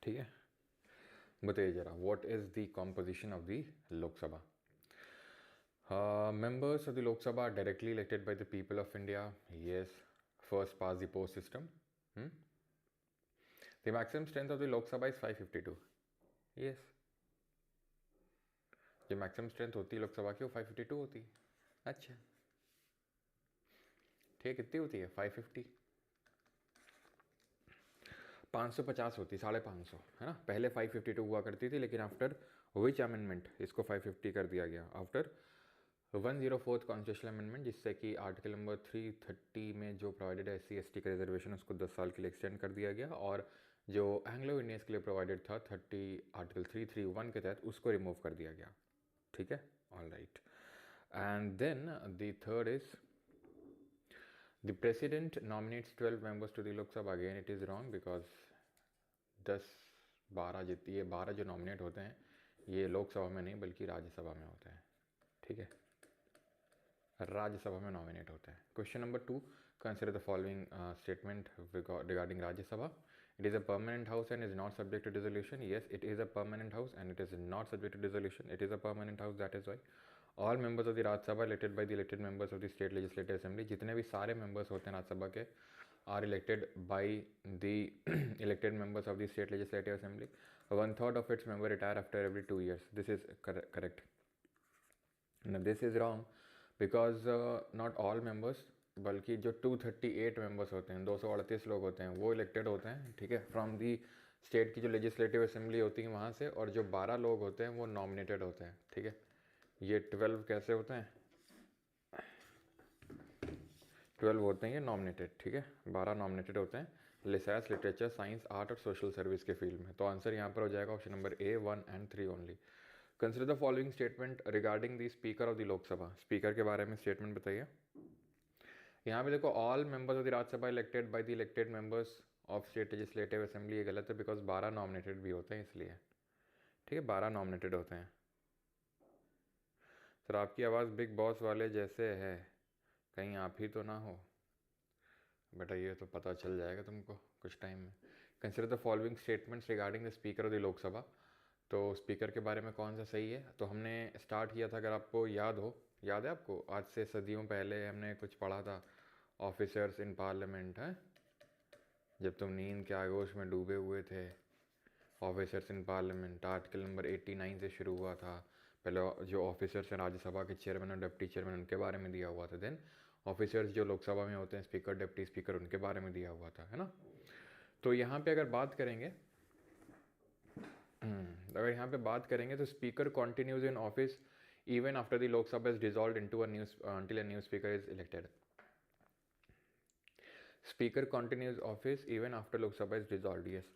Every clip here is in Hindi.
ठीक है, बताइए जरा, what is the composition of the Lok Sabha? Members of the Lok Sabha are directly elected by the people of India. Yes. First past the post system. Hmm? The maximum strength of the Lok Sabha is 552. Yes. जो मैक्सिमम स्ट्रेंथ होती है लोकसभा की वो 552 होती है. अच्छा, ठीक है, कितनी होती है? 550. 550 होती, 550, है ना. पहले 552 हुआ करती थी, लेकिन आफ्टर विच अमेंडमेंट इसको 550 कर दिया गया? आफ्टर 104th कॉन्स्टिट्यूशनल अमेंडमेंट, जिससे कि आर्टिकल नंबर 330 में जो प्रोवाइडेड है SC/ST का रिजर्वेशन, उसको 10 साल के लिए एक्सटेंड कर दिया गया, और जो एंग्लो इंडियंस के लिए प्रोवाइडेड था आर्टिकल 331 के तहत, उसको रिमूव कर दिया गया. ठीक है, all right. And then the third is the president nominates 12 members to the Lok Sabha. Again it is wrong, because 12 जितनी, ये 12 जो नॉमिनेट होते हैं ये लोकसभा में नहीं बल्कि राज्यसभा में होते हैं. ठीक है, राज्यसभा में नॉमिनेट होते हैं. Question number 2, consider the following statement regarding Rajya Sabha. It is a permanent house and is not subject to dissolution. Yes, it is a permanent house and it is not subject to dissolution. It is a permanent house, that is why all members of the Rajya Sabha elected by the elected members of the state legislative assembly. जितने भी सारे मेंबर्स होते हैं राज्यसभा के are elected by the elected members of the state legislative assembly. 1/3 of its member retire after every 2 years. This is correct. This is wrong because not all members, बल्कि जो 238 मेंबर्स होते हैं, 238 लोग होते हैं, वो इलेक्टेड होते हैं. ठीक है, फ्रॉम दी स्टेट की जो लेजिस्लेटिव असेंबली होती है वहाँ से, और जो 12 लोग होते हैं वो नॉमिनेटेड होते हैं. ठीक है, ये 12 कैसे होते हैं? 12 होते हैं ये नॉमिनेटेड. ठीक है, 12 नॉमिनेटेड होते हैं रिसर्च, लिटरेचर, साइंस, आर्ट और सोशल सर्विस के फील्ड में. तो आंसर यहाँ पर हो जाएगा option number A, 1 and 3 only. Consider the following statement regarding the speaker of the Lok Sabha. Speaker के बारे में स्टेटमेंट बताइए. यहाँ पे देखो, all members of the Rajya Sabha elected by the elected members of state legislative assembly, ये गलत है बिकॉज 12 नॉमिनेटेड भी होते हैं इसलिए. ठीक है, 12 नॉमिनेटेड होते हैं. सर आपकी आवाज़ बिग बॉस वाले जैसे है, कहीं आप ही तो ना हो? बेटा ये तो पता चल जाएगा तुमको कुछ टाइम में. Consider the following statements regarding the speaker of the Lok Sabha. तो स्पीकर के बारे में कौन सा सही है? तो हमने स्टार्ट किया था, अगर आपको याद हो, याद है आपको, आज से सदियों पहले हमने कुछ पढ़ा था, ऑफिसर्स इन पार्लियामेंट है, जब तुम नींद के आगोश में डूबे हुए थे. Officers in parliament article number 89 से शुरू हुआ था. पहले जो ऑफिसर्स हैं राज्यसभा के चेयरमैन और डिप्टी चेयरमैन, उनके बारे में दिया हुआ था. देन ऑफिसर्स जो लोकसभा में होते हैं, स्पीकर, डिप्टी स्पीकर, उनके बारे में दिया हुआ था, है ना. तो यहाँ पे अगर बात करेंगे, तो speaker continues in office even after the Lok Sabha is dissolved into a new until a new speaker is elected. Speaker continues office even after Lok Sabha is dissolved. Yes,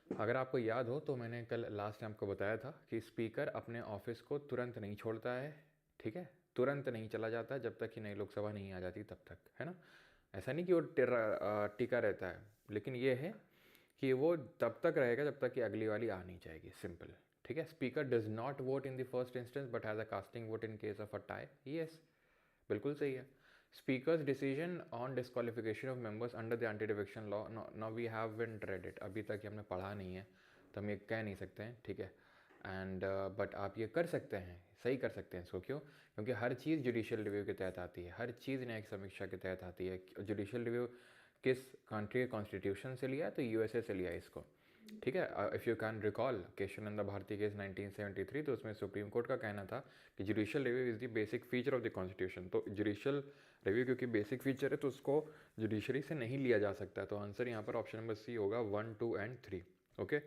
अगर आपको याद हो तो मैंने कल लास्ट टाइम आपको बताया था कि स्पीकर अपने ऑफिस को तुरंत नहीं छोड़ता है. ठीक है, तुरंत नहीं चला जाता है जब तक कि नई लोकसभा नहीं आ जाती तब तक, है ना. ऐसा नहीं कि वो टिका रहता है, लेकिन ये है कि वो तब तक रहेगा जब तक कि अगली वाली आ नहीं जाएगी. सिंपल. ठीक है, speaker does not vote in the first instance but has a casting vote in case of a tie. Yes, बिल्कुल सही है. Speaker's decision on disqualification of members under the anti defection law, no we haven't read it. अभी तक हमने पढ़ा नहीं है तो हम ये कह नहीं सकते हैं. ठीक है, एंड बट आप ये कर सकते हैं, सही कर सकते हैं इसको. क्यों? क्योंकि हर चीज़ जुडिशियल रिव्यू के तहत आती है, हर चीज़ न्यायिक समीक्षा के तहत आती है. जुडिशियल रिव्यू किस कंट्री के कॉन्स्टिट्यूशन से लिया है? तो USA से लिया है इसको. ठीक है, if you can recall Kesavananda Bharati case 1973, तो उसमें सुप्रीम कोर्ट का कहना था कि judicial review is the basic feature of the constitution. तो जुडिशियल रिव्यू क्योंकि बेसिक फीचर है तो उसको जुडिशरी से नहीं लिया जा सकता. तो आंसर यहाँ पर ऑप्शन नंबर C होगा, 1, 2 and 3. Okay,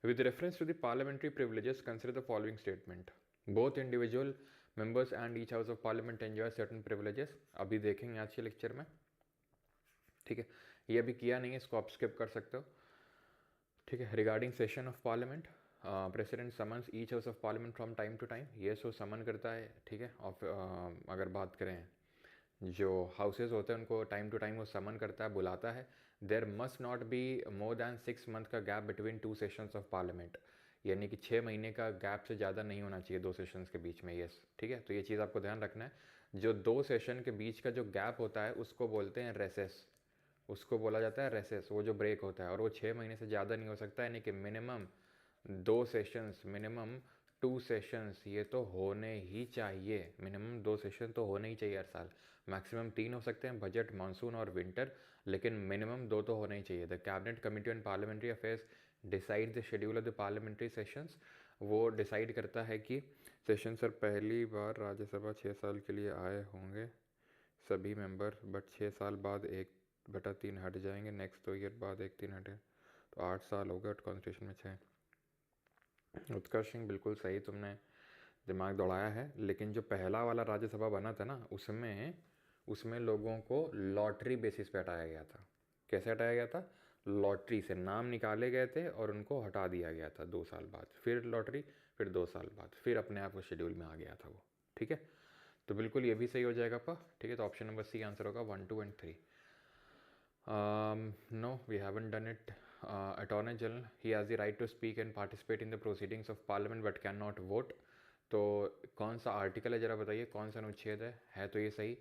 with reference to the parliamentary privileges consider the following statement. Both individual members and each house of parliament enjoy certain privileges. अभी देखेंगे आज के लेक्चर में. ठीक है, ये अभी किया नहीं है, इसको आप स्किप कर सकते हो. ठीक है, regarding session of parliament, president summons each house of parliament from time to time. ये सो समन करता है. ठीक है, अगर बात करें जो हाउसेज होते हैं उनको टाइम टू टाइम वो समन करता है, बुलाता है. There must not be more than 6 month का gap between 2 sessions of parliament, यानी कि 6 महीने का गैप से ज़्यादा नहीं होना चाहिए 2 सेशंस के बीच में. यस, ठीक है, तो ये चीज़ आपको ध्यान रखना है. जो 2 सेशन के बीच का जो गैप होता है उसको बोलते हैं रेसेस. उसको बोला जाता है रेसेस, वो जो ब्रेक होता है, और वो 6 महीने से ज़्यादा नहीं हो सकता, यानी कि मिनिमम 2 सेशंस, मिनिमम 2 सेशंस ये तो होने ही चाहिए। मिनिमम 2 सेशन तो होने ही चाहिए हर साल। मैक्सिमम 3 हो सकते हैं, बजट, मानसून और विंटर, लेकिन मिनिमम 2 तो होने ही चाहिए। The cabinet committee on parliamentary affairs decide the schedule of the parliamentary sessions. वो डिसाइड करता है कि सेशन सर पहली बार राज्यसभा 6 साल के लिए आए होंगे सभी मेंबर, बट 6 साल बाद 1/3 हट जाएंगे, नेक्स्ट 2 ईयर बाद 1/3 हटे, तो 8 साल हो गए कॉन्स्टिट्यूशन में 6। उत्कर्ष सिंह, बिल्कुल सही तुमने दिमाग दौड़ाया है, लेकिन जो पहला वाला राज्यसभा बना था ना, उसमें लोगों को लॉटरी बेसिस पे हटाया गया था। कैसे हटाया गया था? लॉटरी से नाम निकाले गए थे और उनको हटा दिया गया था 2 साल बाद, फिर लॉटरी, फिर 2 साल बाद, फिर अपने आप वो शेड्यूल में आ गया था वो। ठीक है, तो बिल्कुल ये भी सही हो जाएगा आपका। ठीक है, तो ऑप्शन नंबर सी आंसर होगा 1, 2 and 3। No, we haven't done it. Attorney General, he has the right to speak and participate in the proceedings of Parliament but cannot vote. तो कौन सा आर्टिकल है ज़रा बताइए, कौन सा अनुच्छेद है तो ये सही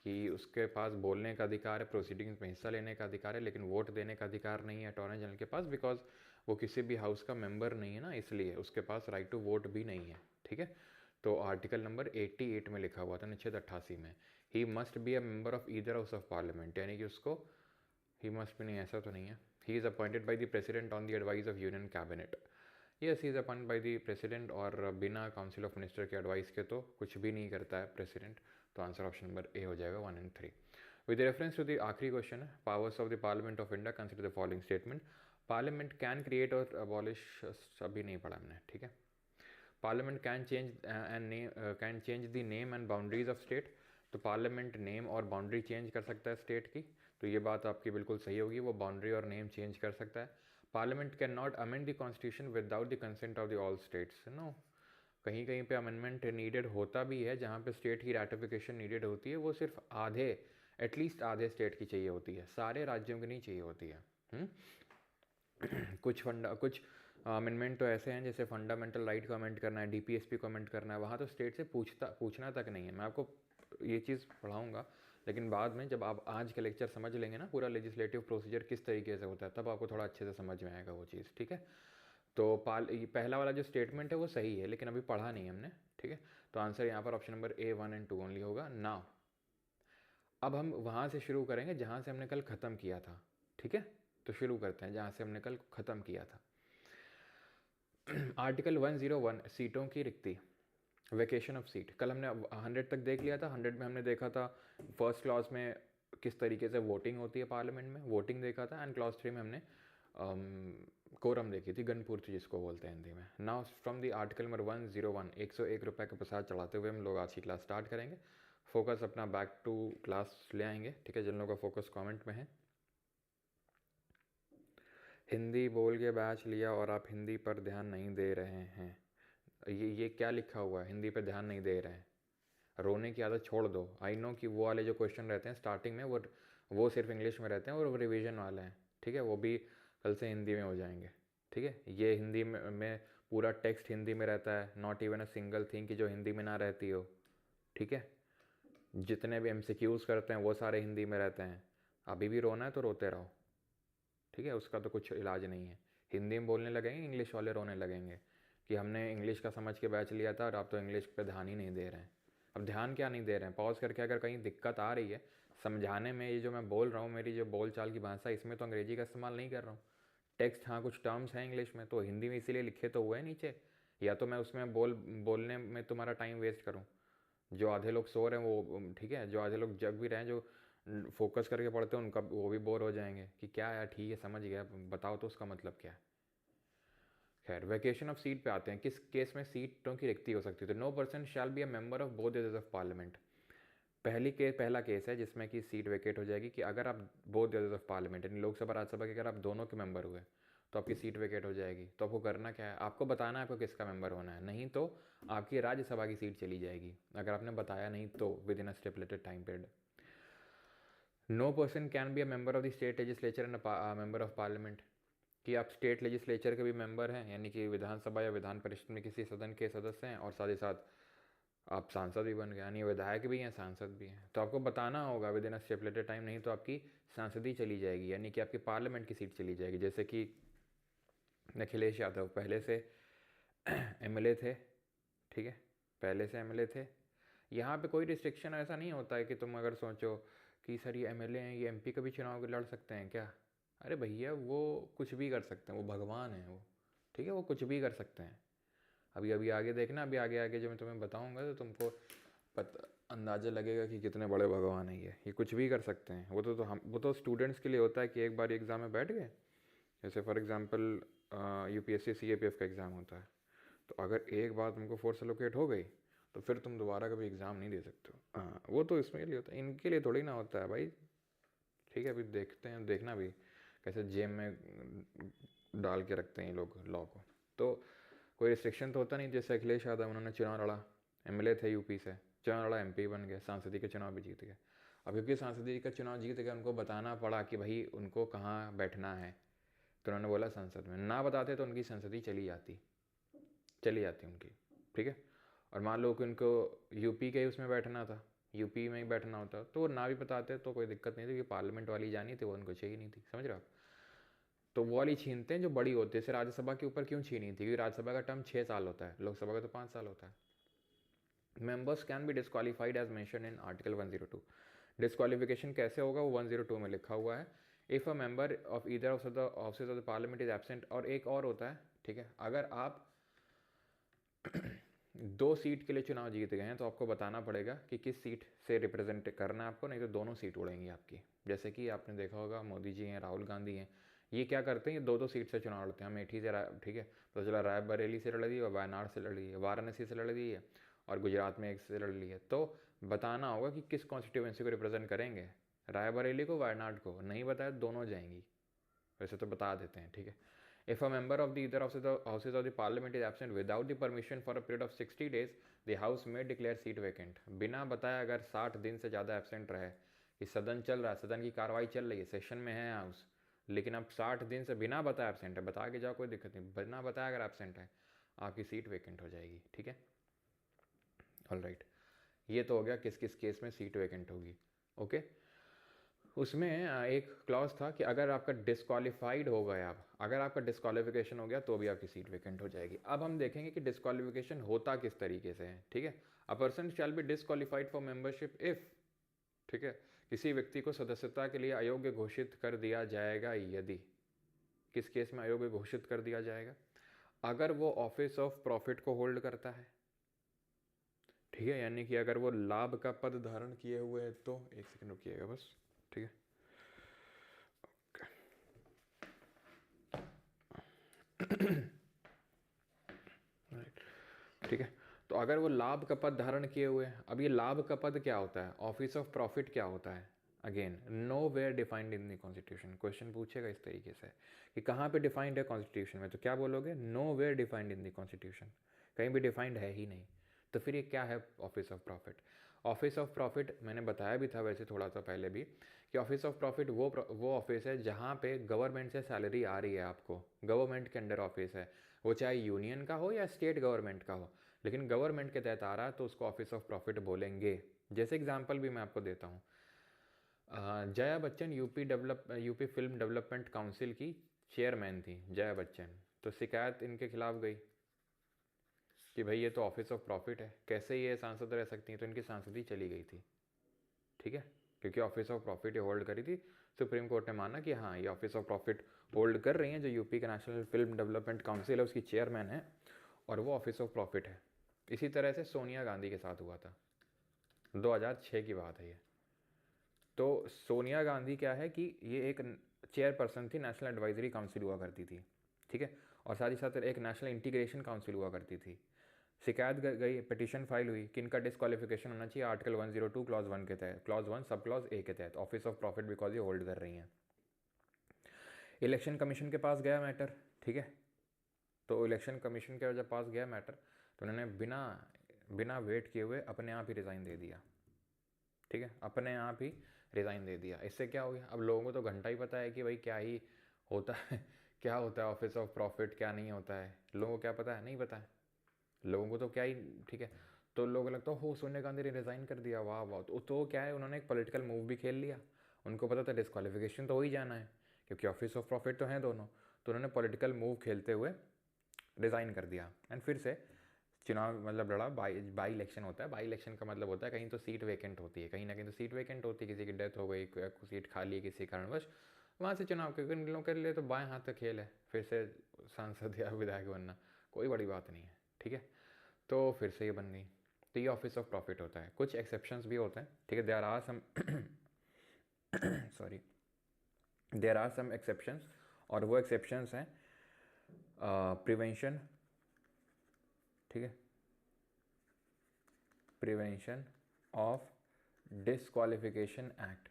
कि उसके पास बोलने का अधिकार है, प्रोसीडिंग्स में हिस्सा लेने का अधिकार है, लेकिन वोट देने का अधिकार नहीं है अटॉर्नी जनरल के पास, बिकॉज वो किसी भी हाउस का मेंबर नहीं है ना, इसलिए उसके पास राइट टू वोट भी नहीं है। ठीक है, तो आर्टिकल नंबर 88 में लिखा हुआ था, अनुच्छेद 88 में, he must be a member of either house of parliament, यानी कि उसको ही मस्ट भी नहीं, ऐसा तो नहीं है। He is appointed by the president on the advice of union cabinet. Yes, he is appointed by the president, और बिना काउंसिल ऑफ मिनिस्टर के एडवाइस के तो कुछ भी नहीं करता है प्रेसिडेंट। तो आंसर ऑप्शन नंबर ए हो जाएगा 1 and 3। With reference to the आखिरी क्वेश्चन है, powers of the parliament of India, consider the following statement. Parliament can create और अबॉलिश, अभी नहीं पढ़ा हमने। ठीक है, parliament can change the name and boundaries of state. तो पार्लियामेंट नेम और बाउंड्री चेंज कर सकता है स्टेट की, तो ये बात आपकी बिल्कुल सही होगी, वो बाउंड्री और नेम चेंज कर सकता है। Parliament can not amend the constitution without the consent of the all states. No, कहीं कहीं पे अमेंडमेंट नीडेड होता भी है, जहाँ पे स्टेट की रैटिफिकेशन नीडेड होती है, वो सिर्फ आधे, एटलीस्ट आधे स्टेट की चाहिए होती है, सारे राज्यों की नहीं चाहिए होती है। कुछ अमेंडमेंट तो ऐसे हैं, जैसे फंडामेंटल राइट को अमेंड करना है, डीपीएसपी को अमेंड करना है, वहाँ तो स्टेट से पूछना तक नहीं है। मैं आपको ये चीज़ पढ़ाऊँगा, लेकिन बाद में जब आप आज का लेक्चर समझ लेंगे ना, पूरा लेजिस्लेटिव प्रोसीजर किस तरीके से होता है, तब आपको थोड़ा अच्छे से समझ में आएगा वो चीज़। ठीक है, तो पहला वाला जो स्टेटमेंट है वो सही है, लेकिन अभी पढ़ा नहीं हमने। ठीक है, तो आंसर यहाँ पर option number A 1 and 2 only होगा। नाउ अब हम वहाँ से शुरू करेंगे जहाँ से हमने कल ख़त्म किया था। ठीक है, तो शुरू करते हैं जहाँ से हमने कल ख़त्म किया था। आर्टिकल 101, सीटों की रिक्ति, वेकेशन ऑफ सीट। कल हमने 100 तक देख लिया था। 100 में हमने देखा था फर्स्ट क्लॉज में किस तरीके से वोटिंग होती है पार्लियामेंट में, वोटिंग देखा था, एंड क्लॉज 3 में हमने कोरम देखी थी, गणपूर्ति जिसको बोलते हैं हिंदी में। Now from the article number 101, 101 रुपये का प्रसाद चढ़ाते हुए हम लोग आज की क्लास स्टार्ट करेंगे। फोकस अपना बैक टू क्लास ले आएंगे। ठीक है, जिन लोगों का फोकस कमेंट में है। हिंदी बोल के बैच लिया और आप हिंदी पर ध्यान नहीं दे रहे हैं, ये क्या लिखा हुआ है? हिंदी पे ध्यान नहीं दे रहे हैं, रोने की आदत छोड़ दो। आई नो कि वो वाले जो क्वेश्चन रहते हैं स्टार्टिंग में, वो सिर्फ इंग्लिश में रहते हैं और वो रिवीजन वाले हैं। ठीक है, वो भी कल से हिंदी में हो जाएंगे। ठीक है, ये हिंदी में पूरा टेक्स्ट हिंदी में रहता है, not even a single thing कि जो हिंदी में ना रहती हो। ठीक है, जितने भी MCQs करते हैं वो सारे हिंदी में रहते हैं। अभी भी रोना है तो रोते रहो। ठीक है, उसका तो कुछ इलाज नहीं है। हिंदी में बोलने लगेंगे, इंग्लिश वाले रोने लगेंगे कि हमने इंग्लिश का समझ के बैच लिया था और आप तो इंग्लिश पे ध्यान ही नहीं दे रहे हैं। अब ध्यान क्या नहीं दे रहे हैं, पॉज करके अगर कहीं दिक्कत आ रही है समझाने में, ये जो मैं बोल रहा हूँ, मेरी जो बोल चाल की भाषा, इसमें तो अंग्रेजी का इस्तेमाल नहीं कर रहा हूँ। टेक्स्ट, हाँ कुछ टर्म्स हैं इंग्लिश में, तो हिंदी में इसीलिए लिखे तो हुए हैं नीचे, या तो मैं उसमें बोलने में तुम्हारा टाइम वेस्ट करूँ। जो आधे लोग सो रहे हैं वो, ठीक है, जो आधे लोग जग भी रहे हैं, जो फोकस करके पढ़ते हैं, उनका वो भी बोर हो जाएंगे कि क्या यार, ठीक है समझ गया, बताओ तो उसका मतलब क्या है। खैर, वेकेशन ऑफ सीट पे आते हैं। किस केस में सीटों की रिक्ति हो सकती है? तो no person shall be a member of both houses of parliament. पहला केस है जिसमें कि सीट वेकेट हो जाएगी कि अगर आप बोथ हाउसेज ऑफ पार्लियामेंट, यानी लोकसभा राज्यसभा के अगर आप दोनों के मेंबर हुए तो आपकी सीट वेकेट हो जाएगी। तो आपको करना क्या है, आपको बताना है आपको किसका मेंबर होना है, नहीं तो आपकी राज्यसभा की सीट चली जाएगी अगर आपने बताया नहीं तो, within a stipulated time period. No person can be a member of the state legislature and member of parliament, कि आप स्टेट लेजिस्लेचर के भी मेंबर हैं, यानी कि विधानसभा या विधान परिषद में किसी सदन के सदस्य हैं, और साथ ही साथ आप सांसद भी बन गए, यानी विधायक भी हैं सांसद भी हैं। तो आपको बताना होगा विद इन अ स्टेपुलेटेड टाइम, नहीं तो आपकी सांसदी चली जाएगी, यानी कि आपकी पार्लियामेंट की सीट चली जाएगी। जैसे कि अखिलेश यादव पहले से एमएलए थे, ठीक है, पहले से एमएलए थे। यहाँ पे कोई रिस्ट्रिक्शन ऐसा नहीं होता है कि तुम अगर सोचो कि सर ये एमएलए हैं, ये एमपी का भी चुनाव लड़ सकते हैं क्या? अरे भैया वो कुछ भी कर सकते हैं, वो भगवान हैं वो, ठीक है, वो कुछ भी कर सकते हैं। अभी अभी आगे देखना, अभी आगे आगे जब मैं तुम्हें बताऊंगा तो तुमको अंदाज़ा लगेगा कि कितने बड़े भगवान हैं ये कुछ भी कर सकते हैं। वो तो स्टूडेंट्स के लिए होता है कि एक बार एग्ज़ाम में बैठ गए, जैसे फॉर एग्ज़ाम्पल यूपीएससी सीएपीएफ का एग्ज़ाम होता है, तो अगर एक बार तुमको फोर्स एलोकेट हो गई तो फिर तुम दोबारा कभी एग्ज़ाम नहीं दे सकते हो। हाँ, वो तो इसमें लिए होता है, इनके लिए थोड़ी ना होता है भाई, ठीक है। अभी देखते हैं, देखना भी कैसे जेब में डाल के रखते हैं ये लोग लॉ को। तो कोई रिस्ट्रिक्शन तो होता नहीं। जैसे अखिलेश यादव, उन्होंने चुनाव लड़ा, एमएलए थे यूपी से, चुनाव लड़ा, एमपी बन गए, सांसदी का चुनाव भी जीत गए। अब क्योंकि सांसदी का चुनाव जीत गए, उनको बताना पड़ा कि भाई उनको कहाँ बैठना है, तो उन्होंने बोला संसद में। ना बताते तो उनकी संसदी चली जाती उनकी, ठीक है। और मान लो कि उनको यूपी के उसमें बैठना था, यूपी में ही बैठना होता, तो वो ना भी बताते तो कोई दिक्कत नहीं थी, क्योंकि पार्लियामेंट वाली जानी थी, वो उनको चाहिए नहीं थी, समझ रहे हो आप। तो वो वाली छीनते हैं जो बड़ी होती है। जैसे राज्यसभा के ऊपर क्यों छीनी थी? क्योंकि राज्यसभा का टर्म 6 साल होता है, लोकसभा का तो 5 साल होता है। Members can be disqualified as mentioned in article 102। Disqualification कैसे होगा वो 102 में लिखा हुआ है। If a member of either of the office of the parliament is absent, और एक और होता है, ठीक है, अगर आप 2 सीट के लिए चुनाव जीत गए हैं तो आपको बताना पड़ेगा कि किस सीट से रिप्रेजेंट करना है आपको, नहीं तो दोनों सीट उड़ेंगी आपकी। जैसे कि आपने देखा होगा मोदी जी हैं, राहुल गांधी हैं, ये क्या करते हैं, ये 2 सीट से चुनाव लड़ते हैं। अमेठी से, ठीक है, तो चला रायबरेली से लड़ ली है, वायनाड से लड़ ली है, वाराणसी से लड़ ली है, और गुजरात में एक से लड़ ली है। तो बताना होगा कि किस कॉन्स्टिट्यूएंसी को रिप्रेजेंट करेंगे, रायबरेली को, वायनाड को। नहीं बताया दोनों जाएंगी, वैसे तो बता देते हैं, ठीक है। If a member of the either of the houses of the parliament is absent without the permission for a period of 60 days, the house may declare seat vacant। बिना बताए अगर 60 दिन से ज़्यादा एबसेंट रहे, कि सदन चल रहा है, सदन की कार्रवाई चल रही है, सेशन में है हाउस, लेकिन अब 60 दिन से बिना बताए एबसेंट है, बता के जाओ कोई दिक्कत नहीं, बिना बताए अगर एबसेंट है आपकी सीट वेकेंट हो जाएगी, ठीक है। ऑल राइट, ये तो हो गया किस किस केस में सीट वेकेंट होगी, ओके। उसमें एक क्लॉज था कि अगर आपका डिस्क्वालीफाइड हो गया, आप अगर आपका डिस्क्वालिफिकेशन हो गया तो भी आपकी सीट वेकेंट हो जाएगी। अब हम देखेंगे कि डिस्क्वालिफिकेशन होता किस तरीके से है, ठीक है। A person shall B disqualified for membership if, ठीक है, किसी व्यक्ति को सदस्यता के लिए अयोग्य घोषित कर दिया जाएगा यदि, किस केस में अयोग्य घोषित कर दिया जाएगा? अगर वो ऑफिस ऑफ प्रॉफिट को होल्ड करता है, ठीक है, यानी कि अगर वो लाभ का पद धारण किए हुए है तो, एक सेकंड रुकिएगा बस, ठीक है, ठीक है। तो अगर वो लाभ का पद धारण किए हुए हैं, अब ये लाभ का पद क्या होता है, ऑफिस ऑफ प्रॉफिट क्या होता है? Again nowhere defined in the constitution. Question पूछेगा इस तरीके से कि कहाँ पे डिफाइंड है कॉन्स्टिट्यूशन में, तो क्या बोलोगे? Nowhere defined in the constitution, कहीं भी डिफाइंड है ही नहीं। तो फिर ये क्या है office of profit? Office of profit मैंने बताया भी था वैसे थोड़ा सा पहले भी, कि ऑफिस ऑफ प्रॉफिट वो ऑफिस है जहाँ पे गवर्नमेंट से सैलरी आ रही है आपको, गवर्नमेंट के अंडर ऑफिस है, वो चाहे यूनियन का हो या स्टेट गवर्नमेंट का हो, लेकिन गवर्नमेंट के तहत आ रहा है तो उसको ऑफिस ऑफ प्रॉफिट बोलेंगे। जैसे एग्जांपल भी मैं आपको देता हूँ, Jaya Bachchan UP film development council की चेयरमैन थी जया बच्चन, तो शिकायत इनके खिलाफ गई कि भाई ये तो ऑफिस ऑफ प्रॉफिट है, कैसे ये सांसद रह सकती हैं, तो इनकी सांसदी चली गई थी, ठीक है, क्योंकि ऑफिस ऑफ प्रॉफिट ये होल्ड करी थी। सुप्रीम कोर्ट ने माना कि हाँ ये ऑफिस ऑफ प्रॉफिट होल्ड कर रही हैं, जो यूपी का नेशनल फिल्म डेवलपमेंट काउंसिल है उसकी चेयरमैन है, और वो ऑफिस ऑफ प्रॉफिट है। इसी तरह से सोनिया गांधी के साथ हुआ था, 2006 की बात है ये। तो सोनिया गांधी क्या है कि ये एक चेयरपर्सन थी, नेशनल एडवाइजरी काउंसिल हुआ करती थी, ठीक है, और साथ ही साथ एक नेशनल इंटीग्रेशन काउंसिल हुआ करती थी। शिकायत गई, पिटीशन फाइल हुई कि इनका डिस्क्वालिफिकेशन होना चाहिए आर्टिकल 102 क्लॉज 1 के तहत, क्लॉज 1 सब क्लॉज ए के तहत, ऑफिस ऑफ प्रॉफिट बिकॉज ये होल्ड कर रही हैं। इलेक्शन कमीशन के पास गया मैटर, ठीक है, तो इलेक्शन कमीशन के जब पास गया मैटर तो उन्होंने बिना वेट किए हुए अपने आप ही रिज़ाइन दे दिया, ठीक है, अपने आप ही रिज़ाइन दे दिया। इससे क्या हो गया, अब लोगों को तो घंटा ही पता है कि भाई क्या ही होता है क्या होता है ऑफिस ऑफ प्रॉफिट, क्या नहीं होता है, लोगों को क्या पता है, नहीं पता है लोगों को तो क्या ही, ठीक है। तो लोगों को लगता हो सोनिया गांधी ने रिज़ाइन कर दिया, वाह वाह। तो क्या है, उन्होंने एक पॉलिटिकल मूव भी खेल लिया। उनको पता था डिस्क्वालिफिकेशन तो हो ही जाना है, क्योंकि ऑफिस ऑफ प्रॉफिट तो हैं दोनों। तो उन्होंने पॉलिटिकल मूव खेलते हुए रिज़ाइन कर दिया एंड फिर से चुनाव मतलब लड़ा। बाई इलेक्शन होता है। बाई इलेक्शन का मतलब होता है कहीं तो सीट वेकेंट होती है, कहीं ना कहीं तो सीट वेकेंट होती है, किसी की डेथ हो गई, सीट खाली है किसी कारणवश, वहाँ से चुनाव, क्योंकि इन लोगों के लिए तो बाएं हाथ का खेल है, फिर से सांसद या विधायक बनना कोई बड़ी बात नहीं है, ठीक है। तो फिर से ये बन गई। तो ये ऑफिस ऑफ प्रॉफिट होता है। कुछ एक्सेप्शंस भी होते हैं, ठीक है, there are some sorry, there are some exceptions, और वो एक्सेप्शंस हैं प्रिवेंशन, ठीक है, prevention of disqualification act,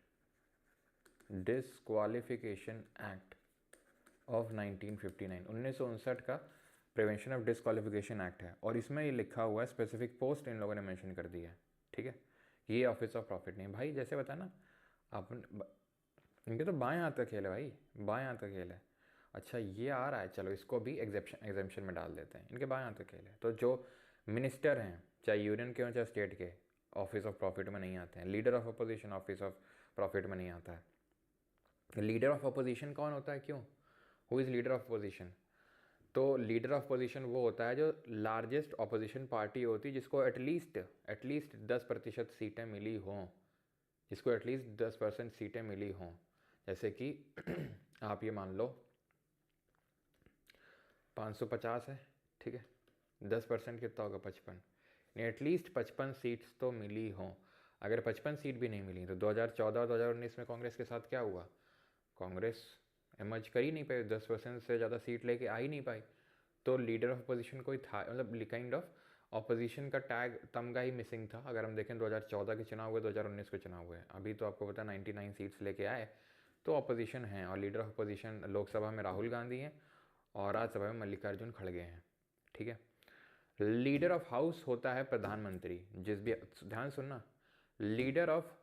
disqualification act of 1959, 1959 का प्रिवेंशन ऑफ डिस्क्वालिफिकेशन एक्ट है। और इसमें ये लिखा हुआ है, स्पेसिफिक पोस्ट इन लोगों ने मेंशन कर दी है, ठीक है। ये ऑफिस ऑफ प्रॉफिट नहीं भाई, जैसे बता ना अपन, इनके तो बाएं हाथ का खेल है भाई, बाएं हाथ का खेल है। अच्छा ये आ रहा है, चलो इसको भी एग्जेम्पशन में डाल देते हैं, इनके बाएं हाथ का खेल है। तो जो मिनिस्टर हैं, चाहे यूनियन के हों चाहे स्टेट के, ऑफिस ऑफ प्रॉफिट में नहीं आते हैं। Leader of opposition office of profit में नहीं आता है। लीडर ऑफ अपोजिशन कौन होता है, क्यों, who is leader of opposition? तो लीडर ऑफ अपोजिशन वो होता है जो लार्जेस्ट अपोजिशन पार्टी होती है, जिसको एटलीस्ट 10% सीटें मिली हों, जिसको एटलीस्ट 10% सीटें मिली हों। जैसे कि आप ये मान लो 550 है, ठीक है, 10% कितना होगा, 55, एटलीस्ट 55 सीट्स तो मिली हों। अगर 55 सीट भी नहीं मिली तो 2014 और 2019 में कांग्रेस के साथ क्या हुआ, कांग्रेस एमर्ज कर ही नहीं पाई, 10% से ज़्यादा सीट लेके आ ही नहीं पाई। तो लीडर ऑफ अपोजिशन कोई था, मतलब काइंड ऑफ ऑपोजिशन का टैग तमगा ही मिसिंग था। अगर हम देखें 2014 के चुनाव हुए, 2019 के चुनाव हुए, अभी तो आपको पता 99 सीट्स लेके आए, तो ऑपोजिशन है। और लीडर ऑफ अपोजिशन लोकसभा में राहुल गांधी हैं और राज्यसभा में मल्लिकार्जुन खड़गे हैं, ठीक है। लीडर ऑफ हाउस होता है प्रधानमंत्री, जिस भी, ध्यान सुनना, लीडर ऑफ,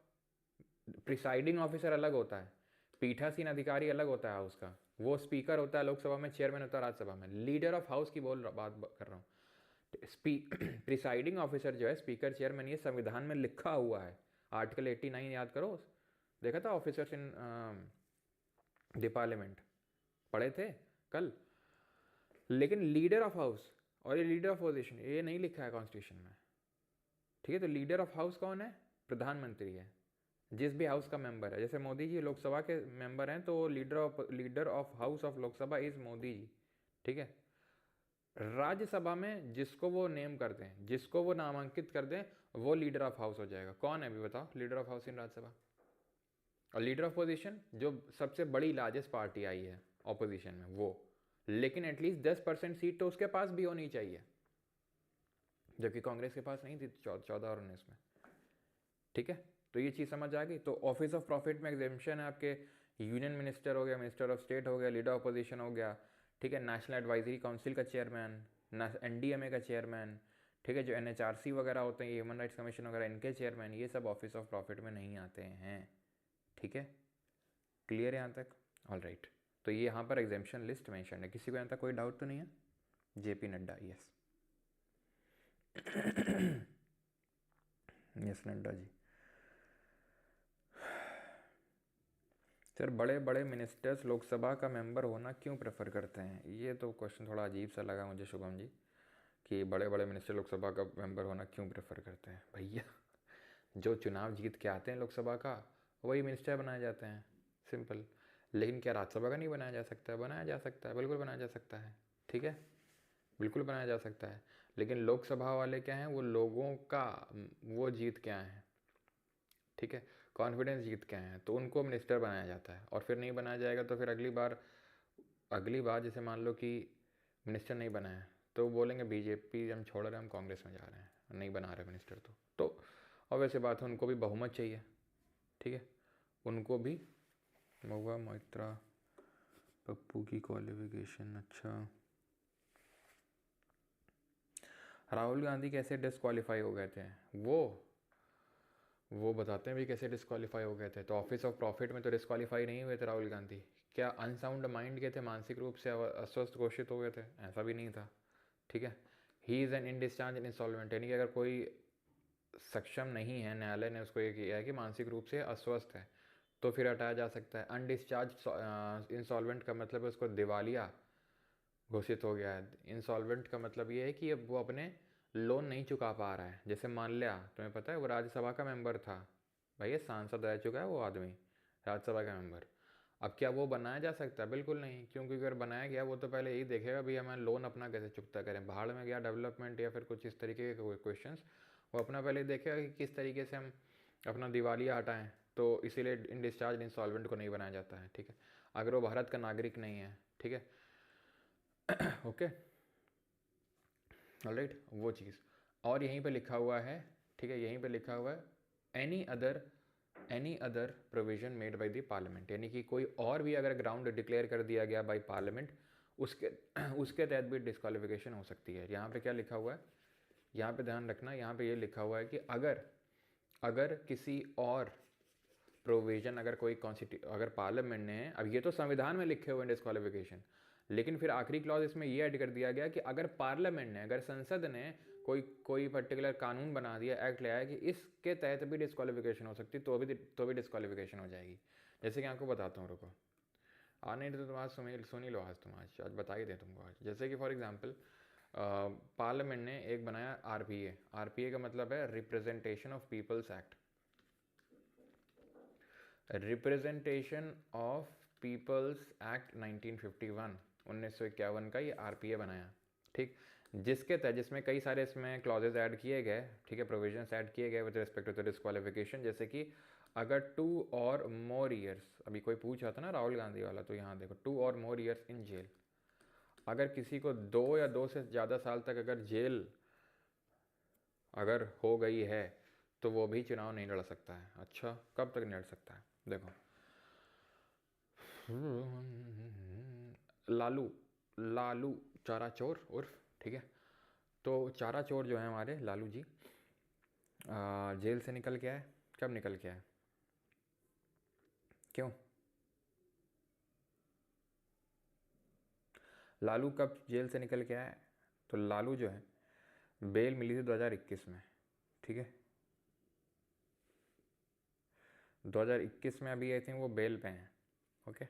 प्रिसाइडिंग ऑफिसर अलग होता है, पीठासीन अधिकारी अलग होता है हाउस का, वो स्पीकर होता है लोकसभा में, चेयरमैन होता है राज्यसभा में। लीडर ऑफ हाउस की बात कर रहा हूँ। प्रिसाइडिंग ऑफिसर जो है, स्पीकर चेयरमैन, ये संविधान में लिखा हुआ है, आर्टिकल 89 याद करो, देखा था ऑफिसर्स इन द पार्लियामेंट, पढ़े थे कल। लेकिन लीडर ऑफ हाउस और ये लीडर ऑफ अपोजिशन ये नहीं लिखा है कॉन्स्टिट्यूशन में, ठीक है। तो लीडर ऑफ हाउस कौन है, प्रधानमंत्री है, जिस भी हाउस का मेंबर है। जैसे मोदी जी लोकसभा के मेंबर हैं, तो leader of house of Lok Sabha is Modi ji, ठीक है। राज्यसभा में जिसको वो नेम कर दें, जिसको वो नामांकित कर दें, वो लीडर ऑफ हाउस हो जाएगा। कौन है अभी बताओ leader of house in Rajya Sabha? और लीडर ऑफ अपोजिशन जो सबसे बड़ी लार्जेस्ट पार्टी आई है ऑपोजिशन में, वो, लेकिन एटलीस्ट 10% सीट तो उसके पास भी होनी चाहिए, जबकि कांग्रेस के पास नहीं थी 14 और 19 में, ठीक है। तो ये चीज़ समझ आ गई। तो ऑफिस ऑफ प्रॉफिट में एग्जेम्पशन है आपके, यूनियन मिनिस्टर हो गया, मिनिस्टर ऑफ स्टेट हो गया, लीडर ऑफ अपोजिशन हो गया, ठीक है, नेशनल एडवाइजरी काउंसिल का चेयरमैन, NDMA का चेयरमैन, ठीक है, जो NHRC वगैरह होते हैं, ह्यूमन राइट्स कमीशन वगैरह, इनके चेयरमैन, ये सब ऑफिस ऑफ प्रॉफिट में नहीं आते हैं, ठीक है। क्लियर है यहाँ तक? All right. तो ये यहाँ पर एग्जेम्पशन लिस्ट मेंशन है। किसी को यहाँ तक कोई डाउट तो नहीं है? JP Nadda, yes yes Nadda ji. Sir बड़े बड़े मिनिस्टर्स लोकसभा का मेंबर होना क्यों प्रेफर करते हैं? ये तो क्वेश्चन थोड़ा अजीब सा लगा मुझे शुभम जी, कि बड़े बड़े मिनिस्टर लोकसभा का मेंबर होना क्यों प्रेफर करते हैं। भैया जो चुनाव जीत के आते हैं लोकसभा का, वही मिनिस्टर बनाए जाते हैं, सिंपल। लेकिन क्या राज्यसभा का नहीं बनाया जा सकता है? बनाया जा सकता है, बिल्कुल बनाया जा सकता है, ठीक है, बिल्कुल बनाया जा सकता है। लेकिन लोकसभा वाले क्या हैं, वो लोगों का वो जीत के आए हैं, ठीक है, कॉन्फिडेंस जीत के आए हैं, तो उनको मिनिस्टर बनाया जाता है। और फिर नहीं बनाया जाएगा तो फिर अगली बार जैसे मान लो कि मिनिस्टर नहीं बनाया, तो बोलेंगे बीजेपी हम छोड़ रहे हैं, हम कांग्रेस में जा रहे हैं, नहीं बना रहे मिनिस्टर। तो और वैसे बात है, उनको भी बहुमत चाहिए, ठीक है, उनको भी। महुआ मोइत्रा पप्पू की क्वालिफिकेशन, अच्छा, राहुल गांधी कैसे डिस्क्वालीफाई हो गए थे, वो बताते हैं भी कैसे डिस्क्वालीफाई हो गए थे। तो ऑफिस ऑफ प्रॉफिट में तो डिस्क्वालीफाई नहीं हुए थे राहुल गांधी। क्या अनसाउंड माइंड के थे, मानसिक रूप से अस्वस्थ घोषित हो गए थे? ऐसा भी नहीं था, ठीक है। ही इज़ एन इनडिस्चार्ज इंसॉल्वेंट, यानी कि अगर कोई सक्षम नहीं है, न्यायालय ने उसको ये किया है कि मानसिक रूप से अस्वस्थ है, तो फिर हटाया जा सकता है। अनडिस्चार्ज इंसॉल्वेंट का मतलब है उसको दिवालिया घोषित हो गया है। इंसॉल्वेंट का मतलब ये है कि अब वो अपने लोन नहीं चुका पा रहा है। जैसे मान लिया, तुम्हें पता है वो राज्यसभा का मेंबर था, भाई ये सांसद रह चुका है वो आदमी, राज्यसभा का मेंबर। अब क्या वो बनाया जा सकता है? बिल्कुल नहीं, क्योंकि अगर बनाया गया वो तो पहले यही देखेगा भाई हमें लोन अपना कैसे चुकता करें। भाड़ में गया डेवलपमेंट या फिर कुछ इस तरीके के क्वेश्चंस, वो अपना पहले देखेगा कि किस तरीके से हम अपना दिवालिया हटाएं। तो इसीलिए डिस्चार्ज इंसॉल्वेंट को नहीं बनाया जाता है, ठीक है, अगर वो भारत का नागरिक नहीं है, ठीक है। ओके, ऑलराइट, वो चीज़। और यहीं पे लिखा हुआ है, ठीक है, यहीं पे लिखा हुआ है any other provision made by the parliament, यानी कि कोई और भी अगर ग्राउंड डिक्लेयर कर दिया गया बाय पार्लियामेंट, उसके उसके तहत भी डिस्क्वालिफिकेशन हो सकती है। यहाँ पे क्या लिखा हुआ है, यहाँ पे ध्यान रखना, यहाँ पे ये लिखा हुआ है कि अगर किसी और प्रोविजन, अगर कोई अगर पार्लियामेंट ने, अब ये तो संविधान में लिखे हुए हैं डिस्क्वालिफिकेशन, लेकिन फिर आखिरी क्लॉज इसमें ये ऐड कर दिया गया कि अगर पार्लियामेंट ने, अगर संसद ने कोई पर्टिकुलर कानून बना दिया, एक्ट ले आया कि इसके तहत भी डिस्क्वालिफिकेशन हो सकती, तो भी डिस्क्वालिफिकेशन हो जाएगी। जैसे कि आपको बताता हूँ, रुको, नहीं तो तुम आज सुन ही लो, आज बता ही दें तुमको आज। जैसे कि फॉर एग्जाम्पल पार्लियामेंट ने एक बनाया आरपीए का मतलब है representation of people's act, representation of people's act 1951, 1951 का ये आरपीए बनाया, ठीक, जिसके तहत, जिसमें कई सारे इसमें क्लॉजेज ऐड किए गए, ठीक है, प्रोविजंस ऐड किए गए with respect to the disqualification. जैसे कि अगर 2 और मोर ईयर्स, अभी कोई पूछ रहा था ना राहुल गांधी वाला, तो यहाँ देखो 2 और मोर ईयर्स इन जेल, अगर किसी को 2 या 2 से ज़्यादा साल तक अगर जेल अगर हो गई है तो वो भी चुनाव नहीं लड़ सकता है। अच्छा, कब तक नहीं लड़ सकता है? देखो, लालू लालू चारा चोर उर्फ, ठीक है, तो चारा चोर जो है हमारे लालू जी, जेल से निकल के आए। कब निकल के आए? क्यों? लालू कब जेल से निकल के आए? तो लालू जो है, बेल मिली थी 2021 में, ठीक है, 2021 में अभी आई थिंक वो बेल पे हैं। ओके,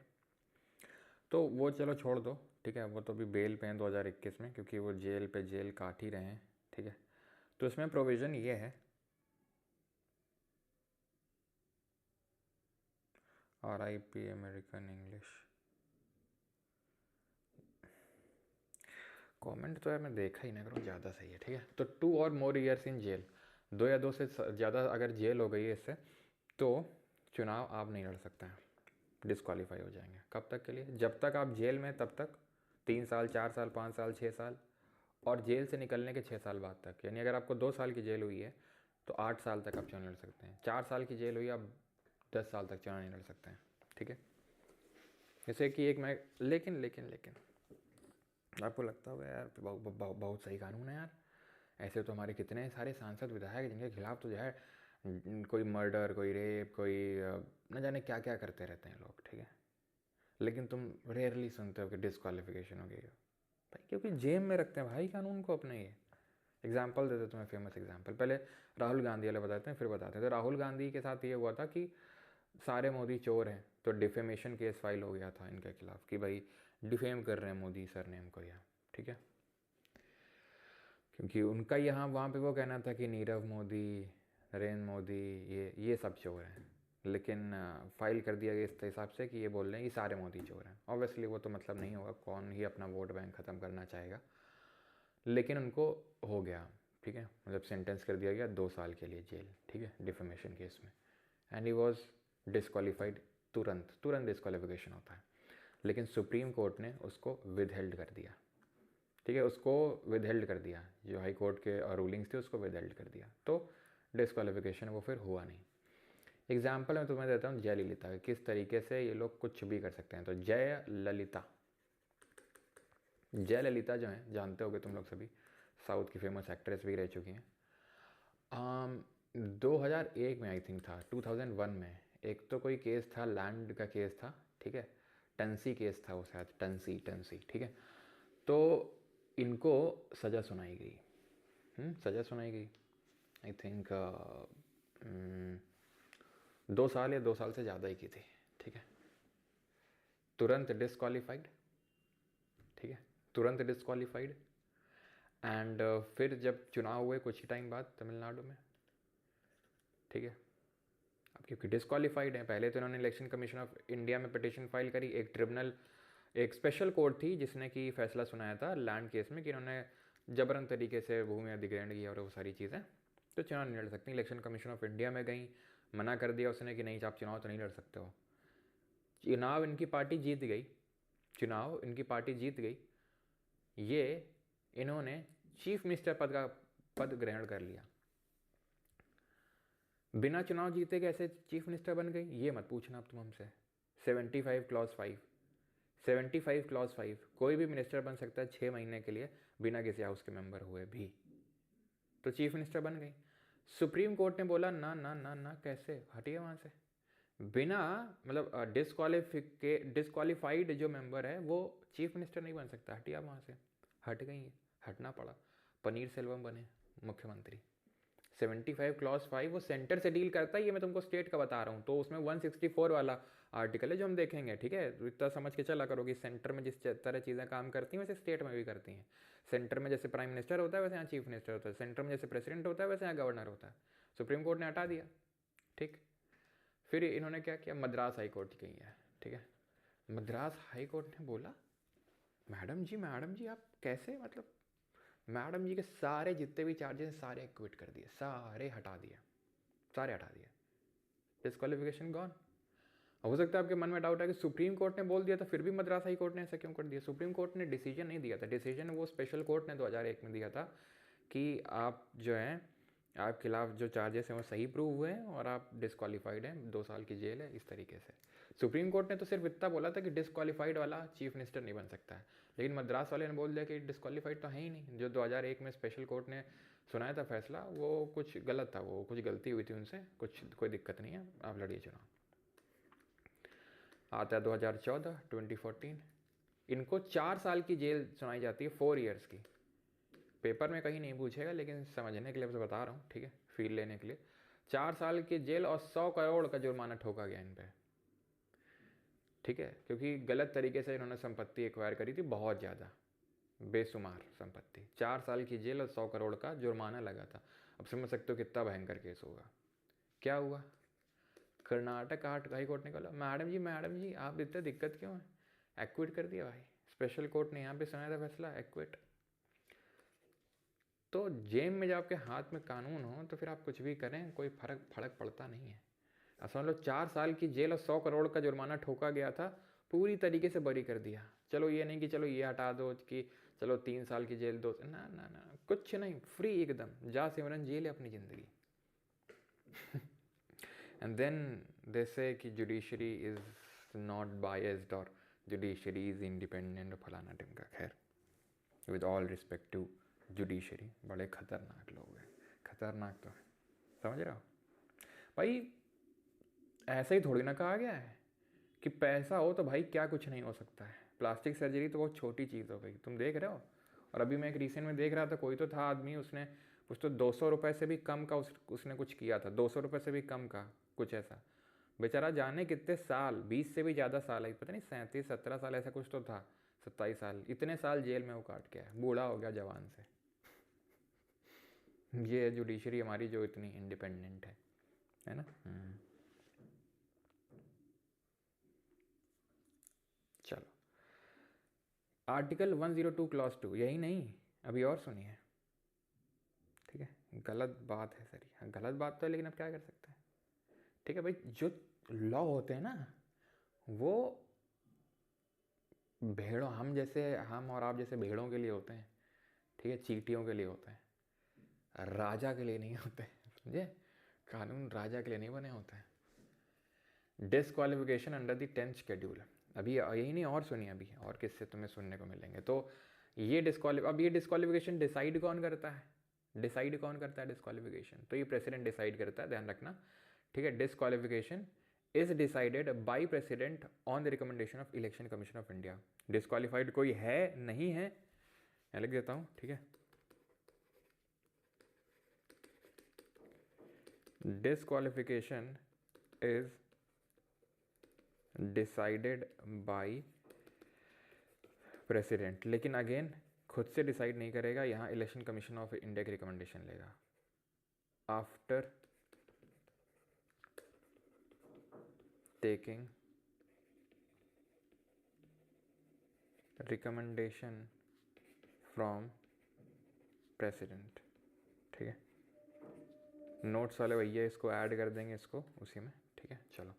तो वो चलो छोड़ दो, ठीक है, वो तो अभी बेल पे हैं 2021 में, क्योंकि वो जेल पे जेल काट ही रहे हैं, ठीक है। तो इसमें प्रोविज़न ये है, RIP अमेरिकन इंग्लिश, कमेंट तो यार मैं देखा ही ना करूँ, ज़्यादा सही है, ठीक है। तो 2 और मोर ईयर्स इन जेल, 2 या 2 से ज़्यादा अगर जेल हो गई है इससे, तो चुनाव आप नहीं लड़ सकते हैं, डिस्क्वालीफाई हो जाएंगे। कब तक के लिए? जब तक आप जेल में, तब तक 3 साल, 4 साल, 5 साल, 6 साल, और जेल से निकलने के 6 साल बाद तक। यानी अगर आपको 2 साल की जेल हुई है तो 8 साल तक आप चुनाव लड़ सकते हैं। 4 साल की जेल हुई, आप 10 साल तक चुनाव नहीं लड़ सकते हैं, ठीक है। जैसे कि एक मैं, लेकिन आपको लगता होगा यार बहुत सही कानून है यार, ऐसे तो हमारे कितने सारे सांसद विधायक जिनके खिलाफ तो जो है कोई मर्डर, कोई रेप, कोई न जाने क्या क्या करते रहते हैं लोग, ठीक है, लेकिन तुम रेयरली सुनते हो कि डिस्क्वालिफिकेशन हो गई हो। भाई क्योंकि जेब में रखते हैं भाई कानून को अपने। ये एग्जाम्पल देते तुम्हें, फेमस एग्जाम्पल, पहले राहुल गांधी वाले बताते हैं फिर बताते हैं। तो राहुल गांधी के साथ ये हुआ था कि सारे मोदी चोर हैं, तो डिफेमेशन केस फाइल हो गया था इनके खिलाफ कि भाई डिफेम कर रहे हैं मोदी सर नेम को, या ठीक है, क्योंकि उनका यहाँ वहाँ पे वो कहना था कि नीरव मोदी, नरेंद्र मोदी, ये सब चोर हैं, लेकिन फाइल कर दिया गया इस हिसाब से कि ये बोल रहे हैं कि सारे मोदी चोर हैं। ऑब्वियसली वो तो मतलब नहीं होगा, कौन ही अपना वोट बैंक ख़त्म करना चाहेगा, लेकिन उनको हो गया, ठीक है, मतलब सेंटेंस कर दिया गया 2 साल के लिए जेल, ठीक है, डिफेमेशन केस में, एंड ही वॉज डिस्क्वालीफाइड। तुरंत डिस्क्वालिफिकेशन होता है, लेकिन सुप्रीम कोर्ट ने उसको विदहेल्ड कर दिया, ठीक है, उसको विदहेल्ड कर दिया, जो हाई कोर्ट के रूलिंग्स थे उसको विदहेल्ड कर दिया, तो डिस्क्वालिफिकेशन वो फिर हुआ नहीं। एग्जाम्पल मैं तुम्हें देता हूँ जयललिता, किस तरीके से ये लोग कुछ भी कर सकते हैं। तो जयललिता जो हैं, जानते होगे तुम लोग सभी, साउथ की फेमस एक्ट्रेस भी रह चुकी हैं। 2001 में आई थिंक था, 2001 में एक तो कोई केस था, लैंड का केस था, ठीक है, टंसी केस था वो शायद, टंसी, ठीक है। तो इनको सज़ा सुनाई गई, सज़ा सुनाई गई, आई थिंक 2 साल या 2 साल से ज़्यादा ही की थी, ठीक है। तुरंत डिस्क्वालीफाइड, ठीक है, तुरंत डिस्क्वालीफाइड। एंड फिर जब चुनाव हुए कुछ ही टाइम बाद तमिलनाडु में, ठीक है, अब क्योंकि डिस्क्वालीफाइड हैं, पहले तो इन्होंने इलेक्शन कमीशन ऑफ इंडिया में पिटिशन फाइल करी, एक ट्रिब्यूनल, एक स्पेशल कोर्ट थी जिसने कि फैसला सुनाया था लैंड केस में कि इन्होंने जबरन तरीके से भूमि अधिग्रहण किया और वो सारी चीज़ें, तो चुनाव नहीं लड़ सकती। इलेक्शन कमीशन ऑफ इंडिया में गई, मना कर दिया उसने कि नहीं आप चुनाव तो नहीं लड़ सकते हो। चुनाव इनकी पार्टी जीत गई, चुनाव इनकी पार्टी जीत गई, ये इन्होंने चीफ मिनिस्टर पद ग्रहण कर लिया। बिना चुनाव जीते कैसे चीफ मिनिस्टर बन गई ये मत पूछना अब तुम हमसे। 75 क्लॉज 5, 75 क्लॉज 5, कोई भी मिनिस्टर बन सकता है 6 महीने के लिए बिना किसी हाउस के मेंबर हुए भी, तो चीफ मिनिस्टर बन गई। सुप्रीम कोर्ट ने बोला ना ना ना ना, कैसे, हटिए वहाँ से। बिना मतलब डिस्क्वालीफाइड जो मेंबर है वो चीफ मिनिस्टर नहीं बन सकता, हटिए आप वहाँ से। हट गई है, हटना पड़ा, पनीर सेल्वम बने मुख्यमंत्री। 75 क्लॉज 5 वो सेंटर से डील करता है, ये मैं तुमको स्टेट का बता रहा हूँ, तो उसमें 164 वाला आर्टिकल है जो हम देखेंगे, ठीक है। तो इतना समझ के चला करो कि सेंटर में जिस तरह चीज़ें काम करती हैं वैसे स्टेट में भी करती हैं। सेंटर में जैसे प्राइम मिनिस्टर होता है वैसे यहाँ चीफ मिनिस्टर होता है, सेंटर में जैसे प्रेसिडेंट होता है वैसे यहाँ गवर्नर होता है। सुप्रीम कोर्ट ने हटा दिया, ठीक। फिर इन्होंने क्या किया, मद्रास हाई कोर्ट गई है, ठीक है। मद्रास हाई कोर्ट ने बोला मैडम जी आप कैसे, मतलब मैडम जी के सारे जितने भी चार्जेस सारे क्विट कर दिए, सारे हटा दिए, सारे हटा दिए, डिस्क्वालिफिकेशन गॉन। हो सकता है आपके मन में डाउट है कि सुप्रीम कोर्ट ने बोल दिया था फिर भी मद्रास हाई कोर्ट ने ऐसा क्यों कर दिया। सुप्रीम कोर्ट ने डिसीजन नहीं दिया था, डिसीजन वो स्पेशल कोर्ट ने 2001 में दिया था कि आप जो हैं, आप खिलाफ जो चार्जेस हैं वो सही प्रूव हुए हैं और आप डिस्क्वालीफाइड हैं, 2 साल की जेल है, इस तरीके से। सुप्रीम कोर्ट ने तो सिर्फ इतना बोला था कि डिस्क्वालीफाइड वाला चीफ मिनिस्टर नहीं बन सकता है, लेकिन मद्रास वाले ने बोल दिया कि डिस्क्वालीफाइड तो है ही नहीं। जो 2001 में स्पेशल कोर्ट ने सुनाया था फैसला वो कुछ गलत था, वो कुछ गलती हुई थी उनसे, कुछ कोई दिक्कत नहीं है, आप लड़िए चुनाव। आता है 2014, इनको 4 साल की जेल सुनाई जाती है, 4 ईयर्स की। पेपर में कहीं नहीं पूछेगा लेकिन समझने के लिए तो बता रहा हूँ, ठीक है, फील लेने के लिए। 4 साल की जेल और 100 करोड़ का जुर्माना ठोका गया इन पर, ठीक है, क्योंकि गलत तरीके से इन्होंने संपत्ति एक्वायर करी थी, बहुत ज़्यादा बेशुमार संपत्ति। 4 साल की जेल और 100 करोड़ का जुर्माना लगा था। अब समझ सकते हो कितना भयंकर केस होगा। क्या हुआ, कर्नाटक हाई कोर्ट ने कहा मैडम जी आप इतने दिक्कत क्यों है, एक्विट कर दिया भाई। स्पेशल कोर्ट ने यहाँ पे सुनाया था फैसला, एक्विट। तो जेब में जब आपके हाथ में कानून हो तो फिर आप कुछ भी करें कोई फर्क पड़ता नहीं है। समझ लो 4 साल की जेल और 100 करोड़ का जुर्माना ठोका गया था, पूरी तरीके से बरी कर दिया। चलो ये नहीं कि चलो ये हटा दो कि चलो 3 साल की जेल दो, ना ना ना, कुछ नहीं, फ्री एकदम, जा सिमरन जी ले अपनी ज़िंदगी। एंड देन दे से कि जुडिशरी इज़ नॉट बायस्ड और जुडिशरी इज़ इंडिपेंडेंट, फलाना टिमका। खैर, with all respect to judiciary, बड़े खतरनाक लोग हैं, खतरनाक तो है, समझ रहे हो भाई। ऐसा ही थोड़ी ना कहा गया है कि पैसा हो तो भाई क्या कुछ नहीं हो सकता है। प्लास्टिक सर्जरी तो बहुत छोटी चीज़ हो गई, तुम देख रहे हो। और अभी मैं एक रिसेंट में देख रहा था, कोई तो था आदमी, उसने कुछ तो 200 रुपये से भी कम का उसने कुछ किया था, 200 रुपये से भी कम का कुछ ऐसा। बेचारा जाने कितने साल, 20 से भी ज़्यादा साल है, पता नहीं 37-17 साल ऐसा कुछ तो था, 27 साल, इतने साल जेल में वो काट के है, बूढ़ा हो गया जवान से। ये है जुडिशरी हमारी जो इतनी इंडिपेंडेंट है ना। चलो, आर्टिकल 102 क्लॉज 2, यही नहीं अभी और सुनिए, ठीक है। गलत बात है सर, हाँ गलत बात तो है लेकिन अब क्या कर सकते हैं, ठीक है भाई। जो लॉ होते हैं ना वो भेड़ों, हम और आप जैसे भेड़ों के लिए होते हैं, ठीक है, चींटियों के लिए होते हैं, राजा के लिए नहीं होते, समझे। कानून राजा के लिए नहीं बने होते हैं। Disqualification under the 10th schedule, अभी यही नहीं और सुनिए, अभी और किससे तुम्हें सुनने को मिलेंगे। तो ये डिस्क्वालिफिकेशन डिसाइड कौन करता है, डिस्क्वालिफिकेशन तो ये प्रेसिडेंट डिसाइड करता है, ध्यान रखना, ठीक है। Disqualification is decided by president on the recommendation of election commission of India. Disqualified कोई है नहीं है, मैं लिख देता हूँ, ठीक है। Disqualification is decided by president, लेकिन अगेन खुद से डिसाइड नहीं करेगा, यहाँ इलेक्शन कमीशन ऑफ इंडिया की रिकमेंडेशन लेगा। After taking recommendation from president, ठीक है। नोट्स वाले भैया इसको ऐड कर देंगे इसको उसी में, ठीक है। चलो,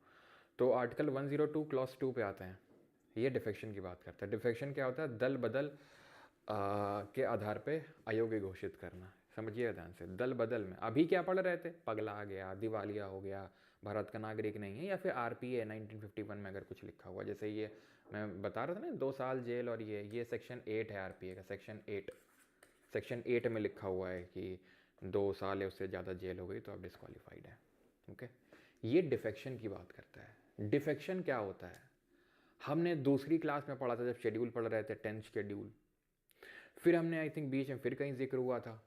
तो आर्टिकल 102 क्लॉज 2 पे आते हैं। ये डिफेक्शन की बात करता है। डिफेक्शन क्या होता है? दल बदल के आधार पे अयोग्य घोषित करना। समझिएगा ध्यान से, दल बदल में अभी क्या पढ़ रहे थे? पगला आ गया, दिवालिया हो गया, भारत का नागरिक नहीं है, या फिर आरपीए 1951 में अगर कुछ लिखा हुआ, जैसे ये मैं बता रहा था ना 2 साल जेल, और ये सेक्शन 8 है आरपीए का, सेक्शन 8 में लिखा हुआ है कि 2 साल या उससे ज़्यादा जेल हो गई तो आप डिस्क्वालीफाइड है। ओके, ये डिफेक्शन की बात करता है। डिफेक्शन क्या होता है? हमने दूसरी क्लास में पढ़ा था जब शेड्यूल पढ़ रहे थे, 10th शेड्यूल। फिर हमने आई थिंक बीच में फिर कहीं जिक्र हुआ था,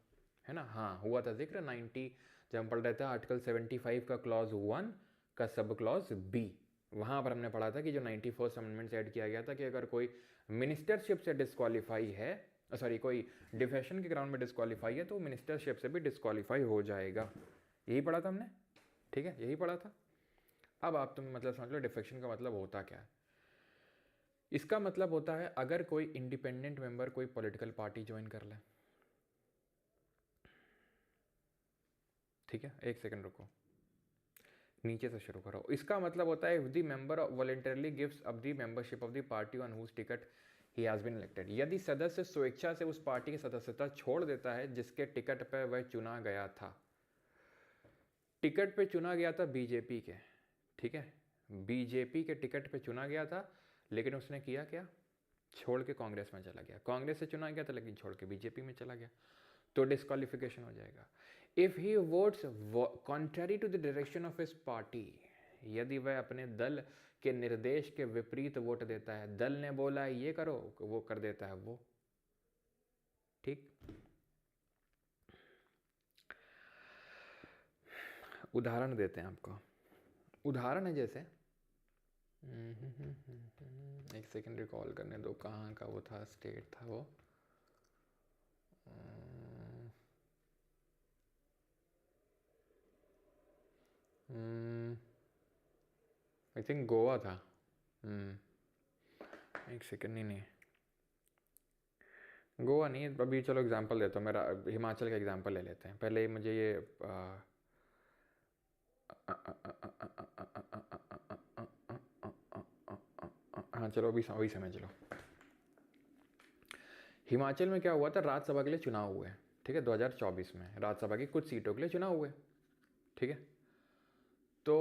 है ना? हाँ, हुआ था जिक्र 90 जब हम पढ़ रहे थे आर्टिकल 75 का क्लॉज 1 का सब क्लॉज बी। वहाँ पर हमने पढ़ा था कि जो 91st अमेंडमेंट से ऐड किया गया था कि अगर कोई मिनिस्टरशिप से डिस्क्वालीफाई है, सॉरी कोई डिफेक्शन के ग्राउंड में डिस्क्वालीफाई है तो मिनिस्टरशिप से भी डिस्क्वालीफाई हो जाएगा। यही पढ़ा था हमने, ठीक है, यही पढ़ा था। अब आप तुम मतलब समझ लो डिफेक्शन का मतलब होता क्या है। इसका मतलब होता है अगर कोई इंडिपेंडेंट मेंबर कोई पॉलिटिकल पार्टी ज्वाइन कर ले, ठीक है, एक सेकंड रुको, नीचे से शुरू करो। इसका मतलब होता है if the member voluntarily gives up the membership of the party on whose ticket he has been elected, यदि सदस्य स्वेच्छा से उस पार्टी की सदस्यता छोड़ देता है जिसके टिकट पर वह चुना गया था। टिकट पे चुना गया था बीजेपी के, ठीक है, बीजेपी के टिकट पे चुना गया था, लेकिन उसने किया क्या? छोड़ के कांग्रेस में चला गया। कांग्रेस से चुना गया था लेकिन छोड़ के बीजेपी में चला गया, तो डिस्क्वालिफिकेशन हो जाएगा। If he votes contrary to the direction of his party, यदि वह अपने दल के निर्देश के विपरीत वोट देता है, दल ने बोला है ये करो, वो कर देता है वो, ठीक। उदाहरण देते हैं आपको। उदाहरण है जैसे एक सेकंड रिकॉल करने दो, कहाँ का वो था, स्टेट था वो, आई थिंक गोवा था। एक सेकंड, नहीं गोवा नहीं, अभी चलो एग्जांपल देता हूँ, मेरा हिमाचल का एग्जांपल ले लेते हैं पहले। मुझे ये हाँ चलो अभी समझ लो। हिमाचल में क्या हुआ था, राज्यसभा के लिए चुनाव हुए, ठीक है, 2024 में राज्यसभा की कुछ सीटों के लिए चुनाव हुए, ठीक है। तो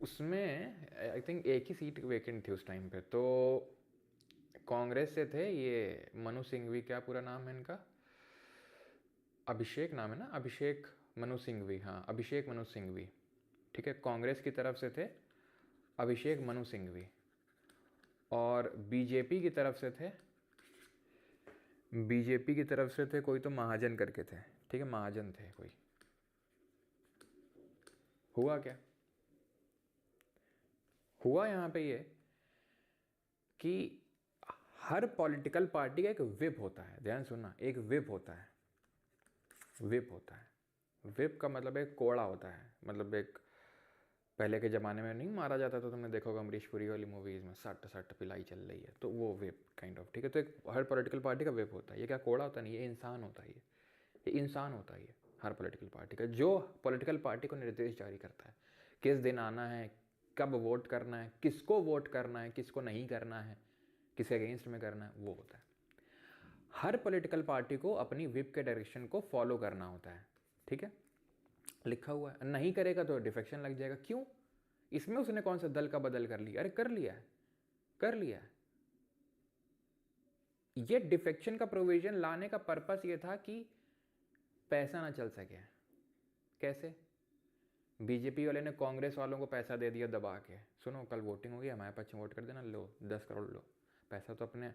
उसमें आई थिंक एक ही सीट वेकेंट थी उस टाइम पे, तो कांग्रेस से थे ये मनु सिंघवी, क्या पूरा नाम है इनका? अभिषेक नाम है ना, अभिषेक मनु सिंघवी, हाँ अभिषेक मनु सिंघवी, ठीक है। कांग्रेस की तरफ से थे अभिषेक मनु सिंघवी, और बीजेपी की तरफ से थे कोई तो महाजन करके थे, ठीक है, महाजन थे कोई। हुआ क्या? हुआ यहाँ पे ये कि हर पॉलिटिकल पार्टी का एक विप होता है, ध्यान सुनना, एक विप होता है। विप का मतलब एक कोड़ा होता है, मतलब एक पहले के ज़माने में नहीं मारा जाता तो तुमने देखा होगा अमरीश पुरी वाली मूवीज़ में, सट पिलाई चल रही है, तो वो विप काइंड ऑफ, ठीक है। तो एक हर पॉलिटिकल पार्टी का विप होता है। ये क्या कोड़ा होता नहीं, ये इंसान होता है, ये इंसान होता है, ये हर पॉलिटिकल पार्टी का, जो पॉलिटिकल पार्टी को निर्देश जारी करता है किस दिन आना है, कब वोट करना है, किसको वोट करना है, किसको नहीं करना है, किसके अगेंस्ट में करना है, वो होता है। हर पॉलिटिकल पार्टी को अपनी विप के डायरेक्शन को फॉलो करना होता है, ठीक है, लिखा हुआ है। नहीं करेगा तो डिफेक्शन लग जाएगा। क्यों? इसमें उसने कौन सा दल का बदल कर लिया? अरे कर लिया है। ये डिफेक्शन का प्रोविजन लाने का पर्पस ये था कि पैसा ना चल सके। कैसे? बीजेपी वाले ने कांग्रेस वालों को पैसा दे दिया दबा के, सुनो कल वोटिंग होगी, हमारे पास वोट कर देना, लो 10 करोड़ लो। पैसा तो अपने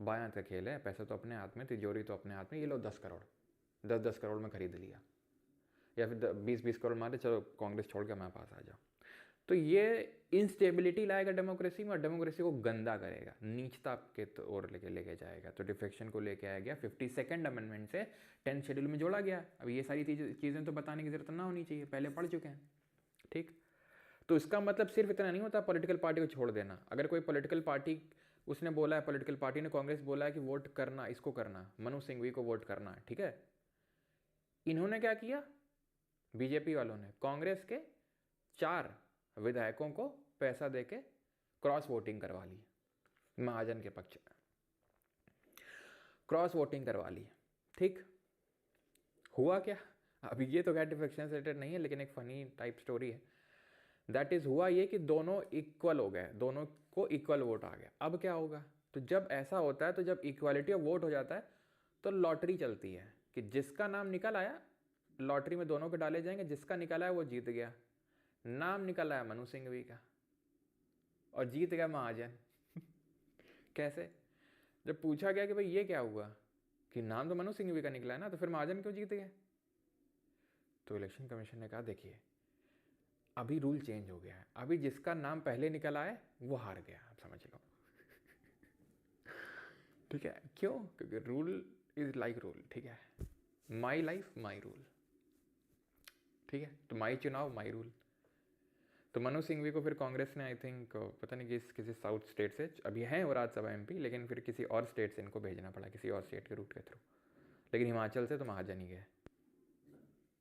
बाएं हाथ का खेल है, पैसा तो अपने हाथ में, तिजोरी तो अपने हाथ में, ये लो 10 करोड़, 10 करोड़ में खरीद लिया। या फिर 20-20 करोड़ मारे, चलो कांग्रेस छोड़ के हमारे पास आ जाओ। तो ये इंस्टेबिलिटी लाएगा डेमोक्रेसी में और डेमोक्रेसी को गंदा करेगा, नीचता के ओर लेके जाएगा। तो डिफेक्शन को लेके आया गया 52nd अमेंडमेंट से 10th शेड्यूल में जोड़ा गया। अब ये सारी चीज़ें तो बताने की जरूरत ना होनी चाहिए, पहले पढ़ चुके हैं, ठीक। तो इसका मतलब सिर्फ इतना नहीं होता पॉलिटिकल पार्टी को छोड़ देना। अगर कोई पॉलिटिकल पार्टी, उसने बोला है, पॉलिटिकल पार्टी ने, कांग्रेस बोला है कि वोट करना, इसको करना, मनु सिंघवी को वोट करना है, ठीक है। इन्होंने क्या किया, बीजेपी वालों ने कांग्रेस के 4 विधायकों को पैसा देके क्रॉस वोटिंग करवा ली, महाजन के पक्ष में क्रॉस वोटिंग करवा ली, ठीक। हुआ क्या, अभी ये तो क्या डिफेक्शन से रिलेटेड नहीं है, लेकिन एक फनी टाइप स्टोरी है। दैट इज, हुआ ये कि दोनों इक्वल हो गए, दोनों को इक्वल वोट आ गया। अब क्या होगा, तो जब ऐसा होता है, तो जब इक्वालिटी ऑफ वोट हो जाता है, तो लॉटरी चलती है कि जिसका नाम निकल आया, लॉटरी में दोनों के डाले जाएंगे, जिसका निकल आया वो जीत गया। नाम निकल आया मनु सिंघवी का और जीत गया महाजन। कैसे, जब पूछा गया कि भाई ये क्या हुआ, कि नाम तो मनु सिंघवी का निकला है ना, तो फिर महाजन क्यों जीत गए। तो इलेक्शन कमीशन ने कहा देखिए अभी रूल चेंज हो गया है, अभी जिसका नाम पहले निकल आए वो हार गया, आप समझ लो। ठीक है, क्यों, क्योंकि रूल इज लाइक रूल, ठीक है, माई लाइफ माई रूल, ठीक है। तो माई चुनाव माई रूल। तो मनु सिंघवी को फिर कांग्रेस ने, आई थिंक पता नहीं किसी साउथ स्टेट से, अभी हैं वो राज्यसभा MP, लेकिन फिर किसी और स्टेट से इनको भेजना पड़ा, किसी और स्टेट के रूट के थ्रू, लेकिन हिमाचल से तो महाजन ही गए,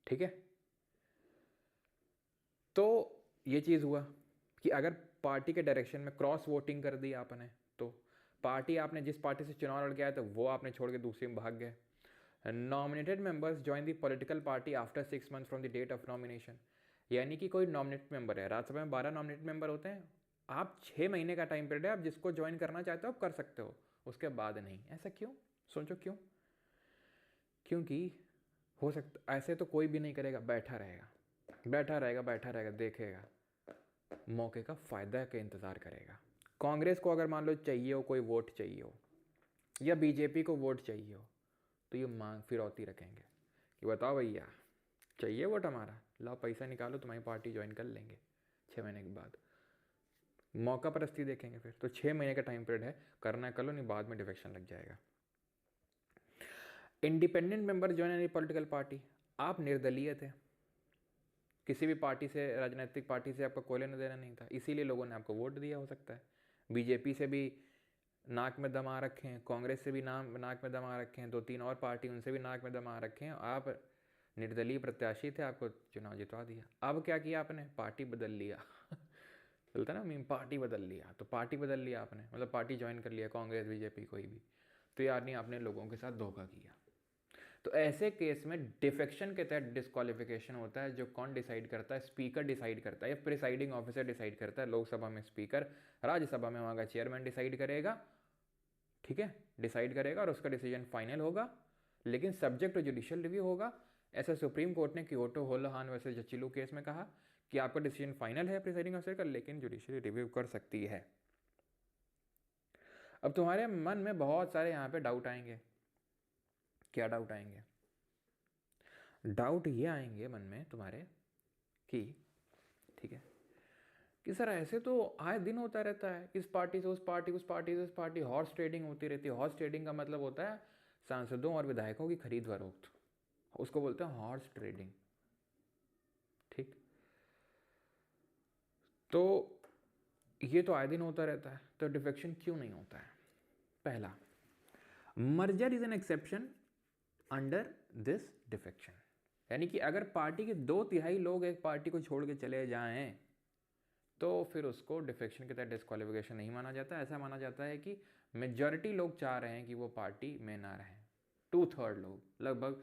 ठीक है। तो ये चीज़ हुआ कि अगर पार्टी के डायरेक्शन में क्रॉस वोटिंग कर दी आपने, तो पार्टी, आपने जिस पार्टी से चुनाव लड़ के आए थे वो आपने छोड़ के दूसरी में भाग गए। Nominated members join the political party after 6 months from the date of nomination. यानी कि कोई नॉमिनेटेड मेंबर है, राज्यसभा में 12 नॉमिनेटेड मेंबर होते हैं, आप 6 महीने का टाइम पीरियड है, आप जिसको ज्वाइन करना चाहते हो आप कर सकते हो, उसके बाद नहीं। ऐसा क्यों, सोचो क्यों, क्योंकि हो सकता, ऐसे तो कोई भी नहीं करेगा, बैठा रहेगा बैठा रहेगा बैठा रहेगा, देखेगा, मौके का फ़ायदा का इंतज़ार करेगा। कांग्रेस को अगर मान लो चाहिए हो, कोई वोट चाहिए हो, या बीजेपी को वोट चाहिए हो, तो ये मांग फिरौती रखेंगे कि बताओ भैया चाहिए वोट हमारा, लाओ पैसा निकालो, तुम्हारी पार्टी ज्वाइन कर लेंगे 6 महीने के बाद। मौका परस्ती देखेंगे फिर। तो 6 महीने का टाइम पीरियड है, करना कर लो, नहीं बाद में डिफेक्शन लग जाएगा। Independent member join any political party, आप निर्दलीय थे, किसी भी पार्टी से, राजनीतिक पार्टी से आपका कोई लेना देना नहीं था, इसीलिए लोगों ने आपको वोट दिया। हो सकता है बीजेपी से भी नाक में दम आ रखे हैं, कांग्रेस से भी नाक में दम आ रखे हैं, 2-3 और पार्टी उनसे भी नाक में दम आ रखे हैं, आप निर्दलीय प्रत्याशी थे, आपको चुनाव जितवा दिया। अब क्या किया आपने, पार्टी बदल लिया। चलता ना मीम, पार्टी बदल लिया, तो पार्टी बदल लिया आपने, मतलब पार्टी ज्वाइन कर लिया, कांग्रेस बीजेपी कोई भी। तो यार नहीं, आपने लोगों के साथ धोखा किया। तो ऐसे केस में डिफेक्शन के तहत डिस्क्वालिफिकेशन होता है। जो कौन डिसाइड करता है, स्पीकर डिसाइड करता है, या प्रिसाइडिंग ऑफिसर डिसाइड करता है। लोकसभा में स्पीकर, राज्यसभा में वहाँ का चेयरमैन डिसाइड करेगा, ठीक है, डिसाइड करेगा और उसका डिसीजन फाइनल होगा, लेकिन सब्जेक्ट टू जुडिशियल रिव्यू होगा। ऐसा सुप्रीम कोर्ट ने क्योटो होलोहान वर्सेस जचिलू केस में कहा कि आपका डिसीजन फाइनल है प्रिसाइडिंग ऑफिसर का, लेकिन जुडिशियल रिव्यू कर सकती है। अब तुम्हारे मन में बहुत सारे यहाँ पे डाउट आएंगे। क्या डाउट आएंगे, डाउट ये आएंगे मन में तुम्हारे कि ठीक है कि सर ऐसे तो आए दिन होता रहता है, इस पार्टी से उस पार्टी, उस पार्टी से उस पार्टी, हॉर्स ट्रेडिंग होती रहती है। हॉर्स ट्रेडिंग का मतलब होता है सांसदों और विधायकों की खरीद फरोख्त, उसको बोलते हैं हॉर्स ट्रेडिंग, ठीक। तो ये तो आए दिन होता रहता है, तो डिफेक्शन क्यों नहीं होता है। पहला, merger is an exception under this defection, यानी कि अगर पार्टी के 2/3 लोग एक पार्टी को छोड़ के चले जाएं तो फिर उसको डिफेक्शन के तहत डिस्क्वालिफिकेशन नहीं माना जाता। ऐसा माना जाता है कि मेजॉरिटी लोग चाह रहे हैं कि वो पार्टी में ना रहें, 2/3 लोग, लगभग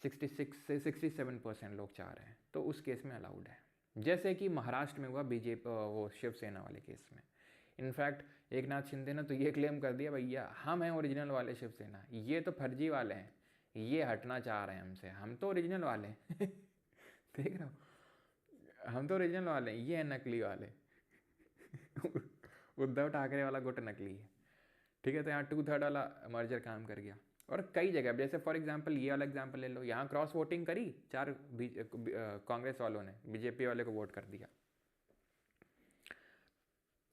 66 से 67% लोग चाह रहे हैं, तो उस केस में अलाउड है। जैसे कि महाराष्ट्र में हुआ बीजेपी, वो शिवसेना वाले केस में। इनफैक्ट एक नाथ शिंदे ने तो ये क्लेम कर दिया, भैया हम हैं ओरिजिनल वाले शिवसेना, ये तो फर्जी वाले हैं, ये हटना चाह रहे हैं हमसे, हम तो ओरिजिनल वाले हैं। देख रहे हो, हम तो ओरिजिनल वाले हैं, ये है नकली वाले। उद्धव ठाकरे वाला गुट नकली है, ठीक है। तो यहाँ 2/3 वाला मर्जर काम कर गया। और कई जगह, जैसे फॉर एग्जांपल ये वाला एग्जांपल ले लो, यहाँ क्रॉस वोटिंग करी, कांग्रेस वालों ने बीजेपी वाले को वोट कर दिया,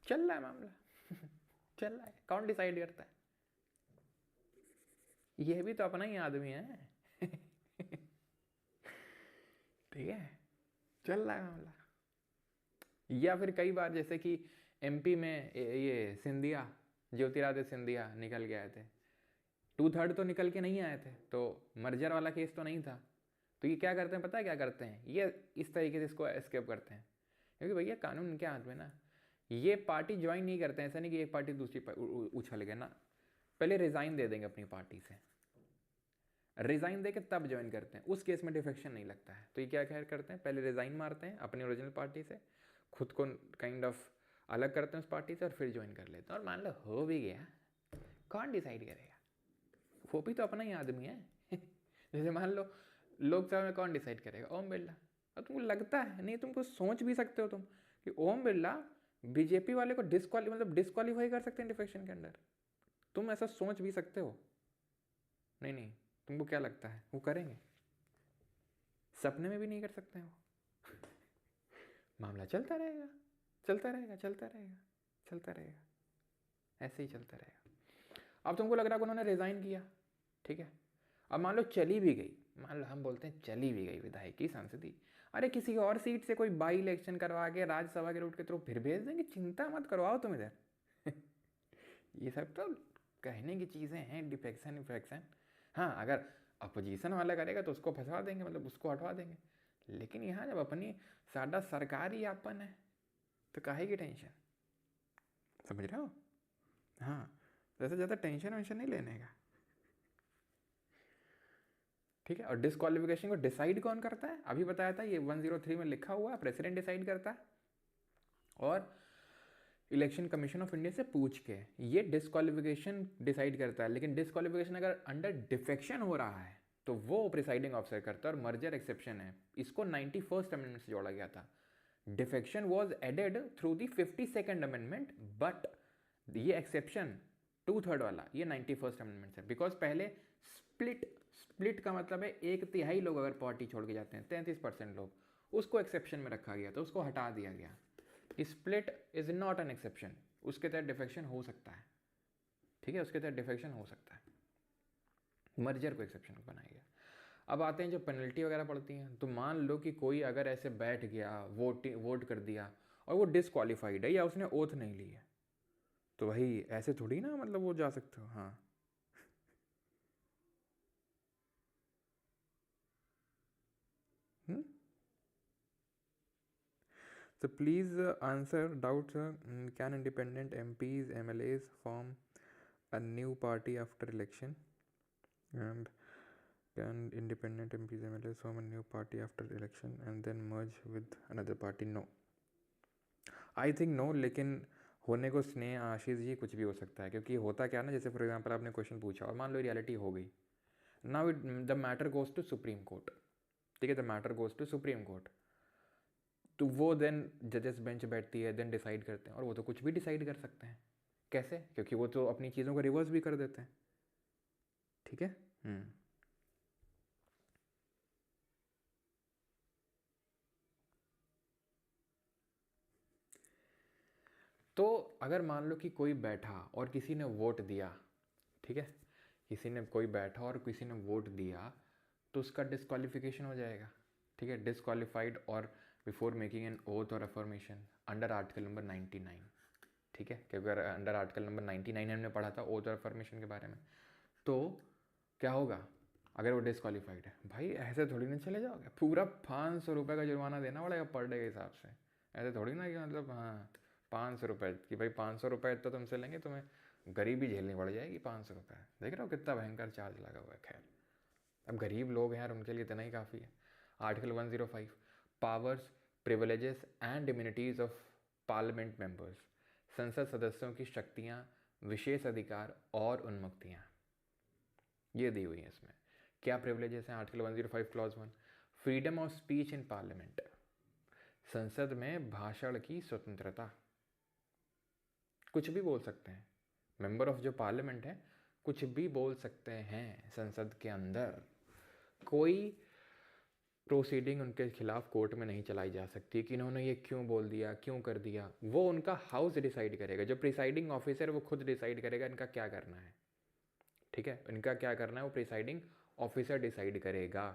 चल रहा है मामला चल रहा है, कौन डिसाइड करता है? ये भी तो अपना ही आदमी है ठीक है, चल रहा है मामला। या फिर कई बार जैसे कि एमपी में ये सिंधिया, ज्योतिरादित्य सिंधिया निकल के आए थे, 2/3 तो निकल के नहीं आए थे, तो मर्जर वाला केस तो नहीं था। तो ये क्या करते हैं, पता है क्या करते हैं, ये इस तरीके से इसको एस्केप करते हैं, क्योंकि भैया कानून इनके हाथ में ना। ये पार्टी ज्वाइन नहीं करते हैं, ऐसा नहीं कि एक पार्टी दूसरी उछल गए ना, पहले रिज़ाइन दे देंगे अपनी पार्टी से, रिज़ाइन दे के तब ज्वाइन करते हैं, उस केस में डिफेक्शन नहीं लगता है। तो ये क्या क्या करते हैं, पहले रिज़ाइन मारते हैं अपनी ओरिजिनल पार्टी से, खुद को काइंड ऑफ अलग करते हैं उस पार्टी से, और फिर ज्वाइन कर लेते हैं। और मान लो हो भी गया, कौन डिसाइड करेगा? वो भी तो अपना ही आदमी है जैसे मान लो लोकसभा में कौन डिसाइड करेगा? ओम बिरला। और तुमको लगता है, नहीं तुमको सोच भी सकते हो तुम कि ओम बिरला बीजेपी वाले को डिस्क्वालीफाई कर सकते हैं डिफेक्शन के अंदर? तुम ऐसा सोच भी सकते हो? नहीं नहीं, तुमको क्या लगता है वो करेंगे? सपने में भी नहीं कर सकते हैं वो मामला चलता रहेगा, चलता रहेगा, चलता रहेगा, चलता रहेगा, ऐसे ही चलता रहेगा। अब तुमको लग रहा है कि उन्होंने रिज़ाइन किया, ठीक है, अब मान लो चली भी गई, मान लो हम बोलते हैं चली भी गई विधायकी सांसदी, अरे किसी और सीट से कोई बाई इलेक्शन करवा के राज्यसभा के रूट के थ्रू फिर भेज देंगे, चिंता मत करवाओ तुम इधर ये सब तो कहने की चीज़ें हैं, डिफेक्शन इफेक्शन। हाँ, अगर अपोजिशन वाला करेगा तो उसको फंसा देंगे, मतलब उसको हटवा देंगे, लेकिन यहाँ जब अपनी साडा सरकार ही आपन है तो काहे की टेंशन, समझ रहे हो? हाँ, वैसे ज़्यादा टेंशन वेंशन नहीं लेने का, ठीक है। और डिस्क्वालिफिकेशन को डिसाइड कौन करता है? अभी बताया था, ये 103 में लिखा हुआ है, प्रेसिडेंट डिसाइड करता है, और इलेक्शन कमीशन ऑफ इंडिया से पूछ के ये डिस्क्वालिफिकेशन डिसाइड करता है। लेकिन डिस्क्वालिफिकेशन अगर अंडर डिफेक्शन हो रहा है तो वो प्रिसाइडिंग ऑफिसर करता है, और मर्जर एक्सेप्शन है, इसको 91st अमेंडमेंट से जोड़ा गया था। Defection was added through the 52nd amendment, but ये एक्सेप्शन 2/3 वाला ये 91st अमेंडमेंट है, बिकॉज पहले स्प्लिट का मतलब है 1/3 लोग अगर पार्टी छोड़ के जाते हैं, 33% लोग, उसको एक्सेप्शन में रखा गया, तो उसको हटा दिया गया। Split is not an exception, उसके तहत डिफेक्शन हो सकता है, ठीक है, उसके तहत डिफेक्शन हो सकता है, मर्जर को एक्सेप्शन बनाया गया। अब आते हैं जो पेनल्टी वगैरह पड़ती हैं, तो मान लो कि कोई अगर ऐसे बैठ गया, वोट कर दिया और वो डिसक्वालीफाइड है या उसने ओथ नहीं ली है, तो भाई ऐसे थोड़ी ना, मतलब वो जा सकते हो। हाँ, so please answer doubts. Can independent MPs, MLAs form a new party after election? And can independent MPs, MLAs form a new party after election and then merge with another party? No, I think no, लेकिन होने को स्नेह, आशीष जी, कुछ भी हो सकता है, क्योंकि होता क्या ना, जैसे फॉर एग्जांपल आपने क्वेश्चन पूछा और मान लो रियलिटी हो गई, now it the matter goes to supreme court, ठीक है, the matter goes to supreme court, तो वो देन जजेस बेंच बैठती है, देन डिसाइड करते हैं, और वो तो कुछ भी डिसाइड कर सकते हैं। कैसे? क्योंकि वो तो अपनी चीज़ों को रिवर्स भी कर देते हैं, ठीक है। तो अगर मान लो कि कोई बैठा और किसी ने वोट दिया, ठीक है, किसी ने कोई बैठा और किसी ने वोट दिया, तो उसका डिस्क्वालिफिकेशन हो जाएगा, ठीक है, डिस्क्वालिफाइड और बिफोर मेकिंग एन ओथ और अफर्मेशन अंडर आर्टिकल नंबर 99, ठीक है, क्योंकि अगर अंडर आर्टिकल नंबर 99 हमने पढ़ा था ओथ और अफर्मेशन के बारे में, तो क्या होगा अगर वो डिस्क्वालीफाइड है? भाई ऐसे थोड़ी ना चले जाओगे, पूरा 500 रुपये का जुर्माना देना पड़ेगा पर डे के हिसाब से, ऐसे थोड़ी ना कि मतलब हाँ 500 रुपये कि भाई 500 रुपये तो तुमसे लेंगे, तुम्हें गरीबी झेलनी पड़ जाएगी। 500 रुपये, देख रहे हो कितना भयंकर चार्ज लगा हुआ है। खैर, अब गरीब लोग हैं यार, उनके लिए इतना ही काफ़ी है। Article 105, powers, privileges and immunities of parliament members, संसद सदस्यों की शक्तियाँ, विशेष अधिकार और उन्मुक्तियाँ, ये दी हुई है इसमें। क्या प्रिविलेजेस हैं? Article 105 clause 1, freedom of speech in parliament, संसद में भाषण की स्वतंत्रता, कुछ भी बोल सकते हैं। मेंबर ऑफ जो पार्लियामेंट है कुछ भी बोल सकते हैं संसद के अंदर। कोई प्रोसीडिंग उनके खिलाफ कोर्ट में नहीं चलाई जा सकती कि इन्होंने ये क्यों बोल दिया, क्यों कर दिया। वो उनका हाउस डिसाइड करेगा, जो प्रिसाइडिंग ऑफिसर वो खुद डिसाइड करेगा इनका क्या करना है। ठीक है, इनका क्या करना है वो प्रिसाइडिंग ऑफिसर डिसाइड करेगा।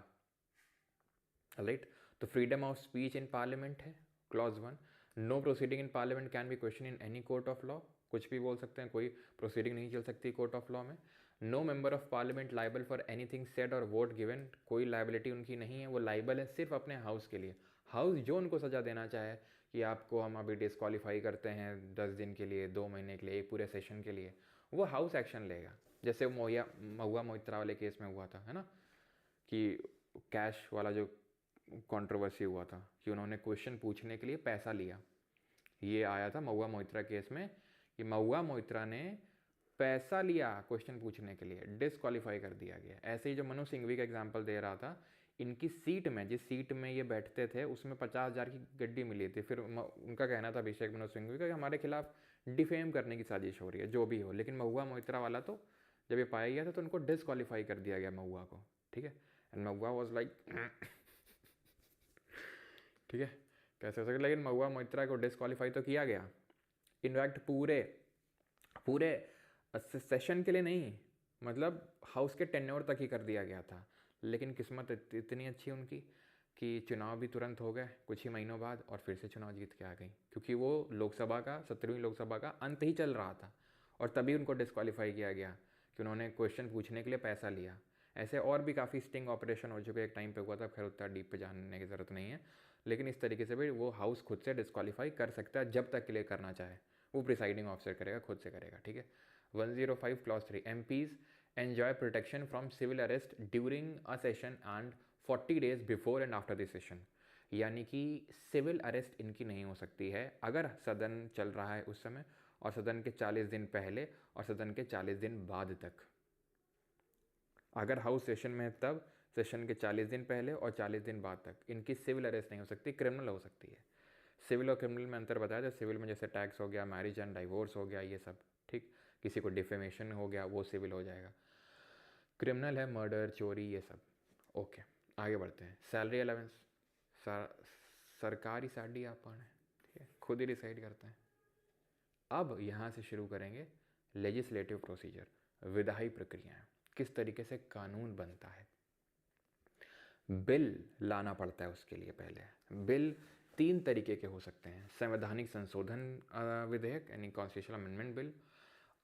राइट, तो freedom of speech in parliament है clause 1। No proceeding in parliament can be question in any court of law. कुछ भी बोल सकते हैं, कोई प्रोसीडिंग नहीं चल सकती कोर्ट ऑफ लॉ में। No member of parliament liable for anything said और वोट गिवन। कोई लाइबिलिटी उनकी नहीं है, वो लाइबल है सिर्फ अपने हाउस के लिए। हाउस जो उनको सज़ा देना चाहे कि आपको हम अभी डिस्क्वालीफाई करते हैं 10 दिन के लिए, 2 महीने के लिए, एक पूरे सेशन के लिए, वो हाउस एक्शन लेगा। जैसे महुआ मोइत्रा वाले केस में हुआ था, है ना, कि कैश वाला जो कंट्रोवर्सी हुआ था कि उन्होंने क्वेश्चन पूछने के लिए पैसा लिया। ये आया था महुआ मोइत्रा केस में कि महुआ मोइत्रा ने पैसा लिया क्वेश्चन पूछने के लिए, डिसक्वालीफाई कर दिया गया। ऐसे ही जो मनु सिंघवी का एग्जांपल दे रहा था, इनकी सीट में, जिस सीट में ये बैठते थे उसमें 50,000 की गड्डी मिली थी। फिर उनका कहना था अभिषेक मनु सिंघवी का कि हमारे खिलाफ डिफेम करने की साजिश हो रही है, जो भी हो। लेकिन महुआ मोइत्रा वाला तो जब ये पाया गया था तो उनको डिसक्वालीफाई कर दिया गया महुआ को। ठीक है, एंड महुआ वॉज लाइक ठीक है, कैसे हो सकता। लेकिन महुआ मोइत्रा को डिसक्वालीफाई तो किया गया, इनफैक्ट पूरे पूरे सेशन के लिए नहीं, मतलब हाउस के टेन्योर तक ही कर दिया गया था। लेकिन किस्मत इतनी अच्छी उनकी कि चुनाव भी तुरंत हो गए कुछ ही महीनों बाद, और फिर से चुनाव जीत के आ गई, क्योंकि वो लोकसभा का 17वीं लोकसभा का अंत ही चल रहा था और तभी उनको डिसक्वालीफाई किया गया कि उन्होंने क्वेश्चन पूछने के लिए पैसा लिया। ऐसे और भी काफ़ी स्टिंग ऑपरेशन हो चुके, एक टाइम पे हुआ था, खैर उतना डीप पे जानने की ज़रूरत नहीं है। लेकिन इस तरीके से भी वो हाउस खुद से डिसक्वालीफाई कर सकता है जब तक के लिए करना चाहे, वो प्रिसाइडिंग ऑफिसर करेगा, खुद से करेगा। ठीक है, 105 clause 3, MPs enjoy protection from civil arrest during a session and 40 days before and after the session। यानी कि सिविल अरेस्ट इनकी नहीं हो सकती है अगर सदन चल रहा है उस समय, और सदन के 40 दिन पहले और सदन के 40 दिन बाद तक। अगर हाउस सेशन में है तब सेशन के 40 दिन पहले और 40 दिन बाद तक इनकी सिविल अरेस्ट नहीं हो सकती, क्रिमिनल हो सकती है। सिविल और क्रिमिनल में अंतर बताया था। सिविल में जैसे टैक्स हो गया, मैरिज एंड डाइवोर्स हो गया, ये सब। ठीक, किसी को डिफेमेशन हो गया वो सिविल हो जाएगा। क्रिमिनल है मर्डर, चोरी, ये सब। ओके, आगे बढ़ते हैं। सैलरी अलाउंस, सरकारी साडी आप है, ठीक है, खुद ही डिसाइड करते हैं। अब यहाँ से शुरू करेंगे लेजिस्लेटिव प्रोसीजर, विधायी प्रक्रियाएं, किस तरीके से कानून बनता है। बिल लाना पड़ता है उसके लिए। पहले बिल 3 तरीके के हो सकते हैं। संवैधानिक संशोधन विधेयक यानी constitutional amendment bill,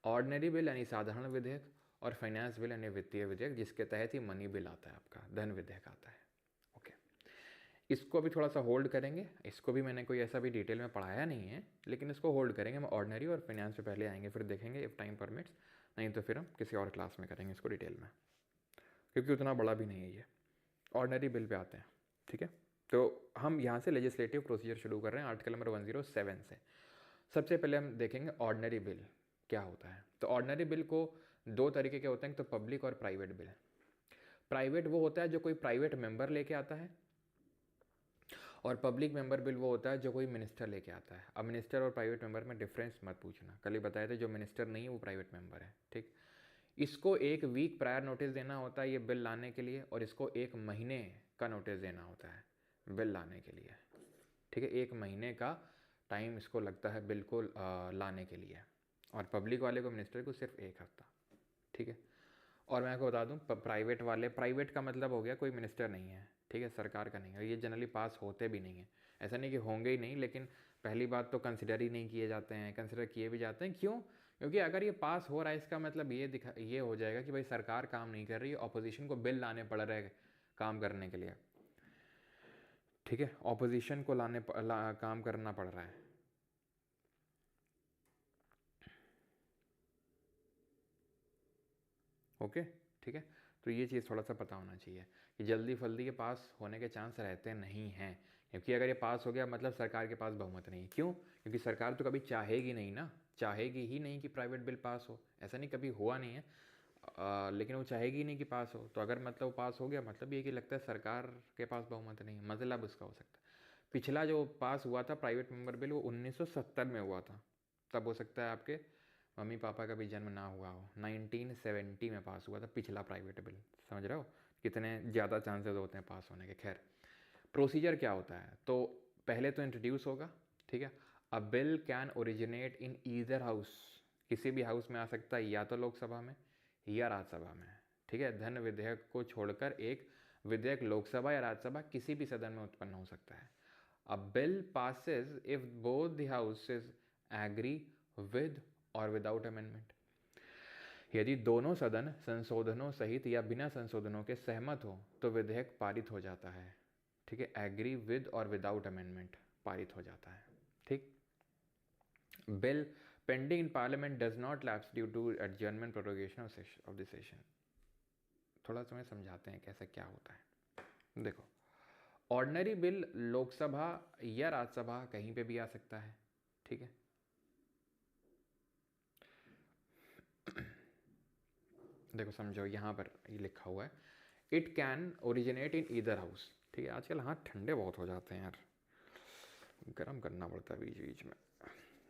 ordinary bill यानी साधारण विधेयक, और फाइनेंस बिल यानी वित्तीय विधेयक, जिसके तहत ही मनी बिल आता है, आपका धन विधेयक आता है। ओके, इसको अभी थोड़ा सा होल्ड करेंगे। इसको भी मैंने कोई ऐसा भी डिटेल में पढ़ाया नहीं है, लेकिन इसको होल्ड करेंगे। हम ऑर्डिनरी और फाइनेंस पे पहले आएंगे, फिर देखेंगे इफ़ टाइम परमिट्स, नहीं तो फिर हम किसी और क्लास में करेंगे इसको डिटेल में, क्योंकि उतना बड़ा भी नहीं है ये। ऑर्डिनरी बिल पे आते हैं। ठीक है, तो हम यहाँ से लेजिस्लेटिव प्रोसीजर शुरू कर रहे हैं आर्टिकल नंबर 107 से। सबसे पहले हम देखेंगे ऑर्डिनरी बिल क्या होता है। तो ऑर्डिनरी बिल को 2 तरीके के होते हैं, तो पब्लिक और प्राइवेट बिल। प्राइवेट वो होता है जो कोई प्राइवेट मेंबर लेके आता है, और पब्लिक मेंबर बिल वो होता है जो कोई मिनिस्टर लेके आता है। अब मिनिस्टर और प्राइवेट मेंबर में डिफरेंस मत पूछना, कल ही बताए थे, जो मिनिस्टर नहीं है वो प्राइवेट मेंबर है। ठीक, इसको 1 वीक प्रायर नोटिस देना होता है ये बिल लाने के लिए, और इसको 1 महीने का नोटिस देना होता है बिल लाने के लिए। ठीक है, 1 महीने का टाइम इसको लगता है बिल को लाने के लिए, और पब्लिक वाले को, मिनिस्टर को, सिर्फ 1 हफ्ता। ठीक है, और मैं आपको बता दूं प्राइवेट वाले, प्राइवेट का मतलब हो गया कोई मिनिस्टर नहीं है, ठीक है, सरकार का नहीं है, ये जनरली पास होते भी नहीं है। ऐसा नहीं कि होंगे ही नहीं, लेकिन पहली बात तो कंसिडर ही नहीं किए जाते हैं, कंसिडर किए भी जाते हैं। क्यों? क्योंकि अगर ये पास हो रहा है इसका मतलब ये हो जाएगा कि भाई सरकार काम नहीं कर रही है, ऑपोजिशन को बिल लाने पड़ रहे काम करने के लिए। ठीक है, ऑपोजिशन को काम करना पड़ रहा है। ओके, ठीक है, तो ये चीज़ थोड़ा सा पता होना चाहिए कि जल्दी फल्दी के पास होने के चांस रहते नहीं हैं, क्योंकि अगर ये पास हो गया मतलब सरकार के पास बहुमत नहीं है। क्यों? क्योंकि सरकार तो कभी चाहेगी नहीं ना, चाहेगी ही नहीं कि प्राइवेट बिल पास हो, ऐसा नहीं, कभी हुआ नहीं है। लेकिन वो चाहेगी ही नहीं कि पास हो, तो अगर मतलब वो पास हो गया मतलब ये कि लगता है सरकार के पास बहुमत नहीं है, मतलब उसका हो सकता है। पिछला जो पास हुआ था प्राइवेट मेंबर बिल वो 1970 में हुआ था, तब हो सकता है आपके मम्मी पापा का भी जन्म ना हुआ हो, 1970 में पास हुआ था पिछला प्राइवेट बिल। समझ रहे हो कितने ज़्यादा चांसेस होते हैं पास होने के। खैर, प्रोसीजर क्या होता है, तो पहले तो इंट्रोड्यूस होगा, ठीक है। A bill can originate in either house, किसी भी हाउस में आ सकता है, या तो लोकसभा में या राज्यसभा में, ठीक है। धन विधेयक को छोड़कर एक विधेयक लोकसभा या राज्यसभा किसी भी सदन में उत्पन्न हो सकता है। A bill passes if both the houses agree with और विदाउट अमेंडमेंट, यदि दोनों सदन संशोधनों सहित या बिना संशोधनों के सहमत हो तो विधेयक पारित हो जाता है, ठीक है। एग्री विद और विदाउट अमेंडमेंट पारित हो जाता है, ठीक। Bill pending in parliament does not lapse due to adjournment prorogation of the session. थोड़ा समय समझाते हैं कैसे क्या होता है। देखो, ऑर्डिनरी बिल लोकसभा या राज्यसभा कहीं पे भी आ सकता है, ठीक है। देखो समझो, यहाँ पर ये लिखा हुआ है it can originate in either house, ठीक है। आजकल हाथ ठंडे बहुत हो जाते हैं यार, गर्म करना पड़ता है बीच बीच में,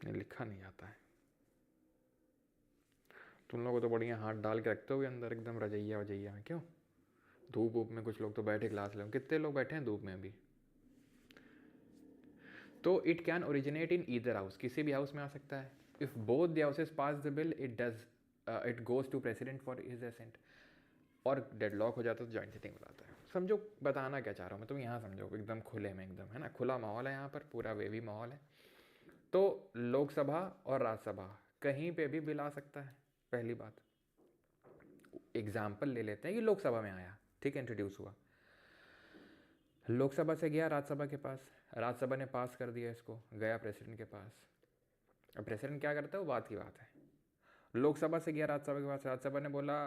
ये लिखा नहीं आता है। तुम लोग तो बढ़िया हाथ डाल के रखते हो अंदर एकदम रजैया वजैया में, क्यों? धूप वूप में कुछ लोग तो बैठे क्लास ले, कितने लोग बैठे हैं धूप में अभी। तो it can originate in either house, किसी भी हाउस में आ सकता है। If both the houses pass the bill it goes to president for his assent, और डेडलॉक हो जाता है तो जॉइंट सिटिंग बुलाता है। समझो बताना क्या चाह रहा हूँ मैं, तुम यहाँ समझो एकदम खुले में, एकदम है ना, खुला माहौल है यहाँ पर, पूरा वेवी माहौल है। तो लोकसभा और राज्यसभा कहीं पे भी बिल आ सकता है। पहली बात, एग्जाम्पल ले लेते हैं कि लोकसभा में आया, ठीक है, इंट्रोड्यूस हुआ, लोकसभा से गया राज्यसभा के पास, राज्यसभा ने पास कर दिया इसको, गया प्रेसिडेंट के पास। अब प्रेसिडेंट क्या करता है वो बात की बात है। लोकसभा से गया राज्यसभा के पास, राज्यसभा ने बोला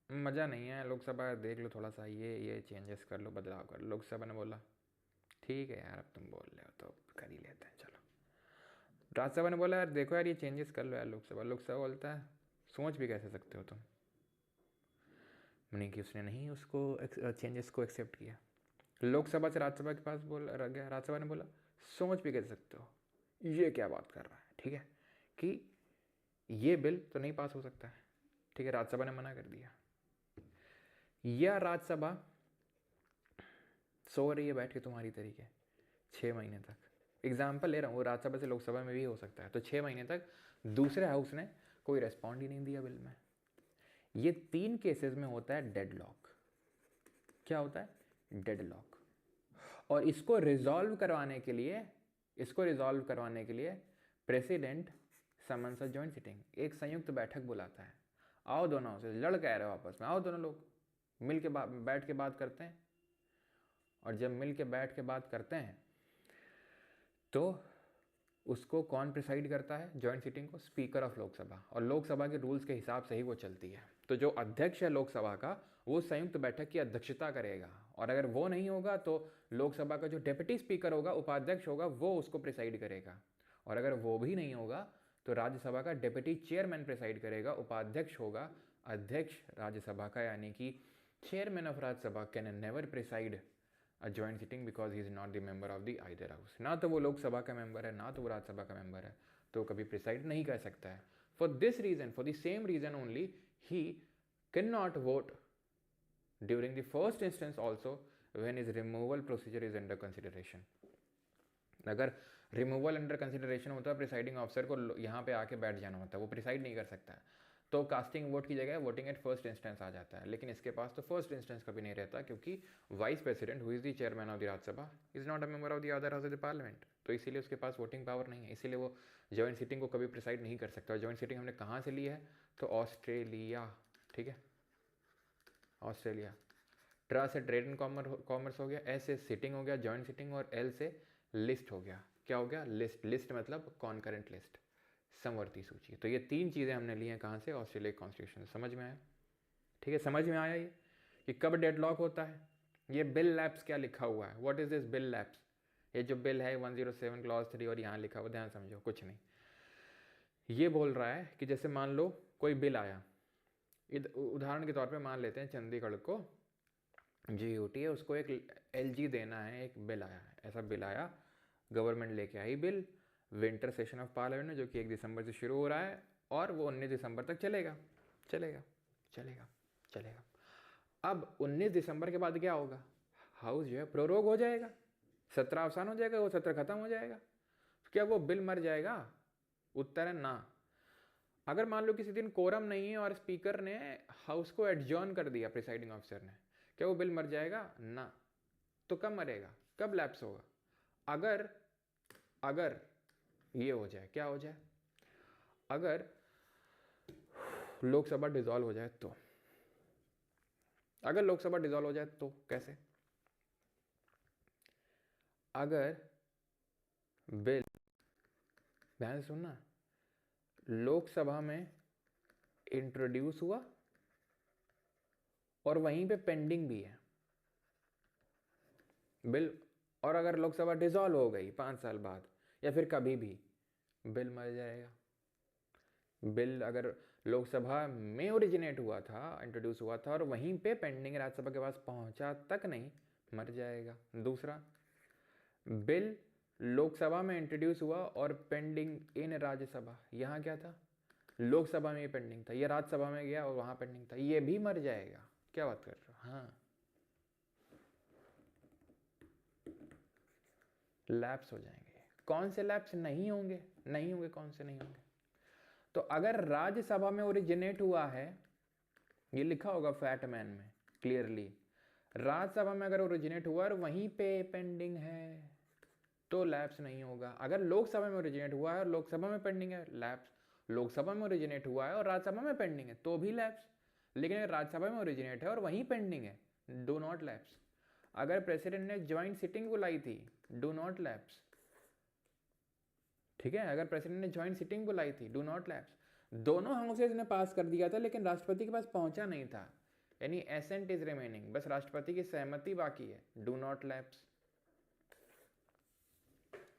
मज़ा नहीं है, लोकसभा देख लो थोड़ा सा, ये चेंजेस कर लो, बदलाव कर लो। लोकसभा ने बोला ठीक है यार अब तुम बोल रहे हो तो कर ही लेते हैं, चलो। राज्यसभा ने बोला यार देखो यार ये चेंजेस कर लो यार। लोकसभा बोलता है सोच भी कैसे सकते हो तुम, मैंने कि उसने नहीं उसको चेंजेस को एक्सेप्ट किया। लोकसभा से राज्यसभा के पास बोल गया, राज्यसभा ने बोला सोच भी कैसे सकते हो, ये क्या बात कर रहा है, ठीक है, कि ये बिल तो नहीं पास हो सकता है, ठीक है। राज्यसभा ने मना कर दिया, या राज्यसभा सो रही है बैठ के तुम्हारी तरीके 6 महीने तक, एग्जाम्पल ले रहा हूँ, वो राज्यसभा से लोकसभा में भी हो सकता है, तो 6 महीने तक दूसरे हाउस ने कोई रेस्पॉन्ड ही नहीं दिया बिल में। ये 3 केसेस में होता है डेडलॉक। क्या होता है? डेडलॉक। और इसको रिजॉल्व करवाने के लिए president summons a joint sitting, एक संयुक्त बैठक बुलाता है। आओ दोनों से लड़ कह रहे हो आपस में, आओ दोनों लोग मिल के बैठ के बात करते हैं। और जब मिल के बैठ के बात करते हैं तो उसको कौन प्रिसाइड करता है जॉइंट सिटिंग को? Speaker of Lok Sabha. और लोकसभा के रूल्स के हिसाब से ही वो चलती है। तो जो अध्यक्ष है लोकसभा का वो संयुक्त बैठक की अध्यक्षता करेगा, और अगर वो नहीं होगा तो लोकसभा का जो डेप्यूटी स्पीकर होगा, उपाध्यक्ष होगा, वो उसको प्रिसाइड करेगा। और अगर वो भी नहीं होगा तो राज्यसभा का डेप्यूटी चेयरमैन प्रिसाइड करेगा, उपाध्यक्ष होगा अध्यक्ष राज्यसभा का, यानी कि chairman of Rajya Sabha can never preside a joint sitting because he is not the member of the either house. ना तो वो लोकसभा का मेंबर है ना तो वो राज्यसभा का मेंबर है, तो कभी प्रिसाइड नहीं कर सकता है। For this reason, for the same reason only, he can not vote during the first instance also when is removal procedure is under consideration. अगर रिमूवल अंडर कंसिडरेशन होता है, प्रिसाइडिंग ऑफिसर को यहाँ पे आके बैठ जाना होता है, वो प्रिसाइड नहीं कर सकता है, तो कास्टिंग वोट की जगह वोटिंग एट फर्स्ट इंस्टेंस आ जाता है। लेकिन इसके पास तो फर्स्ट इंस्टेंस कभी नहीं रहता, क्योंकि vice president who is the chairman of the Rajya Sabha is not a member of the other house of the parliament, तो इसीलिए उसके पास वोटिंग पावर नहीं है, इसीलिए वो जॉइंट सिटिंग को कभी प्रिसाइड नहीं कर सकता। और जॉइंट सिटिंग हमने कहाँ से ली है? तो ऑस्ट्रेलिया, ठीक है, ऑस्ट्रेलिया। ट्रा से ट्रेड एंड कॉमर्स हो गया, एस से सिटिंग हो गया जॉइंट सिटिंग, और एल से लिस्ट हो गया। क्या हो गया? लिस्ट। लिस्ट मतलब कॉन्करेंट लिस्ट, समवर्ती सूची। तो ये 3 चीज़ें हमने ली हैं कहाँ से? Australia constitution. समझ में आया? ठीक है, समझ में आया ये कि कब डेडलॉक होता है? ये बिल लैप्स क्या लिखा हुआ है? What is this bill lapse? ये जो बिल है 107 क्लॉज 3 और यहाँ लिखा हुआ, ध्यान समझो, कुछ नहीं। ये बोल रहा है कि जैसे मान लो कोई बिल आया, उदाहरण के तौर पे मान लेते हैं चंडीगढ़ को GUT है, उसको एक LG देना है, एक बिल आया है, ऐसा बिल आया, गवर्नमेंट लेके आई bill, winter session of parliament में, जो कि 1 दिसंबर से शुरू हो रहा है, और वो 19 दिसंबर तक चलेगा चलेगा चलेगा चलेगा। अब 19 दिसंबर के बाद क्या होगा, हाउस जो है प्रोरोग हो जाएगा, सत्र अवसान हो जाएगा, वो सत्र खत्म हो जाएगा। क्या वो बिल मर जाएगा? उत्तर है ना। अगर मान लो किसी दिन कोरम नहीं है और स्पीकर ने हाउस को एडजॉर्न कर दिया, प्रिसाइडिंग ऑफिसर ने, क्या वो बिल मर जाएगा? ना। तो कब मरेगा, कब लैप्स होगा? अगर अगर ये हो जाए, क्या हो जाए, अगर लोकसभा डिसॉल्व हो जाए तो। अगर लोकसभा डिसॉल्व हो जाए तो कैसे? अगर बिल, ध्यान से सुनना, लोकसभा में इंट्रोड्यूस हुआ और वहीं पे पेंडिंग भी है बिल, और अगर लोकसभा डिसॉल्व हो गई 5 साल बाद या फिर कभी भी, बिल मर जाएगा। बिल अगर लोकसभा में ओरिजिनेट हुआ था, इंट्रोड्यूस हुआ था और वहीं पे पेंडिंग राज्यसभा के पास पहुंचा तक नहीं, मर जाएगा। दूसरा, बिल लोकसभा में इंट्रोड्यूस हुआ और पेंडिंग इन राज्यसभा, यहाँ क्या था, लोकसभा में पेंडिंग था, ये राज्यसभा में गया और वहाँ पेंडिंग था, ये भी मर जाएगा। क्या बात कर रहे हो? हाँ, लैप्स हो जाएंगे। कौन से लैप्स नहीं होंगे? नहीं होंगे, कौन से नहीं होंगे? तो अगर राज्यसभा में ओरिजिनेट हुआ है, ये लिखा होगा फैटमैन में क्लियरली, राज्यसभा में अगर ओरिजिनेट हुआ और वहीं पे पेंडिंग है तो लैप्स नहीं होगा। अगर लोकसभा में ओरिजिनेट हुआ है और लोकसभा में पेंडिंग है, लैप्स। लोकसभा में ओरिजिनेट हुआ है और राज्यसभा में पेंडिंग है तो भी लैप्स। लेकिन अगर राज्यसभा में ओरिजिनेट है और वहीं पेंडिंग है, डू नॉट लैप्स। अगर प्रेसिडेंट ने ज्वाइंट सिटिंग बुलाई थी, डू नॉट लैप्स। ठीक है, अगर प्रेसिडेंट ने ज्वाइंट सिटिंग बुलाई थी, डू नॉट लैप्स। दोनों हाउसेज ने पास कर दिया था लेकिन राष्ट्रपति के पास पहुंचा नहीं था, यानी एसेंट इज रिमेनिंग, बस राष्ट्रपति की सहमति बाकी है, डू नॉट लैप्स।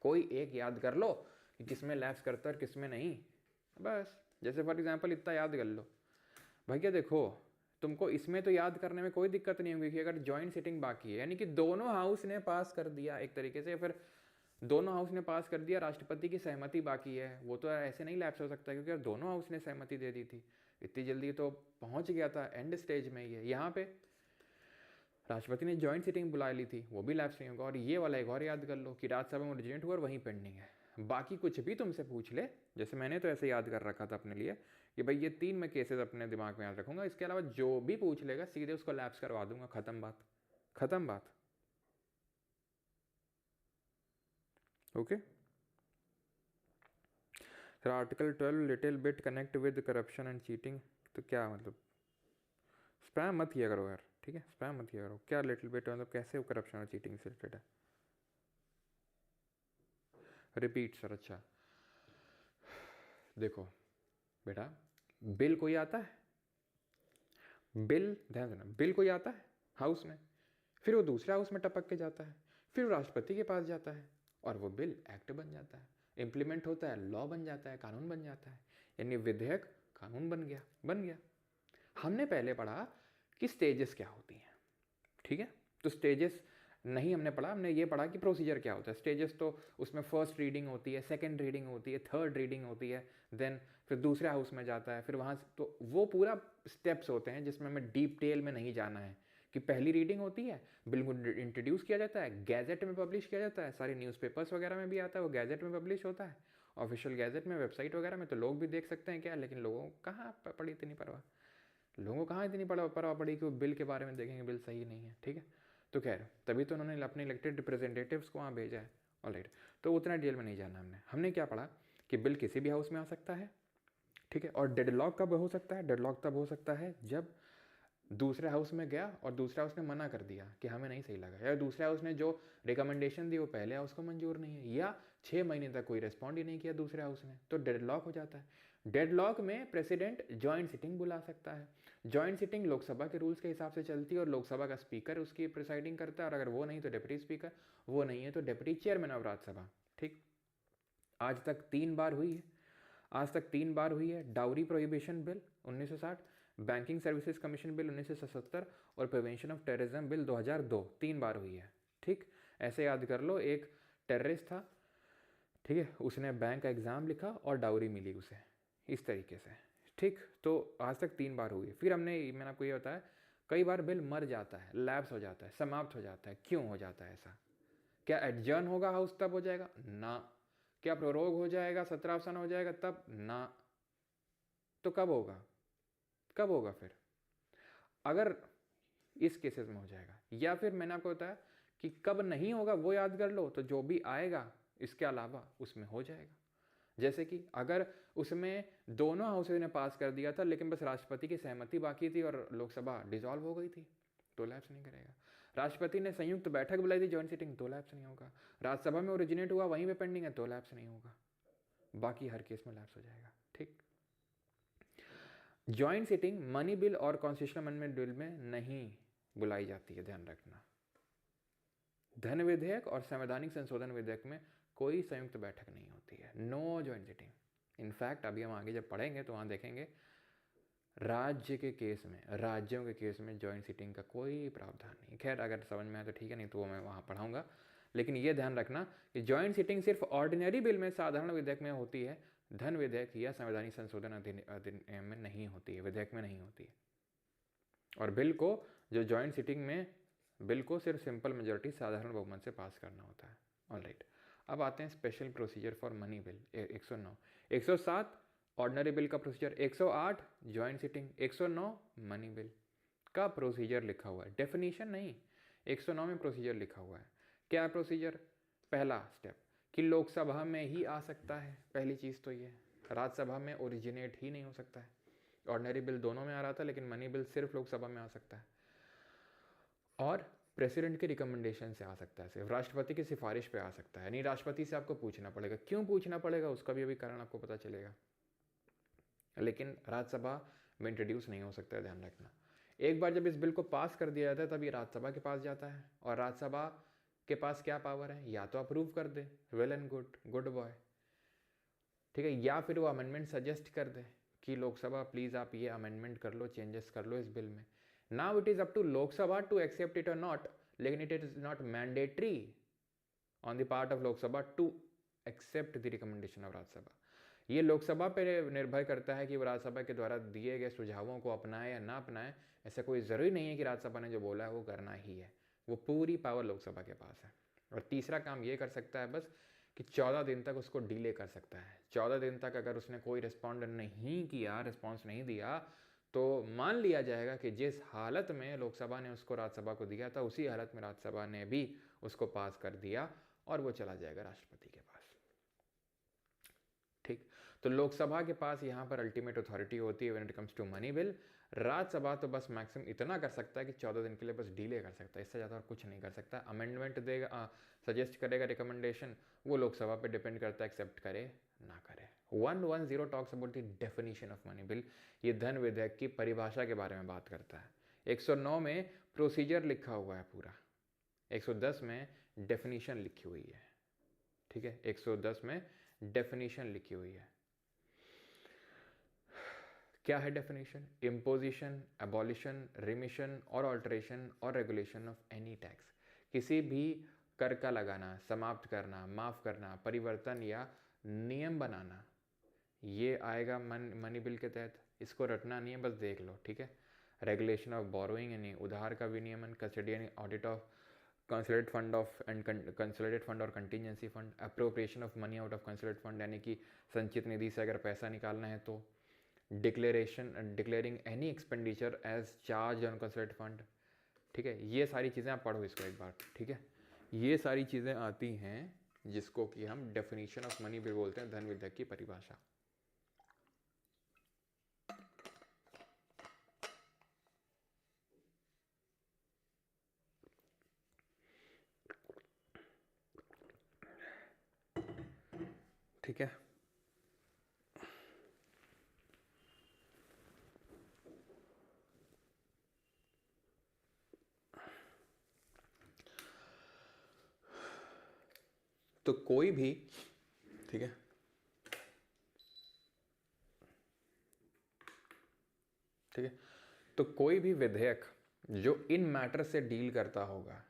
कोई एक याद कर लो कि किसमें लैप्स करता है और किसमें नहीं, बस। जैसे फॉर एग्जांपल इतना याद कर लो भैया, देखो तुमको इसमें तो याद करने में कोई दिक्कत नहीं होगी कि अगर जॉइंट सिटिंग बाकी है, यानी कि दोनों हाउस ने पास कर दिया एक तरीके से, फिर दोनों हाउस ने पास कर दिया, राष्ट्रपति की सहमति बाकी है, वो तो ऐसे नहीं लैप्स हो सकता क्योंकि दोनों हाउस ने सहमति दे दी थी, इतनी जल्दी तो पहुंच गया था, एंड स्टेज में ही है। यहाँ पे राष्ट्रपति ने ज्वाइंट सिटिंग बुला ली थी, वो भी लैप्स नहीं होगा। और ये वाला एक और याद कर लो कि राज्यसभा में ओरिजिनेट हुआ और वहीं पेंडिंग है। बाकी कुछ भी तुमसे पूछ ले, जैसे मैंने तो ऐसे याद कर रखा था अपने लिए कि भाई ये 3 मैं केसेस अपने दिमाग में याद रखूंगा, इसके अलावा जो भी पूछ लेगा सीधे उसको लैप्स करवा दूंगा, खत्म बात, खत्म बात। Okay sir, article 12 little bit connect with corruption and cheating, तो क्या मतलब? स्पैम मत किया करो यार, ठीक है, स्पैम मत किया करो। क्या लिटिल बिट मतलब कैसे करप्शन और चीटिंग से रिलेटेड है? Repeat sir. अच्छा देखो बेटा, बिल कोई आता है, बिल ध्यान देना, बिल कोई आता है हाउस में, फिर वो दूसरे हाउस में टपक के जाता है, फिर वो राष्ट्रपति के पास जाता है और वो बिल एक्ट बन जाता है, इम्प्लीमेंट होता है, लॉ बन जाता है, कानून बन जाता है, यानी विधेयक कानून बन गया, बन गया। हमने पहले पढ़ा कि स्टेजेस क्या होती हैं, ठीक है, तो स्टेजेस नहीं हमने पढ़ा, हमने ये पढ़ा कि प्रोसीजर क्या होता है। स्टेजेस तो उसमें फर्स्ट रीडिंग होती है, सेकंड रीडिंग होती है, थर्ड रीडिंग होती है, देन फिर दूसरे हाउस में जाता है, फिर वहाँ तो वो पूरा स्टेप्स होते हैं जिसमें हमें डीप टेल में नहीं जाना है। कि पहली रीडिंग होती है, बिल को इंट्रोड्यूस किया जाता है, गैजेट में पब्लिश किया जाता है, सारे न्यूज़पेपर्स वगैरह में भी आता है, वो गैजेट में पब्लिश होता है, ऑफिशियल गैजेट में, वेबसाइट वगैरह में, तो लोग भी देख सकते हैं क्या, लेकिन लोगों को कहाँ पड़ी इतनी परवाह, लोगों को कहाँ इतनी परवाह पड़ी कि वो बिल के बारे में देखेंगे, बिल सही नहीं है, ठीक है। तो खैर तभी तो उन्होंने अपने इलेक्टेड रिप्रेजेंटेटिव्स को वहाँ भेजा है, ऑलराइट। तो उतना डिटेल में नहीं जाना हमने क्या पढ़ा कि बिल किसी भी हाउस में आ सकता है, ठीक है, और डेडलॉक कब हो सकता है, डेडलॉक तब हो सकता है जब दूसरे हाउस में गया और दूसरे हाउस ने मना कर दिया कि हमें नहीं सही लगा, या दूसरे हाउस ने जो रिकमेंडेशन दी वो पहले हाउस को मंजूर नहीं है, या 6 महीने तक कोई रिस्पॉन्ड ही नहीं किया दूसरे हाउस ने, तो डेडलॉक हो जाता है। डेडलॉक में प्रेसिडेंट जॉइंट सिटिंग बुला सकता है। जॉइंट सिटिंग लोकसभा के रूल्स के हिसाब से चलती है और लोकसभा का स्पीकर उसकी प्रिसाइडिंग करता है, और अगर वो नहीं तो डिप्टी स्पीकर, वो नहीं है तो डिप्टी चेयरमैन ऑफ राज्यसभा, ठीक। आज तक 3 बार हुई है, आज तक 3 बार हुई है। Dowry prohibition bill 1960, banking services commission bill 1977 और प्रिवेंशन ऑफ टेररिज्म बिल 2002, 3 बार हुई है, ठीक। ऐसे याद कर लो, एक टेररिस्ट था, ठीक है, उसने बैंक का एग्ज़ाम लिखा और डाउरी मिली उसे, इस तरीके से, ठीक। तो आज तक 3 बार हुई। फिर मैंने आपको ये बताया कई बार बिल मर जाता है, लैप्स हो जाता है, समाप्त हो जाता है। क्यों हो जाता है ऐसा? क्या एडजर्न होगा हाउस तब हो जाएगा? ना। क्या प्रोरोग हो जाएगा, सत्रावसान हो जाएगा तब? ना। तो कब होगा? कब होगा फिर? अगर इस केसेस में हो जाएगा। या फिर मैंने आपको बताया कि कब नहीं होगा वो याद कर लो, तो जो भी आएगा इसके अलावा उसमें हो जाएगा। जैसे कि अगर उसमें दोनों हाउसेज ने पास कर दिया था लेकिन बस राष्ट्रपति की सहमति बाकी थी और लोकसभा डिसॉल्व हो गई थी, तो लैप्स नहीं करेगा। राष्ट्रपति ने संयुक्त बैठक बुलाई थी, जॉइंट सिटिंग, तो लैप्स नहीं होगा। राज्यसभा में ओरिजिनेट हुआ, वहीं पे पेंडिंग है, तो लैप्स नहीं होगा। बाकी हर केस में लैप्स हो जाएगा, ठीक। जॉइंट सिटिंग मनी बिल और कॉन्स्टिट्यूशनल अमेंडमेंट बिल में नहीं बुलाई जाती है, ध्यान रखना। धन विधेयक और संवैधानिक संशोधन विधेयक में कोई संयुक्त बैठक नहीं होती है, नो जॉइंट सिटिंग। इनफैक्ट अभी हम आगे जब पढ़ेंगे तो वहाँ देखेंगे राज्य के केस में, राज्यों के केस में जॉइंट सिटिंग का कोई प्रावधान नहीं। खैर अगर समझ में आए तो ठीक है, नहीं तो वो मैं वहाँ पढ़ाऊँगा। लेकिन ये ध्यान रखना कि जॉइंट सिटिंग सिर्फ ऑर्डिनरी बिल में, साधारण विधेयक में होती है, धन विधेयक या संवैधानिक संशोधन अधिनियम में नहीं होती है, विधेयक में नहीं होती है। और बिल को जो जॉइंट सिटिंग में बिल को सिर्फ सिंपल मेजॉरिटी, साधारण बहुमत से पास करना होता है। ऑलराइट, अब आते हैं special procedure for money bill. 109, 107 ordinary bill का procedure, 108 joint sitting, 109 money bill का प्रोसीजर लिखा हुआ है, डेफिनेशन नहीं। 109 में प्रोसीजर लिखा हुआ है। क्या प्रोसीजर? पहला स्टेप कि लोकसभा में ही आ सकता है, पहली चीज़ तो ये। राज्यसभा में ओरिजिनेट ही नहीं हो सकता है। ऑर्डिनरी बिल दोनों में आ रहा था लेकिन मनी बिल सिर्फ लोकसभा में आ सकता है। और प्रेसिडेंट के रिकमेंडेशन से आ सकता है, सिर्फ राष्ट्रपति की सिफारिश पे आ सकता है। नहीं, राष्ट्रपति से आपको पूछना पड़ेगा। क्यों पूछना पड़ेगा उसका भी अभी कारण आपको पता चलेगा। लेकिन राज्यसभा में इंट्रोड्यूस नहीं हो सकता है, ध्यान रखना। एक बार जब इस बिल को पास कर दिया जाता है तब ये राज्यसभा के पास जाता है, और राज्यसभा के पास क्या पावर है? या तो अप्रूव कर दे, well and good, good boy, ठीक है, या फिर वो अमेंडमेंट सजेस्ट कर दे कि लोकसभा प्लीज़ आप ये अमेंडमेंट कर लो, चेंजेस कर लो इस बिल में। Now it is up to Lok Sabha to accept it or not, लेकिन it is not mandatory on the part of Lok Sabha to accept the recommendation of Rajya Sabha. ये लोकसभा पर निर्भर करता है कि वो राज्यसभा के द्वारा दिए गए सुझावों को अपनाए या ना अपनाए। ऐसा कोई ज़रूरी नहीं है कि राज्यसभा ने जो बोला है वो करना ही है, वो पूरी पावर लोकसभा के पास है। और तीसरा काम ये कर सकता है बस कि 14 दिन तक उसको डिले कर सकता है। 14 दिन तक अगर उसने कोई रिस्पॉन्ड नहीं किया, रिस्पॉन्स नहीं दिया, तो मान लिया जाएगा कि जिस हालत में लोकसभा ने उसको राज्यसभा को दिया था उसी हालत में राज्यसभा ने भी उसको पास कर दिया और वो चला जाएगा राष्ट्रपति के पास, ठीक। तो लोकसभा के पास यहाँ पर अल्टीमेट अथॉरिटी होती है when it comes to money bill. Rajya Sabha तो बस मैक्सिमम इतना कर सकता है कि 14 दिन के लिए बस डिले कर सकता है, इससे ज़्यादा और कुछ नहीं कर सकता। अमेंडमेंट देगा, सजेस्ट करेगा, रिकमेंडेशन, वो लोकसभा पे डिपेंड करता है एक्सेप्ट करे ना करे। 110 talks about the definition of money bill. ये धन विधेयक की परिभाषा के बारे में बात करता है। 109 में प्रोसीजर लिखा हुआ है पूरा, 110 में डेफिनेशन लिखी हुई है, ठीक है। 110 में डेफिनेशन लिखी हुई है। क्या है डेफिनेशन? इम्पोजिशन, एबॉलिशन, रिमिशन और ऑल्टरेशन और रेगुलेशन ऑफ एनी टैक्स। किसी भी कर का लगाना, समाप्त करना, माफ़ करना, परिवर्तन या नियम बनाना, ये आएगा मनी बिल के तहत। इसको रटना नहीं है, बस देख लो, ठीक है। रेगुलेशन ऑफ बोरोइंग यानी उधार का विनियमन, custodian audit of consolidated fund of and consolidated fund और contingency fund, appropriation of money out of consolidated fund यानी कि संचित निधि से अगर पैसा निकालना है तो, declaring any expenditure as charge on consolidated fund, ठीक है। ये सारी चीज़ें आप पढ़ो इसको एक बार, ठीक है। ये सारी चीज़ें आती हैं जिसको कि हम डेफिनेशन ऑफ मनी बिल बोलते हैं, धन विधेयक की परिभाषा। ठीक है, तो कोई भी, ठीक है, ठीक है, तो कोई भी विधेयक जो इन मैटर से डील करता होगा,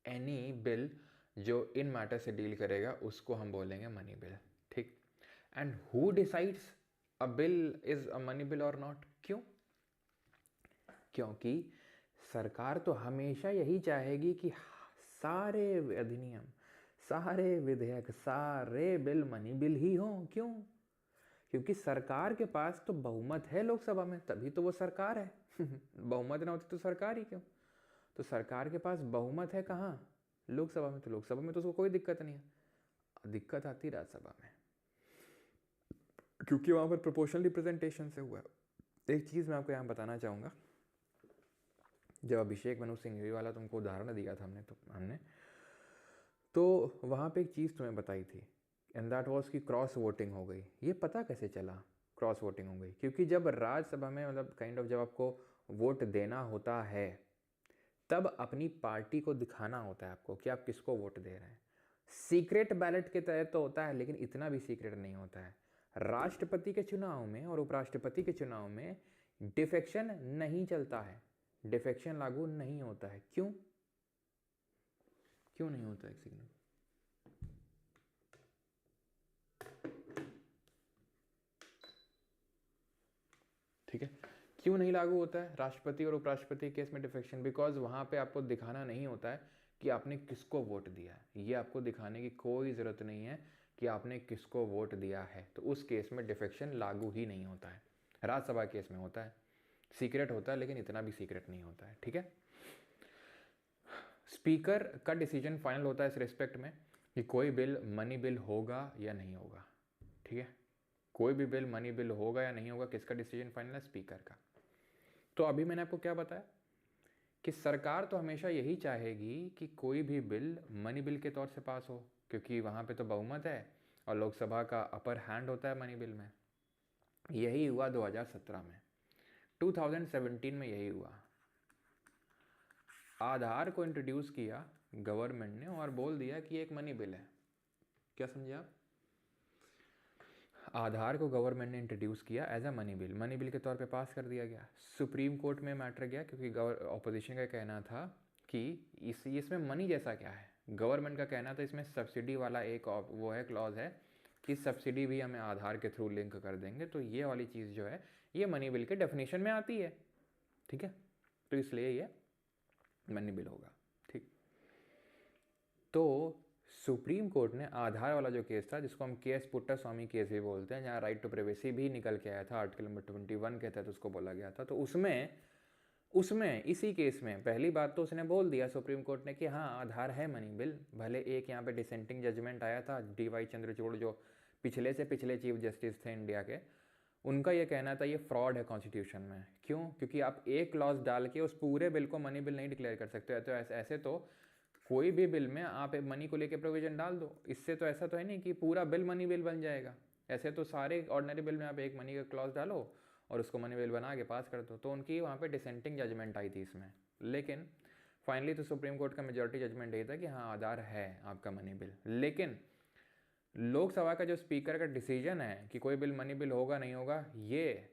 एनी बिल जो इन मैटर से डील करेगा उसको हम बोलेंगे मनी बिल, ठीक। And who decides a bill is a money bill और नॉट? क्यों? क्योंकि सरकार तो हमेशा यही चाहेगी कि सारे अधिनियम, सारे विधेयक, सारे बिल मनी बिल ही हों। क्यों? क्योंकि सरकार के पास तो बहुमत है लोकसभा में, तभी तो वो सरकार है। बहुमत ना होती तो सरकार ही क्यों? तो सरकार के पास बहुमत है कहाँ? लोकसभा में। तो लोकसभा में तो उसको कोई दिक्कत नहीं है। दिक्कत आती राज्यसभा में, क्योंकि वहाँ पर प्रोपोर्शनल रिप्रेजेंटेशन से हुआ है। एक चीज़ मैं आपको यहाँ बताना चाहूँगा, जब अभिषेक मनु सिंघवी वाला तुमको उदाहरण दिया था हमने तो वहाँ पे एक चीज़ तुम्हें बताई थी, एंड दैट वाज कि क्रॉस वोटिंग हो गई। ये पता कैसे चला क्रॉस वोटिंग हो गई? क्योंकि जब राज्यसभा में मतलब काइंड ऑफ जब आपको वोट देना होता है, तब अपनी पार्टी को दिखाना होता है आपको कि आप किसको वोट दे रहे हैं। सीक्रेट बैलेट के तहत तो होता है, लेकिन इतना भी सीक्रेट नहीं होता है। राष्ट्रपति के चुनाव में और उपराष्ट्रपति के चुनाव में डिफेक्शन नहीं चलता है, डिफेक्शन लागू नहीं होता है। क्यों? क्यों नहीं होता? एक सेकंड, ठीक है। क्यों नहीं लागू होता है राष्ट्रपति और उपराष्ट्रपति केस में डिफेक्शन? बिकॉज वहाँ पे आपको दिखाना नहीं होता है कि आपने किसको वोट दिया है। ये आपको दिखाने की कोई ज़रूरत नहीं है कि आपने किसको वोट दिया है, तो उस केस में डिफेक्शन लागू ही नहीं होता है। राज्यसभा केस में होता है, सीक्रेट होता है, लेकिन इतना भी सीक्रेट नहीं होता है, ठीक है। स्पीकर का डिसीजन फाइनल होता है इस रिस्पेक्ट में कि कोई बिल मनी बिल होगा या नहीं होगा, ठीक है। कोई भी बिल मनी बिल होगा या नहीं होगा, किसका डिसीजन फाइनल है? स्पीकर का। तो अभी मैंने आपको क्या बताया कि सरकार तो हमेशा यही चाहेगी कि कोई भी बिल मनी बिल के तौर से पास हो, क्योंकि वहाँ पे तो बहुमत है और लोकसभा का अपर हैंड होता है मनी बिल में। यही हुआ 2017 में, 2017 में यही हुआ। आधार को इंट्रोड्यूस किया गवर्नमेंट ने और बोल दिया कि एक मनी बिल है। क्या समझे आप? आधार को गवर्नमेंट ने इंट्रोड्यूस किया एज अ मनी बिल के तौर पे पास कर दिया गया। सुप्रीम कोर्ट में मैटर गया, क्योंकि ऑपोजिशन का कहना था कि इसमें मनी जैसा क्या है। गवर्नमेंट का कहना था इसमें सब्सिडी वाला एक वो है, क्लॉज है कि सब्सिडी भी हमें आधार के थ्रू लिंक कर देंगे, तो ये वाली चीज़ जो है ये मनी बिल के डेफिनेशन में आती है, ठीक है। तो इसलिए ये मनी बिल होगा, ठीक। तो सुप्रीम कोर्ट ने आधार वाला जो केस था, जिसको हम केएस पुट्टास्वामी केस भी बोलते हैं, जहाँ राइट टू प्राइवेसी भी निकल के आया था, आर्टिकल नंबर 21 के तहत उसको बोला गया था, तो उसमें इसी केस में पहली बात तो उसने बोल दिया सुप्रीम कोर्ट ने कि हाँ आधार है मनी बिल। भले एक यहाँ पे डिसेंटिंग जजमेंट आया था DY चंद्रचूड़, जो पिछले से पिछले चीफ जस्टिस थे इंडिया के, उनका ये कहना था ये फ्रॉड है कॉन्स्टिट्यूशन में। क्यों? क्योंकि आप एक क्लॉज डाल के उस पूरे बिल को मनी बिल नहीं डिक्लेयर कर सकते। तो ऐसे तो कोई भी बिल में आप मनी को लेके प्रोविजन डाल दो, इससे तो ऐसा तो है नहीं कि पूरा बिल मनी बिल बन जाएगा। ऐसे तो सारे ऑर्डिनरी बिल में आप एक मनी का क्लॉज डालो और उसको मनी बिल बना के पास कर दो। तो उनकी वहाँ पे डिसेंटिंग जजमेंट आई थी इसमें, लेकिन फाइनली तो सुप्रीम कोर्ट का मेजॉरिटी जजमेंट यही था कि हाँ आधार है आपका मनी बिल। लेकिन लोकसभा का जो स्पीकर का डिसीजन है कि कोई बिल मनी बिल होगा नहीं होगा, ये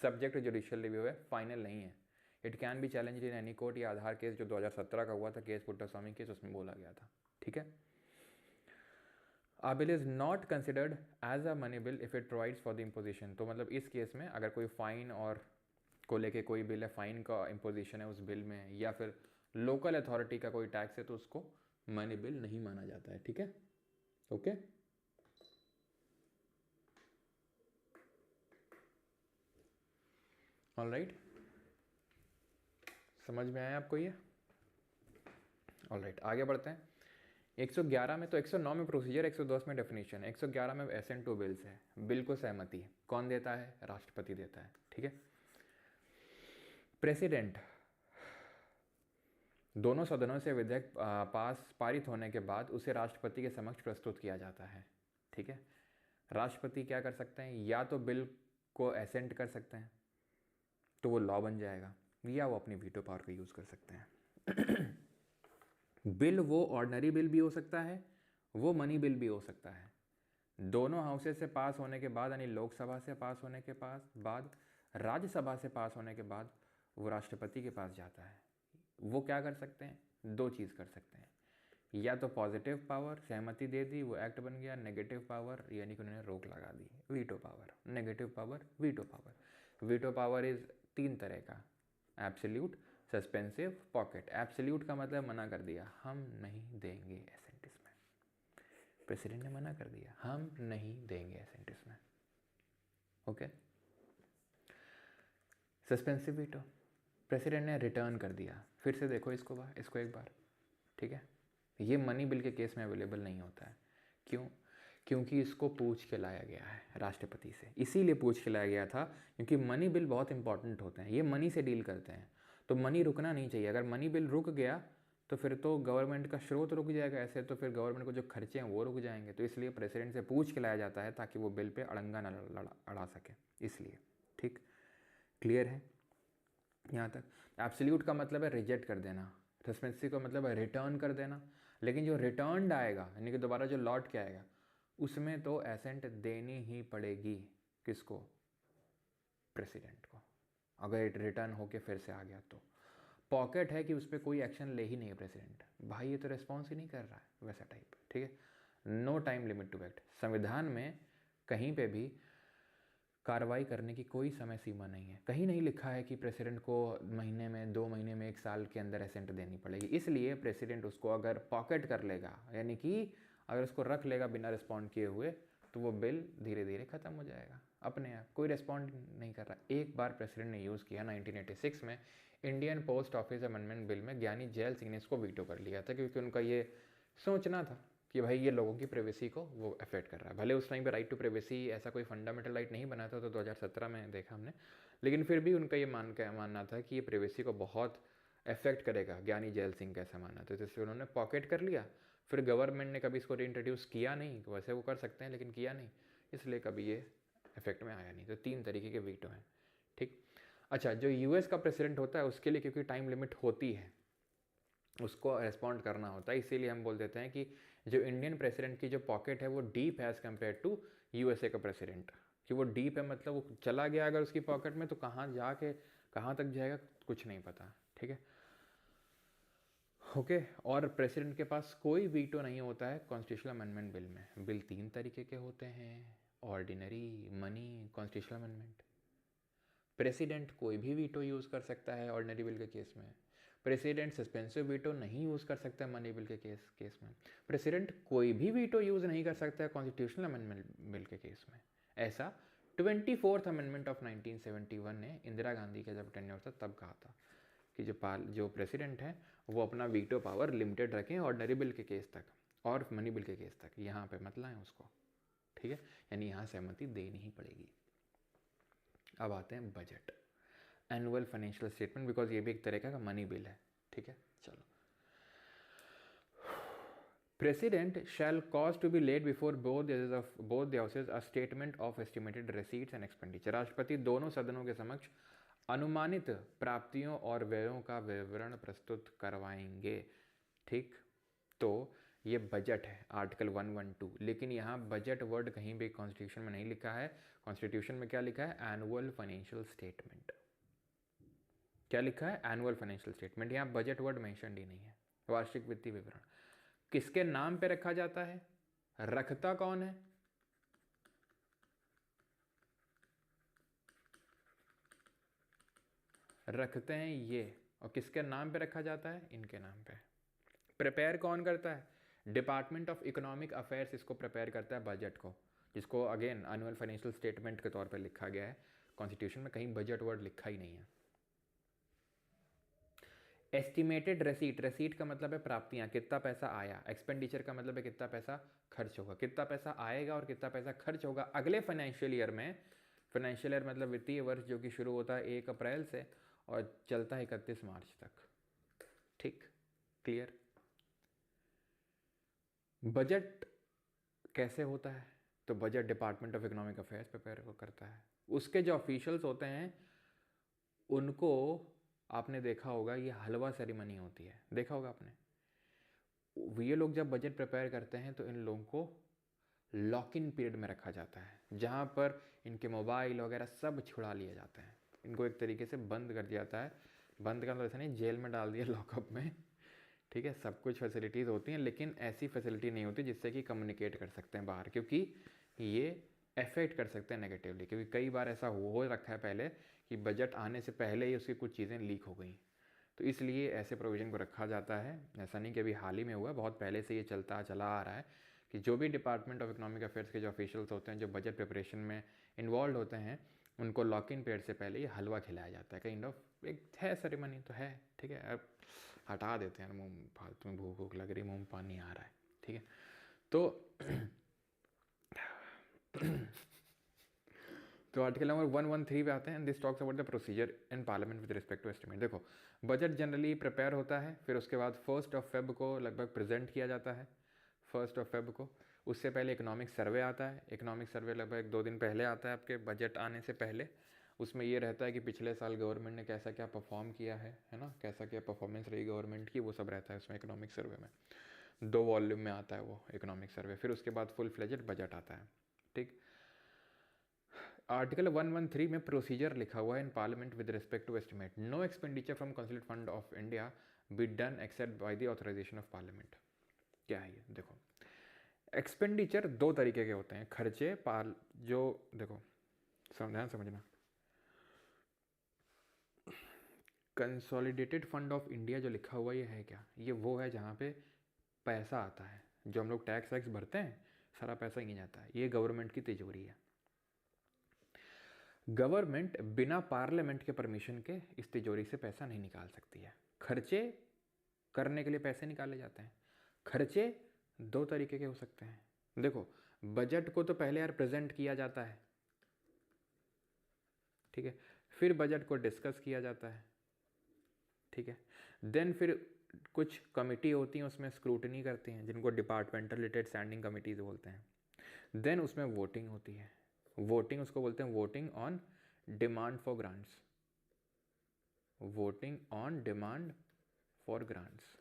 सब्जेक्ट जुडिशियल रिव्यू है, फाइनल नहीं है। It can be challenge in any court. ये आधार केस जो 2017 का हुआ था, केस पुट्टास्वामी केस, उसमें बोला गया था, ठीक है। A bill is not considered as a money bill if it provides for the imposition। तो मतलब इस केस में अगर कोई फाइन और को लेके कोई बिल है, फाइन का इम्पोजिशन है उस बिल में, या फिर लोकल अथॉरिटी का कोई टैक्स है, तो उसको मनी बिल नहीं माना जाता है, ठीक है। ओके, ऑलराइट, समझ में आया आपको ये? ऑलराइट, आगे बढ़ते हैं। 111 में तो 109 में प्रोसीजर, 110 में डेफिनेशन, 111 में एसेंट टू बिल्स है। बिल को सहमति कौन देता है? राष्ट्रपति देता है, ठीक है। प्रेसिडेंट, दोनों सदनों से विधेयक पारित होने के बाद उसे राष्ट्रपति के समक्ष प्रस्तुत किया जाता है, ठीक है। राष्ट्रपति क्या कर सकते हैं? या तो बिल को एसेंट कर सकते हैं तो वो लॉ बन जाएगा, या वो अपनी वीटो पावर का यूज़ कर सकते हैं। बिल वो ऑर्डिनरी बिल भी हो सकता है, वो मनी बिल भी हो सकता है। दोनों हाउसेस से पास होने के बाद, यानी लोकसभा से पास होने के बाद राज्यसभा से पास होने के बाद वो राष्ट्रपति के पास जाता है। वो क्या कर सकते हैं? दो चीज़ कर सकते हैं, या तो पॉजिटिव पावर सहमति दे दी, वो एक्ट बन गया, नेगेटिव पावर यानी कि उन्होंने रोक लगा दी, veto power. Negative power, veto power. Veto power is 3 तरह का, एब्सोल्यूट, सस्पेंसिव, पॉकेट। एब्सोल्यूट का मतलब मना कर दिया, हम नहीं देंगे एसेंट इसमें, प्रेसिडेंट ने मना कर दिया, हम नहीं देंगे एसेंट इसमें, ओके। सस्पेंसिव वीटो, प्रेसिडेंट ने रिटर्न कर दिया, फिर से देखो इसको एक बार, ठीक है। ये मनी बिल के केस में अवेलेबल नहीं होता है, क्यों? क्योंकि इसको पूछ के लाया गया है राष्ट्रपति से, इसीलिए पूछ के लाया गया था क्योंकि मनी बिल बहुत इंपॉर्टेंट होते हैं, ये मनी से डील करते हैं, तो मनी रुकना नहीं चाहिए। अगर मनी बिल रुक गया तो फिर तो गवर्नमेंट का स्रोत रुक जाएगा, ऐसे तो फिर गवर्नमेंट को जो खर्चे हैं वो रुक जाएंगे। तो इसलिए प्रेसिडेंट से पूछ के लाया जाता है ताकि वो बिल पे अड़ंगा न अड़ा सके, इसलिए। ठीक, क्लियर है यहाँ तक? एब्सोल्यूट का मतलब है रिजेक्ट कर देना, सस्पेंसिव का मतलब है रिटर्न कर देना, लेकिन जो रिटर्न आएगा यानी कि दोबारा जो लौट के आएगा उसमें तो एसेंट देनी ही पड़ेगी। किसको? प्रेसिडेंट को, अगर रिटर्न होके फिर से आ गया तो। पॉकेट है कि उस पर कोई एक्शन ले ही नहीं है प्रेसिडेंट, भाई ये तो रिस्पॉन्स ही नहीं कर रहा है, वैसा टाइप, ठीक है। No time limit to act, संविधान में कहीं पे भी कार्रवाई करने की कोई समय सीमा नहीं है, कहीं नहीं लिखा है कि प्रेसिडेंट को महीने में, 2 महीने में, 1 साल के अंदर एसेंट देनी पड़ेगी। इसलिए प्रेसिडेंट उसको अगर पॉकेट कर लेगा यानी कि अगर उसको रख लेगा बिना रिस्पॉन्ड किए हुए तो वो बिल धीरे धीरे ख़त्म हो जाएगा अपने आप, कोई रिस्पॉन्ड नहीं कर रहा। एक बार प्रेसिडेंट ने यूज़ किया 1986 में Indian post office amendment bill में, ज्ञानी जैल सिंह ने इसको वीटो कर लिया था क्योंकि उनका ये सोचना था कि भाई ये लोगों की प्राइवेसी को वो अफेक्ट कर रहा है। भले उस टाइम पे राइट टू प्राइवेसी ऐसा कोई फंडामेंटल राइट नहीं बना था, तो 2017 में देखा हमने, लेकिन फिर भी उनका ये मानना था कि ये प्राइवेसी को बहुत अफेक्ट करेगा। ज्ञानी जैल सिंह का ऐसा मानना था, तो इसलिए उन्होंने पॉकेट कर लिया। फिर गवर्नमेंट ने कभी इसको रीइंट्रोड्यूस किया नहीं, वैसे वो कर सकते हैं लेकिन किया नहीं, इसलिए कभी ये इफेक्ट में आया नहीं। तो 3 तरीके के वीटो हैं, ठीक। अच्छा, जो यूएस का प्रेसिडेंट होता है उसके लिए क्योंकि टाइम लिमिट होती है, उसको रेस्पॉन्ड करना होता है, इसीलिए हम बोल देते हैं कि जो इंडियन प्रेसिडेंट की जो पॉकेट है वो डीप है एज़ कम्पेयर टू यूएसए का प्रेसिडेंट, कि वो डीप है मतलब वो चला गया अगर उसकी पॉकेट में तो कहाँ जाके कहाँ तक जाएगा कुछ नहीं पता, ठीक है, ओके। और प्रेसिडेंट के पास कोई वीटो नहीं होता है कॉन्स्टिट्यूशनल अमेंडमेंट बिल में। बिल 3 तरीके के होते हैं, ordinary, money, constitutional amendment. President कोई भी वीटो यूज़ कर सकता है ऑर्डिनरी बिल के केस में, प्रेसिडेंट सस्पेंसिव वीटो नहीं यूज़ कर सकता है मनी बिल के केस में, प्रेसिडेंट कोई भी वीटो यूज़ नहीं कर सकता है कॉन्स्टिट्यूशनल अमेंडमेंट बिल के केस में। ऐसा 24th अमेंडमेंट ऑफ 1971 ने इंदिरा गांधी का जब टेन्योर था तब कहा था कि जो प्रेसिडेंट है वो अपना वीटो पावर लिमिटेड रखें ऑर्डिनरी बिल के केस तक और मनी बिल के केस तक, यहाँ पे मत लाएं उसको, ठीक है, यानी यहाँ सहमति देनी ही पड़ेगी। अब आते हैं budget, annual financial statement, because ये भी एक तरह का मनी बिल है, ठीक है। चलो, president shall cause to be laid before both the houses a statement of estimated receipts and expenditure. राष्ट्रपति दोनों सदनों के समक्ष अनुमानित प्राप्तियों और व्ययों का विवरण प्रस्तुत करवाएंगे, ठीक। तो ये बजट है आर्टिकल 112, लेकिन यहाँ बजट वर्ड कहीं भी कॉन्स्टिट्यूशन में नहीं लिखा है। कॉन्स्टिट्यूशन में क्या लिखा है? Annual financial statement. क्या लिखा है? Annual financial statement. यहाँ बजट वर्ड मेंशन ही नहीं है। वार्षिक वित्तीय विवरण किसके नाम पे रखा जाता है? रखता कौन है? रखते हैं ये, और किसके नाम पे रखा जाता है? इनके नाम पे। प्रिपेयर कौन करता है? डिपार्टमेंट ऑफ इकोनॉमिक अफेयर्स इसको प्रिपेयर करता है बजट को, जिसको अगेन एनुअल फाइनेंशियल स्टेटमेंट के तौर पे लिखा गया है। कॉन्स्टिट्यूशन में कहीं बजट वर्ड लिखा ही नहीं है। एस्टिमेटेड रेसीट, रेसीट का मतलब है प्राप्तियां, कितना पैसा आया। एक्सपेंडिचर का मतलब है कितना पैसा खर्च होगा। कितना पैसा आएगा और कितना पैसा खर्च होगा अगले फाइनेंशियल ईयर में। फाइनेंशियल ईयर मतलब वित्तीय वर्ष जो कि शुरू होता है 1 अप्रैल से और चलता है 31 मार्च तक, ठीक, क्लियर। बजट कैसे होता है? तो budget department of economic affairs prepare करता है। उसके जो ऑफिशियल्स होते हैं उनको आपने देखा होगा, ये हलवा सेरेमनी होती है, देखा होगा आपने। ये लोग जब बजट प्रिपेयर करते हैं तो इन लोगों को लॉक इन पीरियड में रखा जाता है, जहाँ पर इनके मोबाइल वगैरह सब छुड़ा लिए जाते हैं। इनको एक तरीके से बंद कर दिया जाता है। बंद का मतलब ऐसा नहीं जेल में डाल दिया, लॉकअप में, ठीक है, सब कुछ फैसिलिटीज़ होती हैं, लेकिन ऐसी फैसिलिटी नहीं होती जिससे कि कम्युनिकेट कर सकते हैं बाहर, क्योंकि ये अफेक्ट कर सकते हैं नेगेटिवली। क्योंकि कई बार ऐसा हो रखा है पहले कि बजट आने से पहले ही उसकी कुछ चीज़ें लीक हो गई, तो इसलिए ऐसे प्रोविज़न को रखा जाता है। ऐसा नहीं कि अभी हाल ही में हुआ, बहुत पहले से ये चला आ रहा है कि जो भी डिपार्टमेंट ऑफ इकोनॉमिक अफेयर्स के जो ऑफिशियल्स होते हैं, जो बजट प्रिपरेशन में इन्वॉल्व होते हैं, उनको लॉक इन पीरियड से पहले ये हलवा खिलाया जाता है। काइंड ऑफ एक है सेरेमनी तो है, ठीक है। अब हटा देते हैं, मुँह फालतू में भूख भूख लग रही, मुँह में पानी आ रहा है, ठीक है। तो तो आर्टिकल नंबर 113 पे आते हैं। This talks about the procedure in parliament with respect to estimate. देखो, बजट जनरली प्रिपेयर होता है, फिर उसके बाद 1 Feb को लगभग प्रेजेंट किया जाता है। 1 Feb को, उससे पहले इकोनॉमिक सर्वे आता है। इकोनॉमिक सर्वे लगभग 2 दिन पहले आता है आपके बजट आने से पहले। उसमें ये रहता है कि पिछले साल गवर्नमेंट ने कैसा क्या परफॉर्म किया है ना, कैसा क्या परफॉर्मेंस रही गवर्नमेंट की, वो सब रहता है उसमें इकोनॉमिक सर्वे में। 2 वॉल्यूम में आता है वो इकोनॉमिक सर्वे। फिर उसके बाद फुल फ्लेजेड बजट आता है, ठीक। आर्टिकल 113 में प्रोसीजर लिखा हुआ है in parliament with respect to estimate. No expenditure from consolidated fund of India be done except by the authorisation of parliament. क्या है ये? देखो, एक्सपेंडिचर 2 तरीके के होते हैं, खर्चे जो देखो ध्यान समझना, कंसोलिडेटेड फंड ऑफ इंडिया जो लिखा हुआ ये है क्या? ये वो है जहाँ पे पैसा आता है, जो हम लोग टैक्स वैक्स भरते हैं, सारा पैसा ही जाता है। ये गवर्नमेंट की तिजोरी है। गवर्नमेंट बिना पार्लियामेंट के परमिशन के इस तिजोरी से पैसा नहीं निकाल सकती है। खर्चे करने के लिए पैसे निकाले जाते हैं। खर्चे 2 तरीके के हो सकते हैं। देखो, बजट को तो पहले यार प्रेजेंट किया जाता है, ठीक है, फिर बजट को डिस्कस किया जाता है, ठीक है, देन फिर कुछ कमिटी होती हैं उसमें स्क्रूटनी करती हैं, जिनको डिपार्टमेंटल रिलेटेड स्टैंडिंग कमिटीज बोलते हैं। देन उसमें वोटिंग होती है। वोटिंग उसको बोलते हैं voting on demand for grants. Voting on demand for grants.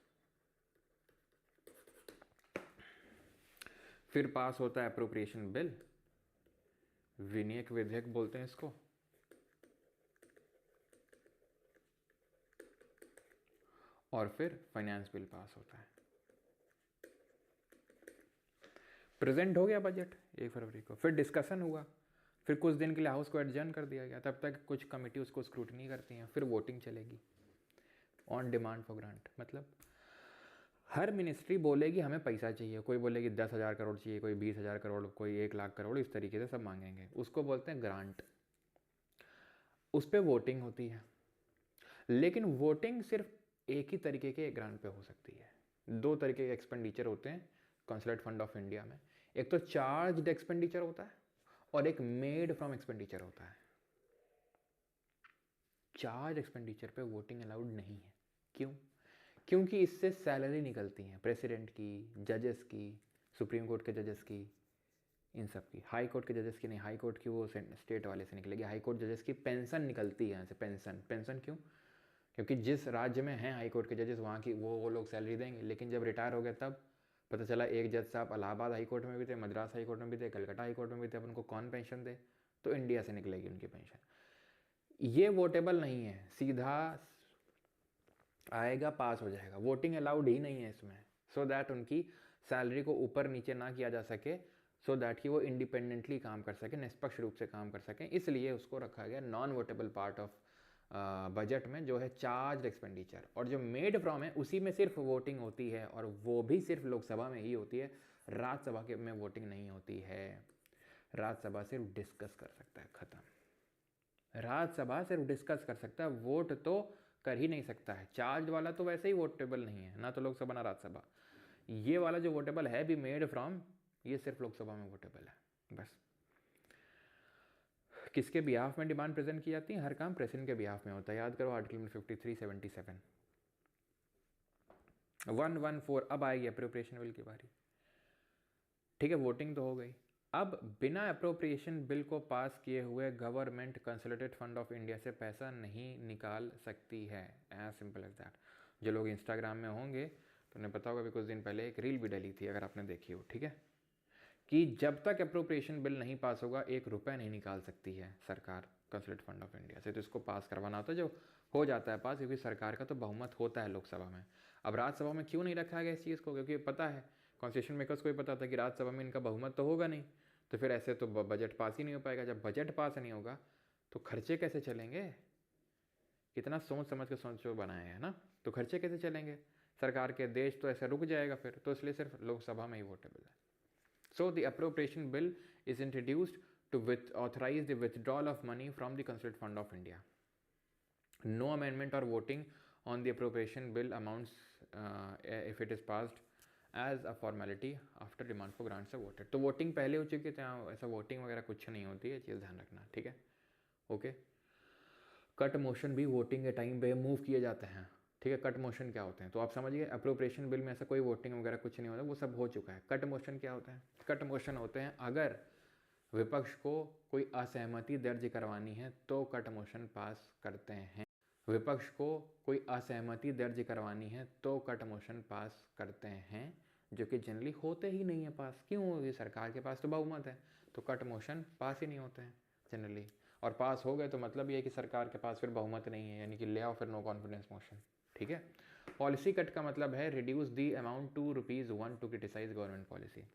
फिर पास होता है अप्रोप्रिएशन बिल, विनियक विधेयक बोलते हैं इसको। और फिर फाइनेंस बिल पास होता है। प्रेजेंट हो गया बजट 1 फरवरी को, फिर डिस्कशन हुआ, फिर कुछ दिन के लिए हाउस को एडजर्न कर दिया गया, तब तक कुछ कमेटी उसको स्क्रूटनी करती हैं, फिर वोटिंग चलेगी ऑन डिमांड फॉर ग्रांट। मतलब हर मिनिस्ट्री बोलेगी हमें पैसा चाहिए, कोई बोलेगी 10,000 करोड़ चाहिए, कोई 20,000 करोड़, कोई 1,00,000 करोड़, इस तरीके से सब मांगेंगे, उसको बोलते हैं ग्रांट। उस पर वोटिंग होती है, लेकिन वोटिंग सिर्फ एक ही तरीके के ग्रांट पे हो सकती है। 2 तरीके के एक्सपेंडिचर होते हैं कंसोलिडेटेड फंड ऑफ इंडिया में। एक तो चार्ज्ड एक्सपेंडिचर होता है और एक मेड फ्रॉम एक्सपेंडिचर होता है। चार्ज एक्सपेंडिचर पे वोटिंग अलाउड नहीं है। क्यों? क्योंकि इससे सैलरी निकलती हैं प्रेसिडेंट की, जजेस की, सुप्रीम कोर्ट के जजेस की, इन सब की। हाई कोर्ट के जजेस की नहीं, हाई कोर्ट की वो स्टेट वाले से निकलेगी। हाई कोर्ट जजेस की पेंशन निकलती है यहाँ से। पेंशन क्यों? क्योंकि जिस राज्य में हैं हाई कोर्ट के जजेस, वहाँ की वो लोग सैलरी देंगे, लेकिन जब रिटायर हो गए तब पता चला एक जज साहब इलाहाबाद हाई कोर्ट में भी थे, मद्रास हाई कोर्ट में भी थे, कलकत्ता हाई कोर्ट में भी थे, अब उनको कौन पेंशन दे? तो इंडिया से निकलेगी उनकी पेंशन। ये वोटेबल नहीं है, सीधा आएगा पास हो जाएगा, वोटिंग अलाउड ही नहीं है इसमें। सो दैट उनकी सैलरी को ऊपर नीचे ना किया जा सके, सो दैट कि वो इंडिपेंडेंटली काम कर सके, निष्पक्ष रूप से काम कर सकें, इसलिए उसको रखा गया non votable part of budget में, जो है चार्ज एक्सपेंडिचर। और जो मेड फ्रॉम है उसी में सिर्फ वोटिंग होती है, और वो भी सिर्फ लोकसभा में ही होती है, राज्यसभा के में वोटिंग नहीं होती है। राज्यसभा सिर्फ डिस्कस कर सकता है, खत्म। राज्यसभा सिर्फ डिस्कस कर सकता है, वोट तो कर ही नहीं सकता है। चार्ज वाला तो वैसे ही वोटेबल नहीं है, ना तो लोकसभा ना राज्यसभा। ये वाला जो वोटेबल है भी मेड फ्रॉम, ये सिर्फ लोकसभा में वोटेबल है बस। किसके बिहाफ में डिमांड प्रेजेंट की जाती है? हर काम प्रेसिडेंट के बिहाफ में होता है। याद करो आर्टिकल 5377 114। अब आएगी अप्रोप्रिएशन बिल की बारी, ठीक है। वोटिंग तो हो गई। अब बिना अप्रोप्रिएशन बिल को पास किए हुए government consolidated fund of India से पैसा नहीं निकाल सकती है। As simple as that. जो लोग इंस्टाग्राम में होंगे तो उन्हें पता होगा, भी कुछ दिन पहले एक रील भी डली थी, अगर आपने देखी हो, ठीक है, कि जब तक अप्रोप्रिएशन बिल नहीं पास होगा 1 रुपये नहीं निकाल सकती है सरकार कंसोलिडेटेड फंड ऑफ इंडिया से। तो इसको पास करवाना होता है, जो हो जाता है पास, क्योंकि सरकार का तो बहुमत होता है लोकसभा में। अब राज्यसभा में क्यों नहीं रखा गया इस चीज़ को? क्योंकि पता है, कॉन्स्टिट्यूशन मेकर्स को भी पता था कि राज्यसभा में इनका बहुमत तो होगा नहीं, तो फिर ऐसे तो बजट पास ही नहीं हो पाएगा। जब बजट पास नहीं होगा तो खर्चे कैसे चलेंगे? कितना सोच समझ के सोचो बनाए है ना, तो खर्चे कैसे चलेंगे सरकार के? देश तो ऐसे रुक जाएगा फिर, तो इसलिए सिर्फ लोकसभा में ही वोटेबल है। So the appropriation bill is introduced to authorize the withdrawal of money from the Constituent Fund of India. No amendment or voting on the appropriation bill amounts if it is passed as a formality after demand for grants are voted. तो वोटिंग पहले हो चुकी है, तो यहाँ ऐसा वोटिंग वगैरह कुछ नहीं होती है, चीज़ ध्यान रखना, ठीक है? ओके। कट मोशन भी वोटिंग के टाइम पे मूव किए जाते हैं, ठीक है? कट मोशन क्या होते हैं तो आप समझिए, अप्रोप्रिएशन बिल में ऐसा कोई वोटिंग वगैरह कुछ नहीं होता, वो सब हो चुका है। कट मोशन क्या होता है? कट मोशन होते हैं अगर विपक्ष को कोई असहमति दर्ज करवानी है तो कट मोशन पास करते हैं। विपक्ष को कोई असहमति दर्ज करवानी है तो कट मोशन पास करते हैं, जो कि जनरली होते ही नहीं है पास। क्यों? होगी सरकार के पास तो बहुमत है, तो कट मोशन पास ही नहीं होते हैं जनरली। और पास हो गए तो मतलब ये है कि सरकार के पास फिर बहुमत नहीं है, यानी कि ले आओ फिर नो कॉन्फिडेंस मोशन, ठीक है? पॉलिसी कट का मतलब है reduce the amount to ₹1 to criticise government policy.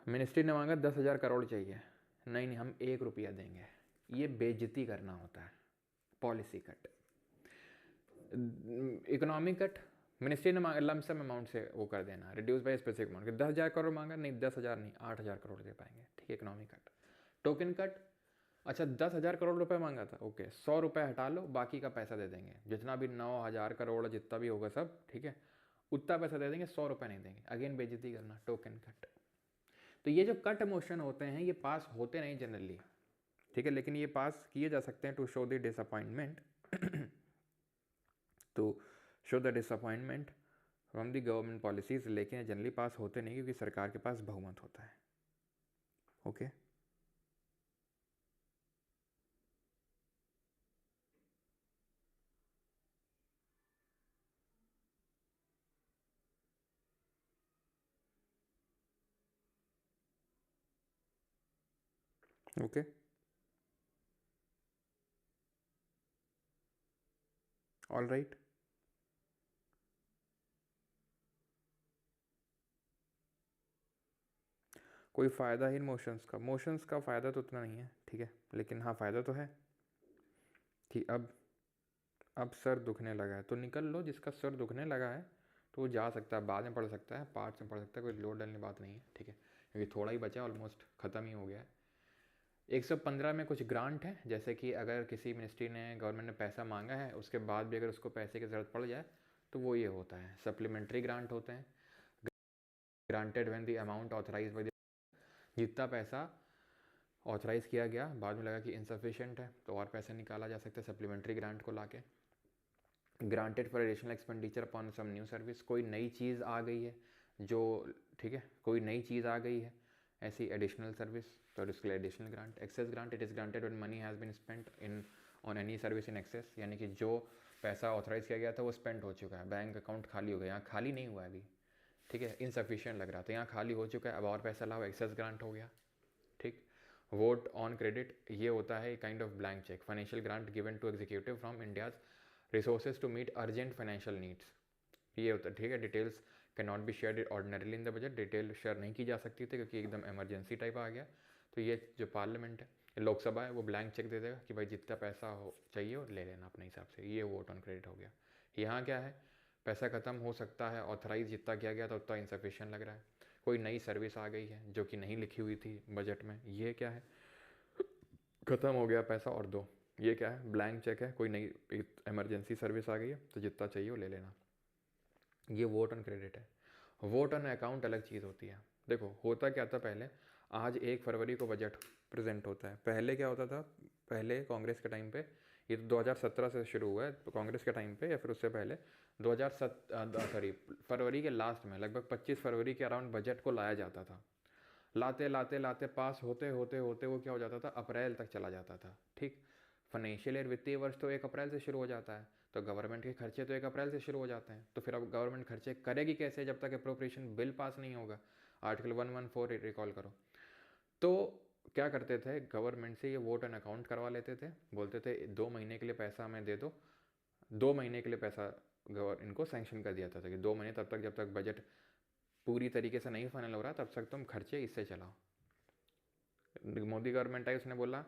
Ministry ने मांगा 10,000 करोड़ चाहिए, नहीं हम ₹1 देंगे, ये बेइज्जती करना होता है। Policy cut. Economic cut, ministry ने मांगा लमसम अमाउंट से वो कर देना, reduce by specific amount. 10,000 crore मांगा, नहीं 10,000 नहीं 8,000 करोड़ दे पाएंगे, ठीक है? Economic cut. टोकन कट, अच्छा 10,000 करोड़ रुपए मांगा था, ओके 100 रुपये हटा लो, बाकी का पैसा दे देंगे, जितना भी 9,000 करोड़ जितना भी होगा सब, ठीक है? उतना पैसा दे देंगे, 100 रुपये नहीं देंगे। अगेन बेइज्जती करना, टोकन कट। तो ये जो कट मोशन होते हैं ये पास होते नहीं जनरली, ठीक है? लेकिन ये पास किए जा सकते हैं to show the disappointment to show the disappointment from the government policies, लेकिन जनरली पास होते नहीं क्योंकि सरकार के पास बहुमत होता है। Okay okay all right. कोई फ़ायदा ही मोशंस का फ़ायदा तो उतना नहीं है, ठीक है? लेकिन हाँ फ़ायदा तो है कि अब सर दुखने लगा है तो निकल लो, जिसका सर दुखने लगा है तो वो जा सकता है, बाद में पढ़ सकता है, पार्ट्स में पढ़ सकता है, कोई लोड डालने बात नहीं है, ठीक है? क्योंकि थोड़ा ही बचा है, ऑलमोस्ट ख़त्म ही हो गया है। 115 में कुछ ग्रांट है, जैसे कि अगर किसी मिनिस्ट्री ने, गवर्नमेंट ने पैसा मांगा है, उसके बाद भी अगर उसको पैसे की ज़रूरत पड़ जाए तो वो ये होता है, सप्लीमेंट्री ग्रांट होते हैं। Granted when the amount authorise by the, जितना पैसा ऑथराइज़ किया गया बाद में लगा कि इनसफिशेंट है तो और पैसे निकाला जा सकता है सप्लीमेंट्री ग्रांट को लाके। Granted for additional expenditure upon some new service, कोई नई चीज़ आ गई है जो, ठीक है, कोई नई चीज़ आ गई है ऐसी एडिशनल सर्विस, तो उसके लिए additional grant. Excess grant, it is granted when money has been spent in on any service in excess, यानी कि जो पैसा ऑथराइज़ किया गया था वो स्पेंड हो चुका है, बैंक अकाउंट खाली हो गया, यहाँ खाली नहीं हुआ अभी, ठीक है? इनसफिशिएंट लग रहा था, यहाँ खाली हो चुका है, अब और पैसा लाओ, एक्सेस ग्रांट हो गया, ठीक? वोट ऑन क्रेडिट, ये होता है kind of blank cheque, financial grant given to executive from India's resources to meet urgent financial needs, ये होता है, ठीक है? Details can not be shared ordinarily in the budget, detail share नहीं की जा सकती थी क्योंकि एकदम इमरजेंसी टाइप आ गया। तो ये जो पार्लियामेंट है, लोकसभा है, वो ब्लैंक चेक दे देगा कि भाई जितना पैसा हो चाहिए वो ले लेना अपने हिसाब से, ये वोट ऑन क्रेडिट हो गया। यहाँ क्या है, पैसा ख़त्म हो सकता है, ऑथराइज जितना किया गया था उतना इंसफिशिएंट लग रहा है, कोई नई सर्विस आ गई है जो कि नहीं लिखी हुई थी बजट में, ये क्या है, ख़त्म हो गया पैसा। और दो, ये क्या है, ब्लैंक चेक है, कोई नई इमरजेंसी सर्विस आ गई है तो जितना चाहिए वो ले लेना, ये वोट ऑन क्रेडिट है। वोट ऑन अकाउंट अलग चीज़ होती है। देखो होता क्या था पहले, आज 1 फरवरी को बजट प्रेजेंट होता है, पहले क्या होता था, पहले कांग्रेस के टाइम पे, ये तो 2017 से शुरू हुआ है तो कांग्रेस के टाइम पे या फिर उससे पहले 2007 फरवरी के लास्ट में लगभग 25 फरवरी के अराउंड बजट को लाया जाता था। लाते लाते लाते पास होते होते होते वो क्या हो जाता था, अप्रैल तक चला जाता था, ठीक? फाइनेंशियल ईयर, वित्तीय वर्ष तो 1 अप्रैल से शुरू हो जाता है, तो गवर्नमेंट के खर्चे तो 1 अप्रैल से शुरू हो जाते हैं, तो फिर अब गवर्नमेंट खर्चे करेगी कैसे जब तक अप्रोप्रिएशन बिल पास नहीं होगा? आर्टिकल 114 रिकॉल करो। तो क्या करते थे, गवर्नमेंट से ये वोट ऑन अकाउंट करवा लेते थे, बोलते थे 2 महीने के लिए पैसा हमें दे दो, 2 महीने के लिए पैसा इनको सैंक्शन कर दिया था कि 2 महीने तब तक जब तक बजट पूरी तरीके से नहीं फाइनल हो रहा तब तक तुम खर्चे इससे चलाओ। मोदी गवर्नमेंट आई, उसने बोला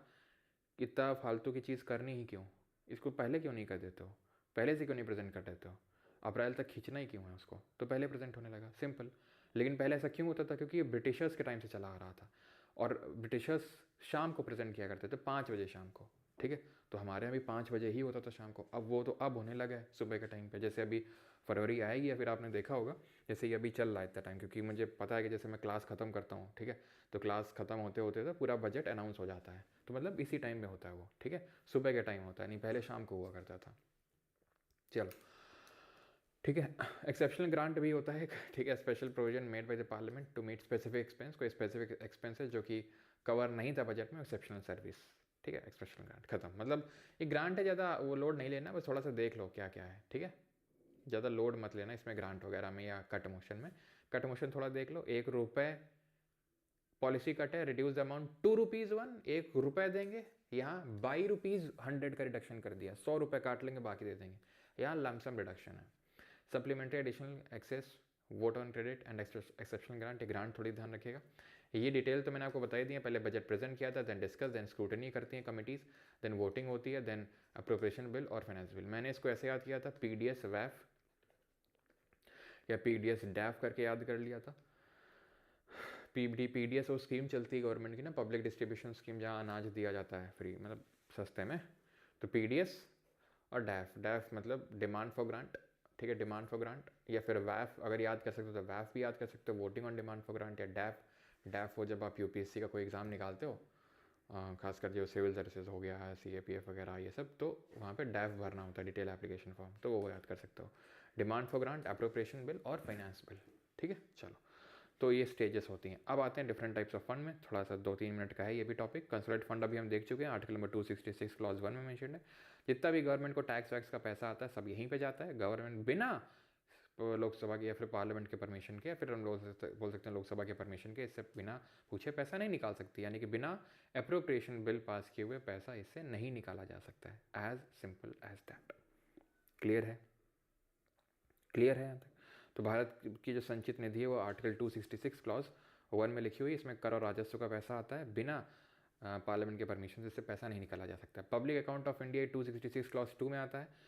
इतना फालतू की चीज़ करनी ही क्यों, इसको पहले क्यों नहीं कर देते हो, पहले से क्यों नहीं प्रेजेंट कर देते हो, अप्रैल तक खींचना ही क्यों है उसको, तो पहले प्रेजेंट होने लगा, सिंपल। लेकिन पहले ऐसा क्यों होता था, क्योंकि ये ब्रिटिशर्स के टाइम से चला आ रहा था और ब्रिटिशर्स शाम को प्रेजेंट किया करते थे 5 बजे शाम को, ठीक है। तो हमारे यहाँ भी 5 बजे ही होता था शाम को। अब वो तो अब होने लगा है सुबह के टाइम पे, जैसे अभी फरवरी आएगी या फिर आपने देखा होगा जैसे ये अभी चल रहा है इतना टाइम, क्योंकि मुझे पता है कि जैसे मैं क्लास ख़त्म करता हूँ, ठीक है, तो क्लास ख़त्म होते होते तो पूरा बजट अनाउंस हो जाता है, तो मतलब इसी टाइम में होता है वो, ठीक है, सुबह के टाइम होता है, नहीं पहले शाम को हुआ करता था। चलो ठीक है। एक्सेप्शनल ग्रांट भी होता है, ठीक है, special provision made by the parliament to meet specific expense, कोई स्पेसिफिक एक्सपेंसेस जो कि कवर नहीं था बजट में, एक्सेप्शनल सर्विस, ठीक है, एक्सेप्शनल ग्रांट खत्म। मतलब ये ग्रांट है, ज़्यादा वो लोड नहीं लेना, बस थोड़ा सा देख लो क्या क्या है, ठीक है, ज़्यादा लोड मत लेना इसमें ग्रांट वगैरह में या कट मोशन में। कट मोशन थोड़ा देख लो, 1 रुपये पॉलिसी कट है, रिड्यूस द अमाउंट 2 रुपीज़ 1, 1 रुपये देंगे, यहाँ बाई रुपीज़ 100 का रिडक्शन कर दिया, 100 रुपये काट लेंगे बाकी दे देंगे, यहाँ लमसम रिडक्शन है। Supplementary additional excess vote on credit and exceptional grant, ये ग्रांट थोड़ी ध्यान रखिएगा। ये डिटेल तो मैंने आपको बताई दी है, पहले बजट प्रेजेंट किया था, देन डिस्कस, देन स्क्रूटनी करती हैं कमिटीज़, देन वोटिंग होती है, देन अप्रोप्रिएशन बिल और फाइनेंस बिल। मैंने इसको ऐसे याद किया था, पीडीएस वैफ या पीडीएस डैफ करके याद कर लिया था। पीडीएस वो स्कीम चलती है गवर्नमेंट की ना, पब्लिक डिस्ट्रीब्यूशन स्कीम, जहाँ अनाज दिया जाता है फ्री, मतलब सस्ते में, तो पीडीएस और डैफ मतलब डिमांड फॉर ग्रांट, ठीक है, डिमांड फॉर ग्रांट, या फिर वैफ अगर याद कर सकते हो तो वैफ भी याद कर सकते हो, voting on demand for grant, या डैफ हो जब आप यूपीएससी का कोई एग्ज़ाम निकालते हो, खासकर जो सिविल सर्विसेज हो गया है, सीएपीएफ वगैरह ये सब, तो वहाँ पे डैफ भरना होता है, डिटेल एप्लीकेशन फॉर्म, तो वो याद कर सकते हो। Demand for grant, appropriation bill और फाइनेंस बिल, ठीक है। चलो, तो ये स्टेजेस होती हैं। अब आते हैं डिफरेंट टाइप्स ऑफ फंड में, थोड़ा सा 2-3 मिनट का है ये भी टॉपिक। कंसोलिडेटेड फंड अभी हम देख चुके हैं, आर्टिकल नंबर 266 क्लॉज 1 में मेंशन है। जितना भी गवर्नमेंट को टैक्स वैक्स का पैसा आता है सब यहीं पे जाता है, गवर्नमेंट बिना लोकसभा के या फिर पार्लियामेंट के परमिशन के, या फिर हम लोग बोल सकते हैं लोकसभा के परमिशन के, इससे बिना पूछे पैसा नहीं निकाल सकती, यानी कि बिना अप्रोप्रिएशन बिल पास किए हुए पैसा इससे नहीं निकाला जा सकता है, as simple as that. Clear है, क्लियर है यहाँ तक? तो भारत की जो संचित निधि है वो आर्टिकल 266 क्लॉज 1 में लिखी हुई है, इसमें कर और राजस्व का पैसा आता है, बिना पार्लियामेंट के परमिशन से इससे पैसा नहीं निकाला जा सकता। Public account of India 266 clause 2 में आता है।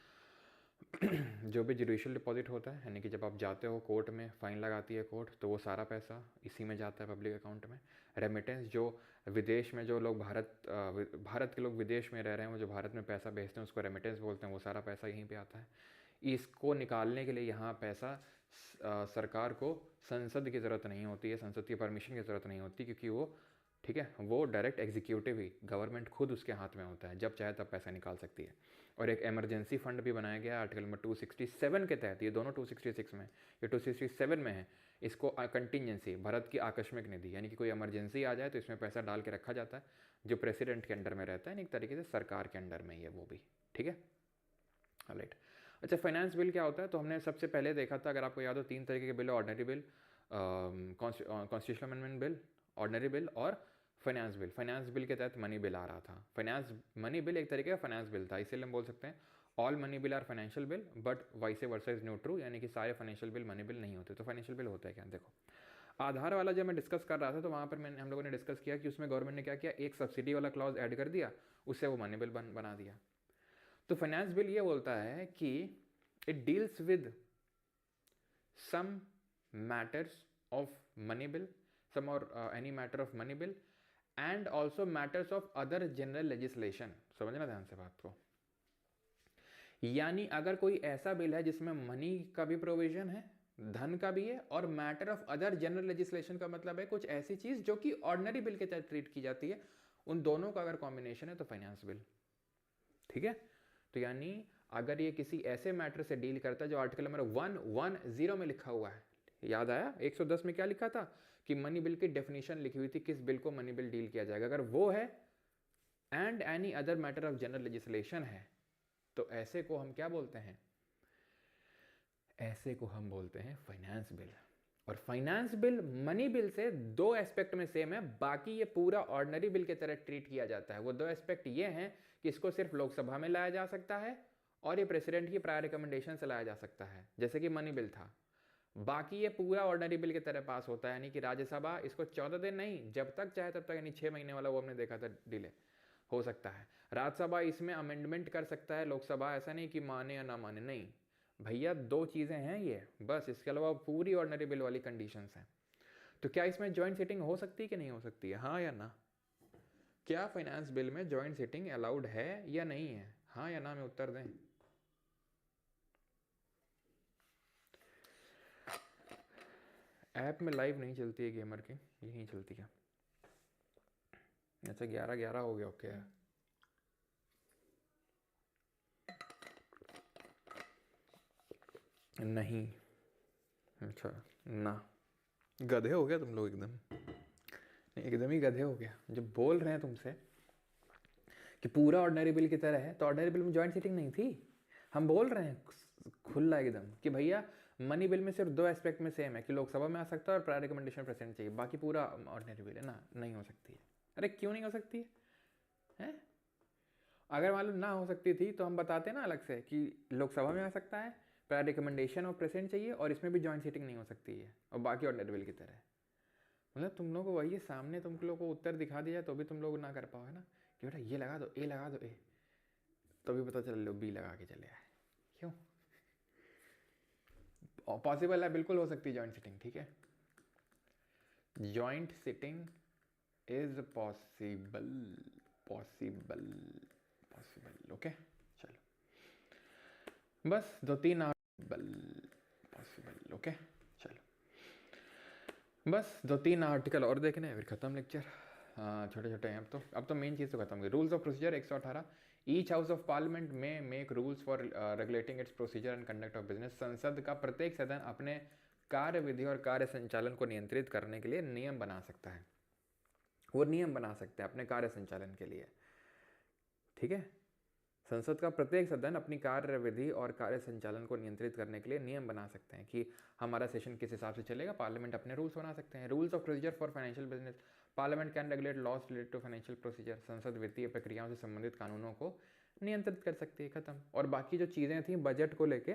जो भी जुडिशियल डिपॉजिट होता है, यानी कि जब आप जाते हो कोर्ट में, फाइन लगाती है कोर्ट, तो वो सारा पैसा इसी में जाता है पब्लिक अकाउंट में। रेमिटेंस, जो विदेश में जो लोग भारत के लोग विदेश में रह रहे हैं, वो जो भारत में पैसा भेजते हैं उसको रेमिटेंस बोलते हैं, वो सारा पैसा यहीं पे आता है। इसको निकालने के लिए यहाँ पैसा सरकार को संसद की ज़रूरत नहीं होती है, संसद की परमिशन की ज़रूरत नहीं होती, क्योंकि वो, ठीक है, वो डायरेक्ट एग्जीक्यूटिव ही, गवर्नमेंट खुद उसके हाथ में होता है, जब चाहे तब पैसा निकाल सकती है। और एक इमरजेंसी फंड भी बनाया गया आर्टिकल नंबर 267 के तहत, ये दोनों 266 में, ये 267 में है। इसको कंटिजेंसी, भारत की आकस्मिक निधि, यानी कि कोई इमरजेंसी आ जाए तो इसमें पैसा डाल के रखा जाता है, जो प्रेसिडेंट के अंडर में रहता है, एक तरीके से सरकार के अंडर में ही है वो भी, ठीक है, राइट। अच्छा, फाइनेंस बिल क्या होता है? तो हमने सबसे पहले देखा था, अगर आपको याद हो, 3 तरीके के bill, ordinary bill, constitutional amendment bill, ordinary bill और फाइनेंस बिल। फाइनेंस बिल के तहत मनी बिल आ रहा था। फाइनेंस मनी बिल एक तरीके का फाइनेंस बिल था, इसीलिए हम बोल सकते हैं all money bill are financial bill, but vice versa is new true, यानी कि सारे फाइनेंशियल बिल मनी बिल नहीं होते। तो फाइनेंशियल बिल होता है क्या? देखो, आधार वाला जब मैं डिस्कस कर रहा था तो वहाँ पर हम लोगों ने डिस्कस किया कि उसमें गवर्नमेंट ने क्या किया, एक सब्सिडी वाला क्लॉज ऐड कर दिया, उससे वो मनी बिल बना दिया। तो फाइनेंस बिल ये बोलता है कि it deals with some matters of money bill, some और any matter of money bill and also matters of other general legislation. समझना ध्यान से बात को, यानी अगर कोई ऐसा बिल है जिसमें मनी का भी प्रोविजन है, धन का भी है, और matter of other general legislation का मतलब है कुछ ऐसी चीज जो कि ऑर्डिनरी बिल के तहत ट्रीट की जाती है, उन दोनों का अगर कॉम्बिनेशन है तो फाइनेंस बिल, ठीक है। तो यानी अगर ये किसी ऐसे मैटर से डील करता है जो आर्टिकल नंबर 110 में लिखा हुआ है, याद आया 110 में क्या लिखा था कि मनी बिल की डेफिनेशन लिखी हुई थी, किस बिल को मनी बिल डील किया जाएगा, अगर वो है and any other matter of general legislation है, तो ऐसे को हम क्या बोलते हैं? ऐसे को हम बोलते हैं फाइनेंस बिल। और फाइनेंस बिल मनी बिल से 2 एस्पेक्ट में सेम है, बाकी ये पूरा ऑर्डिनरी बिल की तरह ट्रीट किया जाता है। वो 2 एस्पेक्ट ये हैं कि इसको सिर्फ लोकसभा में लाया जा सकता है और ये प्रेसिडेंट की प्रायर रिकमेंडेशन से लाया जा सकता है, जैसे कि मनी बिल था। बाकी ये पूरा ऑर्डिनरी बिल की तरह पास होता है, यानी कि राज्यसभा इसको 14 दिन नहीं, जब तक चाहे तब तक, यानी 6 महीने वाला वो हमने देखा था डिले हो सकता है। राज्यसभा इसमें अमेंडमेंट कर सकता है, लोकसभा ऐसा नहीं कि माने या ना माने, नहीं भैया, 2 चीज़ें हैं ये बस, इसके अलावा पूरी ऑर्डिनरी बिल वाली कंडीशंस हैं। तो क्या इसमें जॉइंट सिटिंग हो सकती है कि नहीं हो सकती है, हाँ या ना? क्या फाइनेंस बिल में जॉइंट सिटिंग अलाउड है या नहीं है, हाँ या ना में उत्तर दें। ऐप में लाइव नहीं चलती है गेमर की, यहीं चलती है। अच्छा 11 हो गया, ओके। नहीं, अच्छा ना, गधे हो गया तुम लोग एकदम, एकदम ही गधे हो गया। जब बोल रहे हैं तुमसे कि पूरा ऑर्डिनरी बिल की तरह है, तो ऑर्डिनरी बिल में जॉइंट सीटिंग नहीं थी। हम बोल रहे हैं खुला एकदम कि भैया मनी बिल में सिर्फ 2 एस्पेक्ट में सेम है कि लोकसभा में आ सकता है और प्रायर रिकमेंडेशन प्रेसिडेंट चाहिए, बाकी पूरा ऑर्डिनरी बिल है ना, नहीं हो सकती है। अरे क्यों नहीं हो सकती है? अगर मालूम ना हो सकती थी तो हम बताते ना अलग से कि लोकसभा में आ सकता है, प्रायर रिकमेंडेशन और प्रेसिडेंट चाहिए, और इसमें भी जॉइंट सीटिंग नहीं हो सकती है, और बाकी ऑर्डिनरी बिल की तरह है। मतलब तुम लोगों को वही सामने तुम लोग को उत्तर दिखा दिया तो भी तुम लोग ना कर पाओगे ना कि बेटा ये लगा दो, ए लगा दो, ए, तो भी पता चल लो बी लगा के चले आए। क्यों? पॉसिबल है, बिल्कुल हो सकती है जॉइंट सिटिंग, ठीक है, joint sitting is possible, possible, possible, okay. चलो बस 2-3 पॉसिबल, ओके। चलो बस 2-3 आर्टिकल और देखने हैं, फिर खत्म लेक्चर। छोटे छोटे हैं अब तो मेन चीज़ तो खत्म हुई। Rules of procedure 118, each house of parliament में make rules for regulating its procedure and conduct of business. संसद का प्रत्येक सदन अपने कार्य विधि और कार्य संचालन को नियंत्रित करने के लिए नियम बना सकता है, वो नियम बना सकते हैं अपने कार्य संचालन के लिए, ठीक है। संसद का प्रत्येक सदन अपनी कार्य विधि और कार्य संचालन को नियंत्रित करने के लिए नियम बना सकते हैं कि हमारा सेशन किस हिसाब से चलेगा। पार्लियामेंट अपने रूल्स बना सकते हैं। Rules of procedure for financial business, parliament can regulate laws related to financial procedure. संसद वित्तीय प्रक्रियाओं से संबंधित कानूनों को नियंत्रित कर सकती है, खत्म। और बाकी जो चीज़ें थी बजट को लेके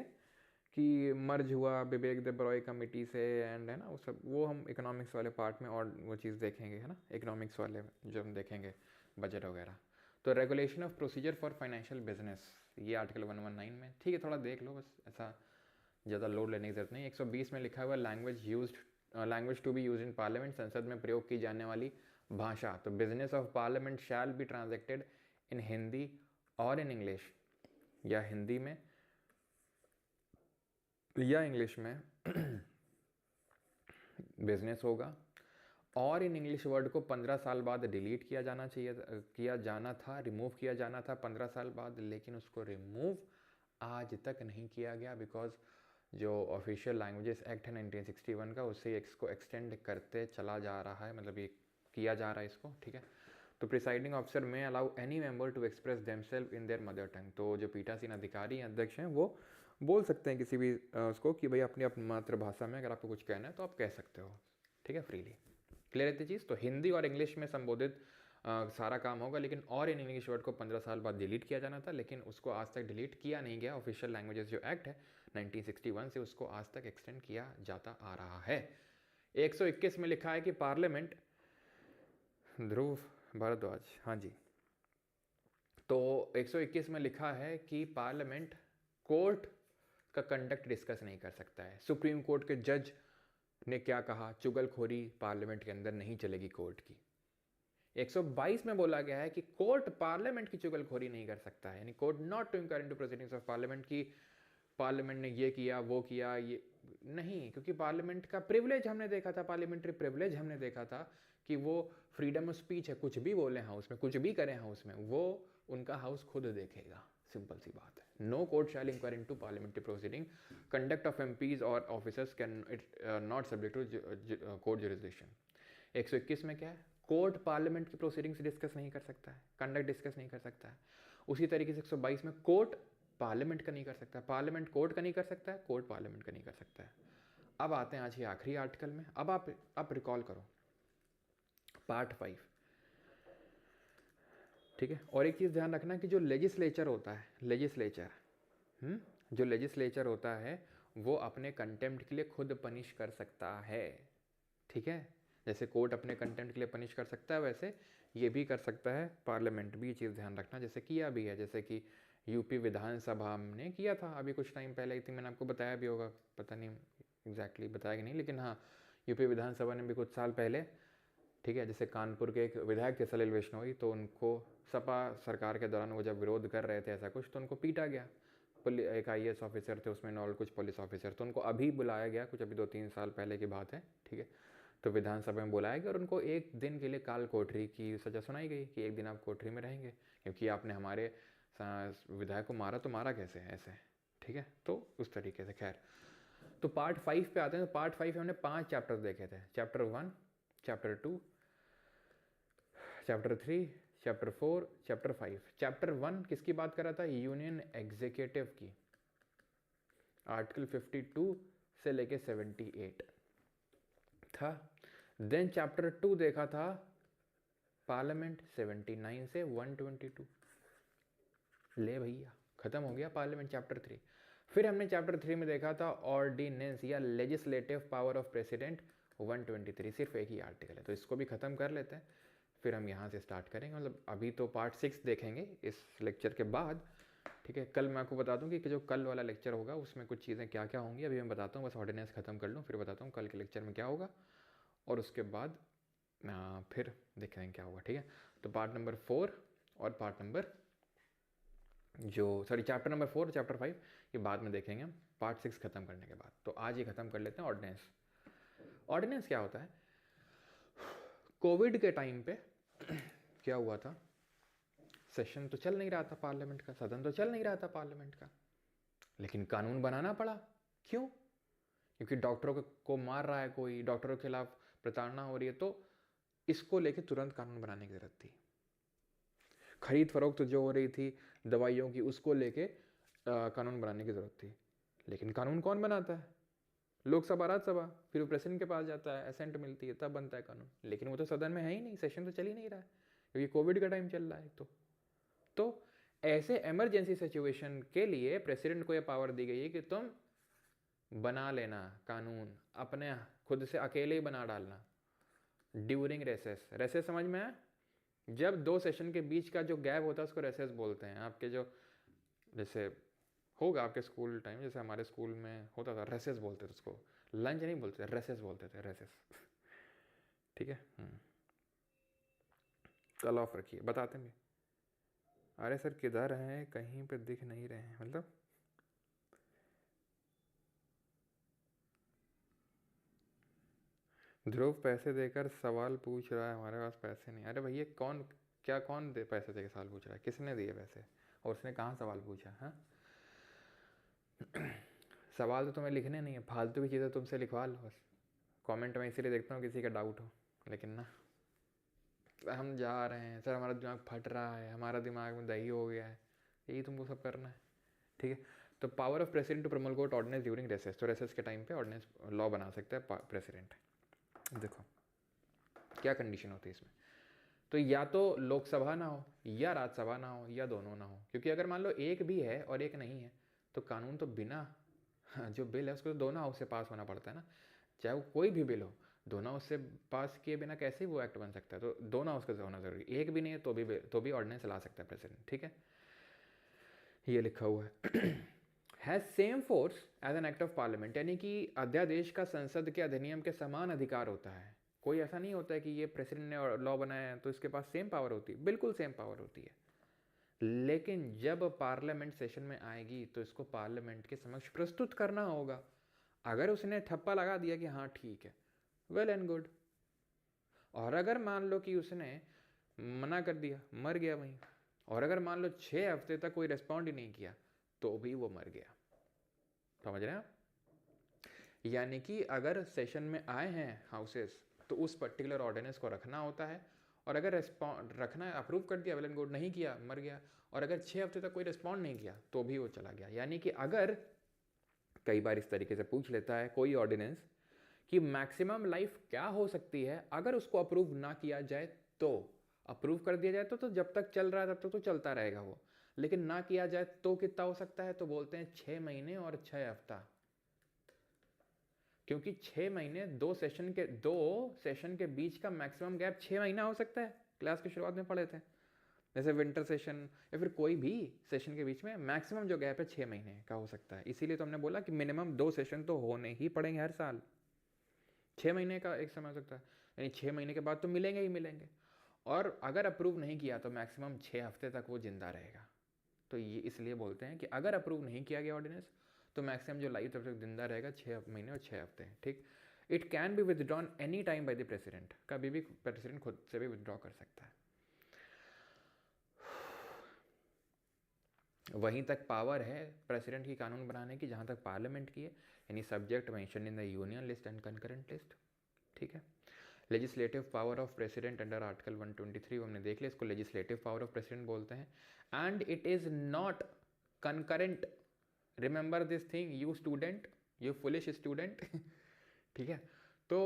कि मर्ज हुआ विवेक देब्रॉय कमेटी से एंड, है ना, वो सब, वो हम इकोनॉमिक्स वाले पार्ट में और वो चीज़ देखेंगे, है ना, इकोनॉमिक्स वाले जो हम देखेंगे बजट वगैरह। तो regulation of procedure for financial business, ये आर्टिकल 119 में, ठीक है, थोड़ा देख लो बस, ऐसा ज़्यादा लोड लेने की जरूरत नहीं। 120 में लिखा हुआ language to be use in parliament, संसद में प्रयोग की जाने वाली भाषा। तो business of parliament shall be transacted in Hindi और इन इंग्लिश, या हिंदी में या इंग्लिश में बिजनेस होगा। और इन इंग्लिश वर्ड को 15 साल बाद डिलीट किया जाना था, रिमूव किया जाना था 15 साल बाद, लेकिन उसको रिमूव आज तक नहीं किया गया, बिकॉज जो ऑफिशियल लैंग्वेजेस एक्ट है 1961 का, उससे इसको एक्सटेंड करते चला जा रहा है, मतलब ये किया जा रहा है इसको, ठीक है। तो presiding officer may allow any member to express themselves in their mother tongue. तो जो पीठासीन अधिकारी अध्यक्ष हैं वो बोल सकते हैं किसी भी उसको कि भाई अपनी अपनी मातृभाषा में अगर आपको कुछ कहना है तो आप कह सकते हो, ठीक है, फ्रीली। क्लियर रहती चीज़। तो हिंदी और इंग्लिश में संबोधित सारा काम होगा, लेकिन और इन इंग्लिश वर्ड को 15 साल बाद डिलीट किया जाना था, लेकिन उसको आज तक डिलीट किया नहीं गया। ऑफिशियल लैंग्वेजेस जो एक्ट है 1961 से, उसको आज तक एक्सटेंड किया जाता आ रहा है। 121 में लिखा है कि पार्लियामेंट, ध्रुव भारद्वाज, हाँ जी, तो 121 में लिखा है कि पार्लियामेंट कोर्ट का कंडक्ट डिस्कस नहीं कर सकता है। सुप्रीम कोर्ट के जज ने क्या कहा, चुगलखोरी पार्लियामेंट के अंदर नहीं चलेगी कोर्ट की। 122 में बोला गया है कि कोर्ट पार्लियामेंट की चुगलखोरी नहीं कर सकता है, यानी court not to inquire into proceedings of parliament की पार्लियामेंट ने ये किया वो किया, ये नहीं, क्योंकि पार्लियामेंट का प्रिविलेज हमने देखा था, पार्लियामेंट्री प्रिविलेज हमने देखा था कि वो फ्रीडम ऑफ स्पीच है, कुछ भी बोले हाउस में, कुछ भी करें हाउस में, वो उनका हाउस खुद देखेगा, सिंपल सी बात है। No court shall inquire into parliamentary proceeding, conduct of MPs और officers can not subject to court jurisdiction. 121 में क्या है, कोर्ट पार्लियामेंट की प्रोसीडिंग्स डिस्कस नहीं कर सकता है, कंडक्ट डिस्कस नहीं कर सकता है। उसी तरीके से 122 में कोर्ट पार्लियामेंट का नहीं कर सकता, पार्लियामेंट कोर्ट का नहीं कर सकता है, कोर्ट पार्लियामेंट का नहीं कर सकता है। अब आते हैं आज के आखिरी आर्टिकल में। अब आप रिकॉल करो पार्ट 5, ठीक है। और एक चीज़ ध्यान रखना कि जो लेजिस्लेचर होता है, लेजिस्लेचर जो लेजिस्लेचर होता है वो अपने कंटेम्प्ट के लिए खुद पनिश कर सकता है, ठीक है। जैसे कोर्ट अपने कंटेम्प्ट के लिए पनिश कर सकता है, वैसे ये भी कर सकता है पार्लियामेंट भी। ये चीज़ ध्यान रखना, जैसे किया भी है, जैसे कि यूपी विधानसभा ने किया था अभी कुछ टाइम पहले। थी मैंने आपको बताया भी होगा, पता नहीं एग्जैक्टली बताया कि नहीं, लेकिन हाँ यूपी विधानसभा ने भी कुछ साल पहले, ठीक है, जैसे कानपुर के एक विधायक थे सलिल बिश्नोई, तो उनको सपा सरकार के दौरान वो जब विरोध कर रहे थे ऐसा कुछ, तो उनको पीटा गया। एक IAS ऑफिसर थे उसमें और कुछ पुलिस ऑफिसर, तो उनको अभी बुलाया गया, कुछ अभी 2-3 साल पहले की बात है, ठीक है। तो विधानसभा में बुलाया गया और उनको 1 दिन के लिए काल कोठरी की सज़ा सुनाई गई कि 1 दिन आप कोठरी में रहेंगे क्योंकि आपने हमारे विधायक को मारा, तो मारा कैसे ऐसे, ठीक है। तो उस तरीके से खैर, तो पार्ट 5 पे आते हैं। तो पार्ट 5 में हमने 5 चैप्टर्स देखे थे, chapter 1, chapter 2, chapter 3, chapter 4, chapter 5। Chapter 1 किसकी बात कर रहा था? यूनियन एग्जीक्यूटिव की, आर्टिकल 52 से लेके 78 था। देन चैप्टर 2 देखा था पार्लियामेंट, 79 से 122। ले भैया खत्म हो गया पार्लियामेंट चैप्टर 3। फिर हमने चैप्टर 3 में देखा था ऑर्डिनेंस या लेजिस्लेटिव पावर ऑफ प्रेसिडेंट, 123। सिर्फ एक ही आर्टिकल है, तो इसको भी ख़त्म कर लेते हैं, फिर हम यहाँ से स्टार्ट करेंगे। मतलब अभी तो पार्ट 6 देखेंगे इस लेक्चर के बाद, ठीक है। कल मैं आपको बता दूँ कि जो कल वाला लेक्चर होगा उसमें कुछ चीज़ें क्या क्या होंगी, अभी मैं बताता हूँ, बस ऑर्डिनेंस ख़त्म कर लूँ फिर बताता हूँ कल के लेक्चर में क्या होगा, और उसके बाद फिर देखेंगे क्या होगा, ठीक है। तो पार्ट नंबर 4 और पार्ट नंबर चैप्टर नंबर 4 और चैप्टर 5 ये बाद में देखेंगे हम, पार्ट 6 खत्म करने के बाद। तो आज ये खत्म कर लेते हैं ऑर्डिनेंस। ऑर्डिनेंस क्या होता है? कोविड के टाइम पे क्या हुआ था, सेशन तो चल नहीं रहा था पार्लियामेंट का, सदन तो चल नहीं रहा था पार्लियामेंट का, लेकिन कानून बनाना पड़ा। क्यों? क्योंकि डॉक्टरों को मार रहा है कोई, डॉक्टरों के खिलाफ प्रताड़ना हो रही है, तो इसको लेके तुरंत कानून बनाने की जरूरत थी। खरीद फरोख्त जो हो रही थी दवाइयों की, उसको लेके कानून बनाने की जरूरत थी। लेकिन कानून कौन बनाता है? लोकसभा, राज्यसभा, फिर वो प्रेसिडेंट के पास जाता है, असेंट मिलती है, तब बनता है कानून। लेकिन वो तो सदन में है ही नहीं, सेशन तो चल ही नहीं रहा है क्योंकि कोविड का टाइम चल रहा है। तो ऐसे इमरजेंसी सिचुएशन के लिए प्रेसिडेंट को यह पावर दी गई है कि तुम बना लेना कानून, अपने खुद से अकेले ही बना डालना ड्यूरिंग रेसेस। रेसेस समझ में आया? जब 2 सेशन के बीच का जो गैप होता है उसको रेसेस बोलते हैं। आपके जो जैसे होगा आपके स्कूल टाइम, जैसे हमारे स्कूल में होता था, रेसेस बोलते थे उसको, लंच नहीं बोलते थे, रेसेस बोलते थे, रेसेस, ठीक है। कल ऑफ रखिए, बताते हैं। अरे सर किधर हैं, कहीं पे दिख नहीं रहे हैं, मतलब ध्रुव पैसे देकर सवाल पूछ रहा है, हमारे पास पैसे नहीं। अरे भैया कौन पैसे देकर सवाल पूछ रहा है? किसने दिए पैसे और उसने कहाँ सवाल पूछा? हाँ सवाल तो तुम्हें लिखने नहीं है, फालतू की चीज़ें तुमसे लिखवा लो बस। कमेंट में इसीलिए देखता हूँ किसी का डाउट हो, लेकिन ना हम जा रहे हैं सर, हमारा दिमाग फट रहा है, हमारा दिमाग में दही हो गया है, यही तुमको सब करना है, ठीक है। तो power of president to promulgate ordinance during recess, तो रेसेस के टाइम पे ऑर्डिनेंस लॉ बना सकता है प्रेसिडेंट। देखो क्या कंडीशन होती है इसमें, तो या तो लोकसभा ना हो या राज्यसभा ना हो या दोनों ना हो, क्योंकि अगर मान लो एक भी है और एक नहीं है तो कानून तो बिना जो बिल है उसको तो दोनों हाउस से पास होना पड़ता है ना, चाहे वो कोई भी बिल हो, दोनों हाउस से पास किए बिना कैसे वो एक्ट बन सकता है? तो दोनों हाउस का होना जरूरी, एक भी नहीं है तो भी ऑर्डिनेंस ला सकता है प्रेसिडेंट, ठीक है। ये लिखा हुआ है has same force as an act of parliament, यानी कि अध्यादेश का संसद के अधिनियम के समान अधिकार होता है। कोई ऐसा नहीं होता है कि ये प्रेसिडेंट ने लॉ बनाया है तो इसके पास सेम पावर होती है, बिल्कुल सेम पावर होती है। लेकिन जब पार्लियामेंट सेशन में आएगी तो इसको पार्लियामेंट के समक्ष प्रस्तुत करना होगा। अगर उसने ठप्पा लगा दिया कि हाँ ठीक है, वेल एंड गुड, और अगर मान लो कि उसने मना कर दिया, मर गया वहीं, और अगर मान लो 6 हफ्ते तक कोई रिस्पॉन्ड ही नहीं किया तो भी वो मर गया। समझ रहे हैं आप? यानी कि अगर सेशन में आए हैं हाउसेस तो उस पर्टिकुलर ऑर्डिनेंस को रखना होता है, और अगर रिस्पॉन्ड रखना है, अप्रूव कर दिया, वेल एंड गुड, नहीं किया मर गया, और अगर 6 हफ्ते तक कोई रिस्पॉन्ड नहीं किया तो भी वो चला गया। यानी कि अगर कई बार इस तरीके से पूछ लेता है कोई ऑर्डिनेंस कि मैक्सिमम लाइफ क्या हो सकती है अगर उसको अप्रूव ना किया जाए, तो अप्रूव कर दिया जाए तो जब तक चल रहा है तब तक तो चलता रहेगा वो, लेकिन ना किया जाए तो कितना हो सकता है, तो बोलते हैं 6 महीने और 6 हफ्ता, क्योंकि 6 महीने 2 सेशन के बीच का मैक्सिमम गैप 6 महीना हो सकता है। क्लास की शुरुआत में पढ़े थे, जैसे विंटर सेशन या फिर कोई भी सेशन के बीच में मैक्सिमम जो गैप है 6 महीने का हो सकता है। इसीलिए तो हमने बोला कि मिनिमम 2 सेशन तो होने ही पड़ेंगे हर साल। 6 महीने का एक समय हो सकता है, यानी 6 महीने के बाद तो मिलेंगे ही मिलेंगे। और अगर अप्रूव नहीं किया तो मैक्सिमम 6 हफ्ते तक वो जिंदा रहेगा। तो ये इसलिए बोलते हैं कि अगर अप्रूव नहीं किया गया ऑर्डिनेंस तो मैक्सिमम जो लाइफ तब तक जिंदा रहेगा 6 महीने और 6 हफ्ते हैं। ठीक, it can be withdrawn any time by the president, कभी भी प्रेसिडेंट खुद से भी विदड्रॉ कर सकता है। वहीं तक पावर है प्रेसिडेंट की कानून बनाने की जहाँ तक पार्लियामेंट की है, यानी subject mention in the union list and concurrent list. ठीक है, legislative power of president under article 123 हमने देख लिया, इसको लेजिस्लेटिव पावर ऑफ प्रेसिडेंट बोलते हैं। And it is not concurrent, remember this thing you student, you foolish student. ठीक है, तो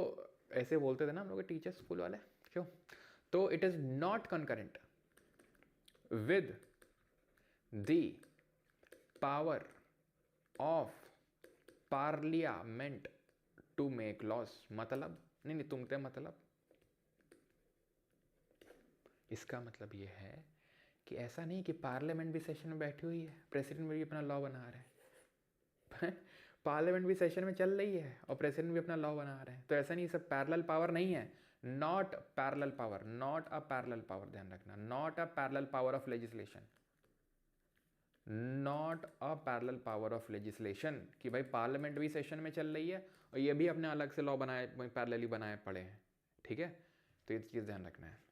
ऐसे बोलते थे ना हम लोग टीचर्स स्कूल वाले, क्यों? तो it is not concurrent with the power of parliament to make laws. मतलब नहीं तुमते मतलब इसका मतलब ये है कि ऐसा नहीं कि पार्लियामेंट भी सेशन में बैठी हुई है, प्रेसिडेंट भी अपना लॉ बना रहे हैं। पार्लियामेंट भी सेशन में चल रही है और प्रेसिडेंट भी अपना लॉ बना रहे हैं, तो ऐसा नहीं, सब पैरेलल पावर नहीं है। Not parallel power, not a parallel power, ध्यान रखना, not a parallel power of legislation, not a parallel power of legislation, कि भाई पार्लियामेंट भी सेशन में चल रही है और ये भी अपने अलग से लॉ बनाए पैरेलली बनाए पड़े हैं। ठीक है, तो ये चीज़ ध्यान रखना है।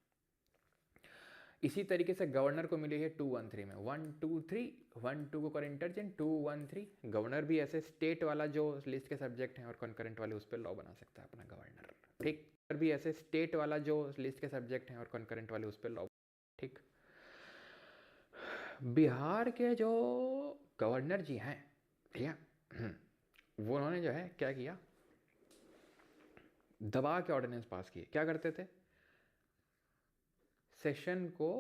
इसी तरीके से गवर्नर को मिली है 213 में, 123, 12 को कर इंटरचेंज, 213। गवर्नर भी ऐसे स्टेट वाला जो लिस्ट के सब्जेक्ट हैं और कंकरेंट वाले उस पर लॉ बना सकता है अपना गवर्नर। ठीक, भी ऐसे स्टेट वाला जो लिस्ट के सब्जेक्ट हैं और कंकरेंट वाले उस पर लॉ। ठीक, बिहार के जो गवर्नर जी हैं, ठीक है, वो उन्होंने जो है क्या किया, दबा के ऑर्डिनेंस पास किए। क्या करते थे, सेशन को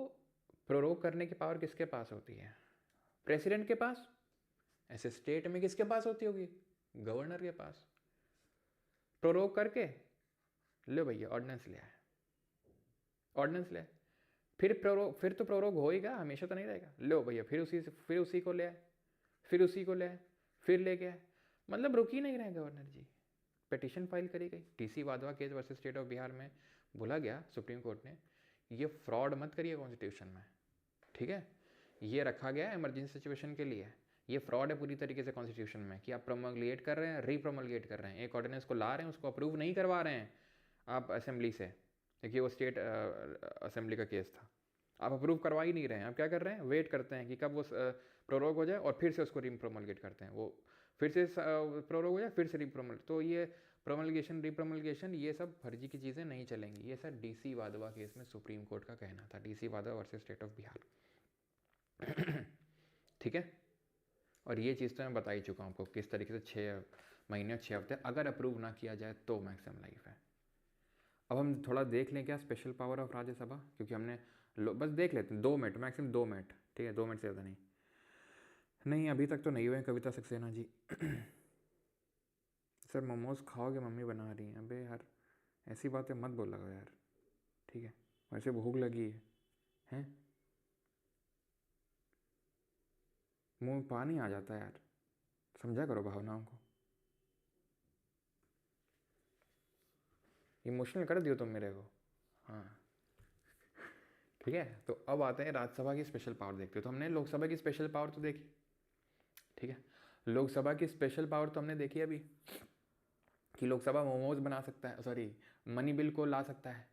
प्रोरोग करने की पावर किसके पास होती है, प्रेसिडेंट के पास। ऐसे स्टेट में किसके पास होती होगी, गवर्नर के पास। प्रोरोग करके लो भैया ऑर्डिनेंस ले आए, ऑर्डिनेंस ले आए, फिर तो प्रोरोग होएगा, हमेशा तो नहीं रहेगा। लो भैया फिर उसी को ले आए, फिर उसी को ले आए, फिर लेके आए, मतलब रुक ही नहीं रहे गवर्नर जी। पिटीशन फाइल करी गई, TC Wadhwa case versus state of Bihar में बोला गया सुप्रीम कोर्ट ने, ये फ्रॉड मत करिए कॉन्स्टिट्यूशन में। ठीक है, ये रखा गया है इमरजेंसी सिचुएशन के लिए, ये फ्रॉड है पूरी तरीके से कॉन्स्टिट्यूशन में कि आप प्रोमलगेट कर रहे हैं, रीप्रोमलगेट कर रहे हैं, एक ऑर्डिनेंस को ला रहे हैं, उसको अप्रूव नहीं करवा रहे हैं आप असेंबली से। देखिए वो स्टेट असेंबली का केस था, आप अप्रूव करवा ही नहीं रहे हैं, आप क्या कर रहे हैं, वेट करते हैं कि कब वो प्रोरोग हो जाए और फिर से उसको रीप्रोमलगेट करते हैं, वो फिर से प्रोरोग हो जाए फिर से रीप्रोमल। तो ये प्रोमलगेशन रीप्रोमलगेशन ये सब फर्जी की चीज़ें नहीं चलेंगी। ये सर डीसी वाधवा केस में सुप्रीम कोर्ट का कहना था, DC Wadhwa versus state of Bihar. ठीक है, और ये चीज़ तो मैं बता ही चुका हूँ आपको किस तरीके से 6 महीने और 6 हफ्ते अगर अप्रूव ना किया जाए तो मैक्सिमम लाइफ है। अब हम थोड़ा देख लें क्या स्पेशल पावर ऑफ राज्यसभा, क्योंकि हमने बस देख लेते हैं 2 मिनट, मैक्सिमम 2 मिनट। ठीक है, 2 मिनट से ज़्यादा नहीं। नहीं अभी तक तो नहीं हुए कविता सक्सेना जी। सर मोमोज खाओगे, मम्मी बना रही हैं। अबे यार ऐसी बातें मत बोला करो यार, ठीक है, वैसे भूख लगी है, मुंह में पानी आ जाता है यार, समझा करो भावनाओं को। इमोशनल कर दियो तुम मेरे को। हाँ ठीक है, तो अब आते हैं राज्यसभा की स्पेशल पावर देखते हो। तो हमने लोकसभा की स्पेशल पावर तो देखी, ठीक है, लोकसभा की स्पेशल पावर तो हमने देखी अभी कि लोकसभा मोमोज बना सकता है, सॉरी मनी बिल को ला सकता है,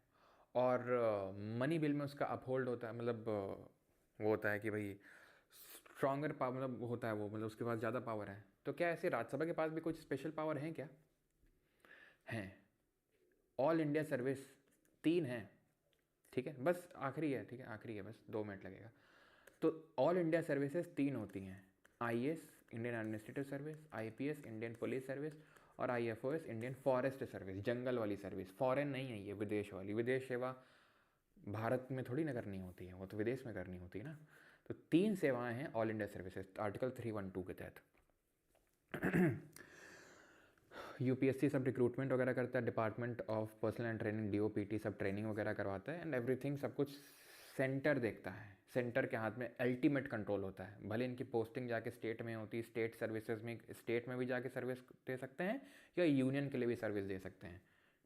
और मनी बिल में उसका अपहोल्ड होता है, मतलब वो होता है कि भाई स्ट्रॉन्गर पावर, मतलब होता है वो, मतलब उसके पास ज़्यादा पावर है। तो क्या ऐसे राज्यसभा के पास भी कुछ स्पेशल पावर हैं क्या? हैं, ऑल इंडिया सर्विस 3 हैं, ठीक है, बस आखिरी है, ठीक है आखिरी है, बस 2 मिनट लगेगा। तो ऑल इंडिया सर्विसेज 3 होती हैं, IAS Indian administrative service, IPS Indian police service, और IFOS इंडियन फॉरेस्ट सर्विस, जंगल वाली सर्विस। फॉरेन नहीं है ये, विदेश वाली। विदेश सेवा भारत में थोड़ी ना करनी होती है, वो तो विदेश में करनी होती है ना। तो 3 सेवाएं हैं ऑल इंडिया सर्विसेज आर्टिकल 312 के तहत। यूपीएससी सब रिक्रूटमेंट वगैरह करता है, department of personal and training DOPT सब ट्रेनिंग वगैरह करवाता है एंड एवरीथिंग, सब कुछ सेंटर देखता है। सेंटर के हाथ में अल्टीमेट कंट्रोल होता है। भले इनकी पोस्टिंग जाके स्टेट में होती है, स्टेट सर्विसेज में स्टेट में भी जाके सर्विस दे सकते हैं या यूनियन के लिए भी सर्विस दे सकते हैं,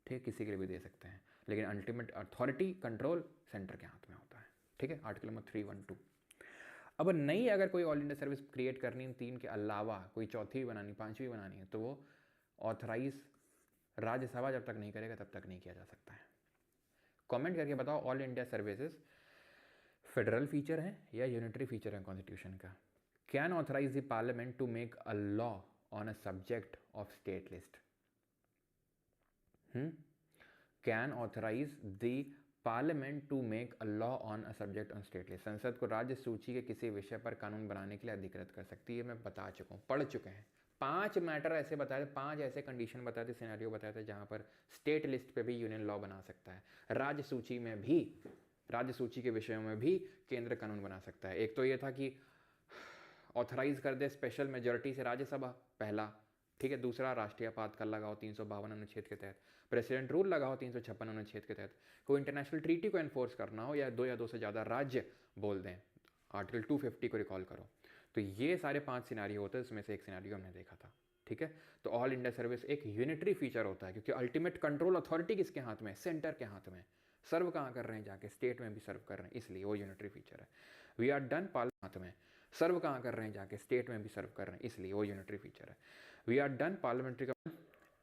ठीक है, किसी के लिए भी दे सकते हैं, लेकिन अल्टीमेट अथॉरिटी कंट्रोल सेंटर के हाथ में होता है, ठीक है। Article number 312। अब नई अगर कोई ऑल इंडिया सर्विस क्रिएट करनी है, 3 के अलावा कोई चौथी भी बनानी, 5वीं बनानी है, तो वो ऑथराइज राज्यसभा जब तक नहीं करेगा तब तक नहीं किया जा सकता है। कमेंट करके बताओ all India services federal feature है या यूनिटरी फीचर है कॉन्स्टिट्यूशन का। Can authorise the parliament to make a law on a subject of state list. Can authorise the parliament to make a law on a subject on state list. संसद को राज्य सूची के किसी विषय पर कानून बनाने के लिए अधिकृत कर सकती है। मैं बता चुका हूँ, पढ़ चुके हैं। 5 मैटर ऐसे बताए थे, 5 ऐसे कंडीशन बताए थे, सिनेरियो बताए थे जहाँ पर स्टेट लिस्ट पे भी यूनियन लॉ बना सकता है, राज्य सूची में भी, राज्य सूची के विषयों में भी केंद्र कानून बना सकता है। एक तो ये था कि ऑथराइज कर दे स्पेशल मेजॉरिटी से राज्यसभा, पहला, ठीक है। दूसरा, राष्ट्रीय आपातकाल लगाओ 352 अनुच्छेद के तहत, प्रेसिडेंट रूल लगाओ 356 अनुच्छेद के तहत, कोई इंटरनेशनल ट्रीटी को एनफोर्स करना हो या 2 से ज़्यादा राज्य बोल दें, आर्टिकल 250 को रिकॉल करो। तो ये सारे 5 सिनारियो होते हैं, इसमें से एक सिनारियो हमने देखा था, ठीक है। तो ऑल इंडिया सर्विस एक यूनिटरी फीचर होता है क्योंकि अल्टीमेट कंट्रोल अथॉरिटी किसके हाथ में है, सेंटर के हाथ में। सर्व कहाँ कर रहे हैं, जाके स्टेट में भी सर्व कर रहे हैं, इसलिए वो यूनिटरी फीचर है। वी आर डन पार्लियामेंट में, सर्व कहाँ कर रहे हैं, जाके स्टेट में भी सर्व कर रहे हैं, इसलिए वो यूनिटरी फीचर है। We are done parliamentary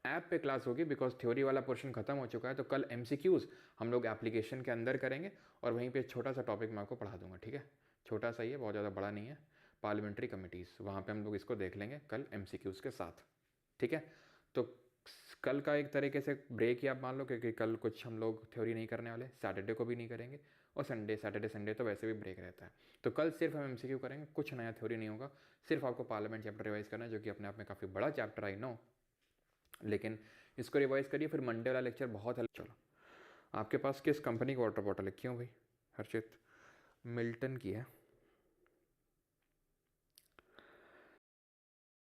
app पे क्लास होगी बिकॉज थ्योरी वाला पोर्शन खत्म हो चुका है। तो कल एमसीक्यूज हम लोग एप्लीकेशन के अंदर करेंगे और वहीं पे छोटा सा टॉपिक मैं आपको पढ़ा दूंगा, ठीक है। छोटा सा ही है, बहुत ज़्यादा बड़ा नहीं है। पार्लियामेंट्री कमिटीज़, वहाँ पे हम लोग इसको देख लेंगे कल एमसीक्यूज के साथ, ठीक है। तो कल का एक तरीके से ब्रेक ही आप मान लो, क्योंकि कल कुछ हम लोग थ्योरी नहीं करने वाले, सैटरडे को भी नहीं करेंगे, और सैटरडे संडे तो वैसे भी ब्रेक रहता है। तो कल सिर्फ हम एमसीक्यू करेंगे, कुछ नया थ्योरी नहीं होगा, सिर्फ आपको पार्लियामेंट चैप्टर रिवाइज करना है, जो कि अपने आप में काफ़ी बड़ा चैप्टर आई नो, लेकिन इसको रिवाइज करिए। फिर मंडे वाला लेक्चर बहुत है। चलो, आपके पास किस कंपनी की वाटर बॉटल है? क्यों भाई हर्षित? मिल्टन की है।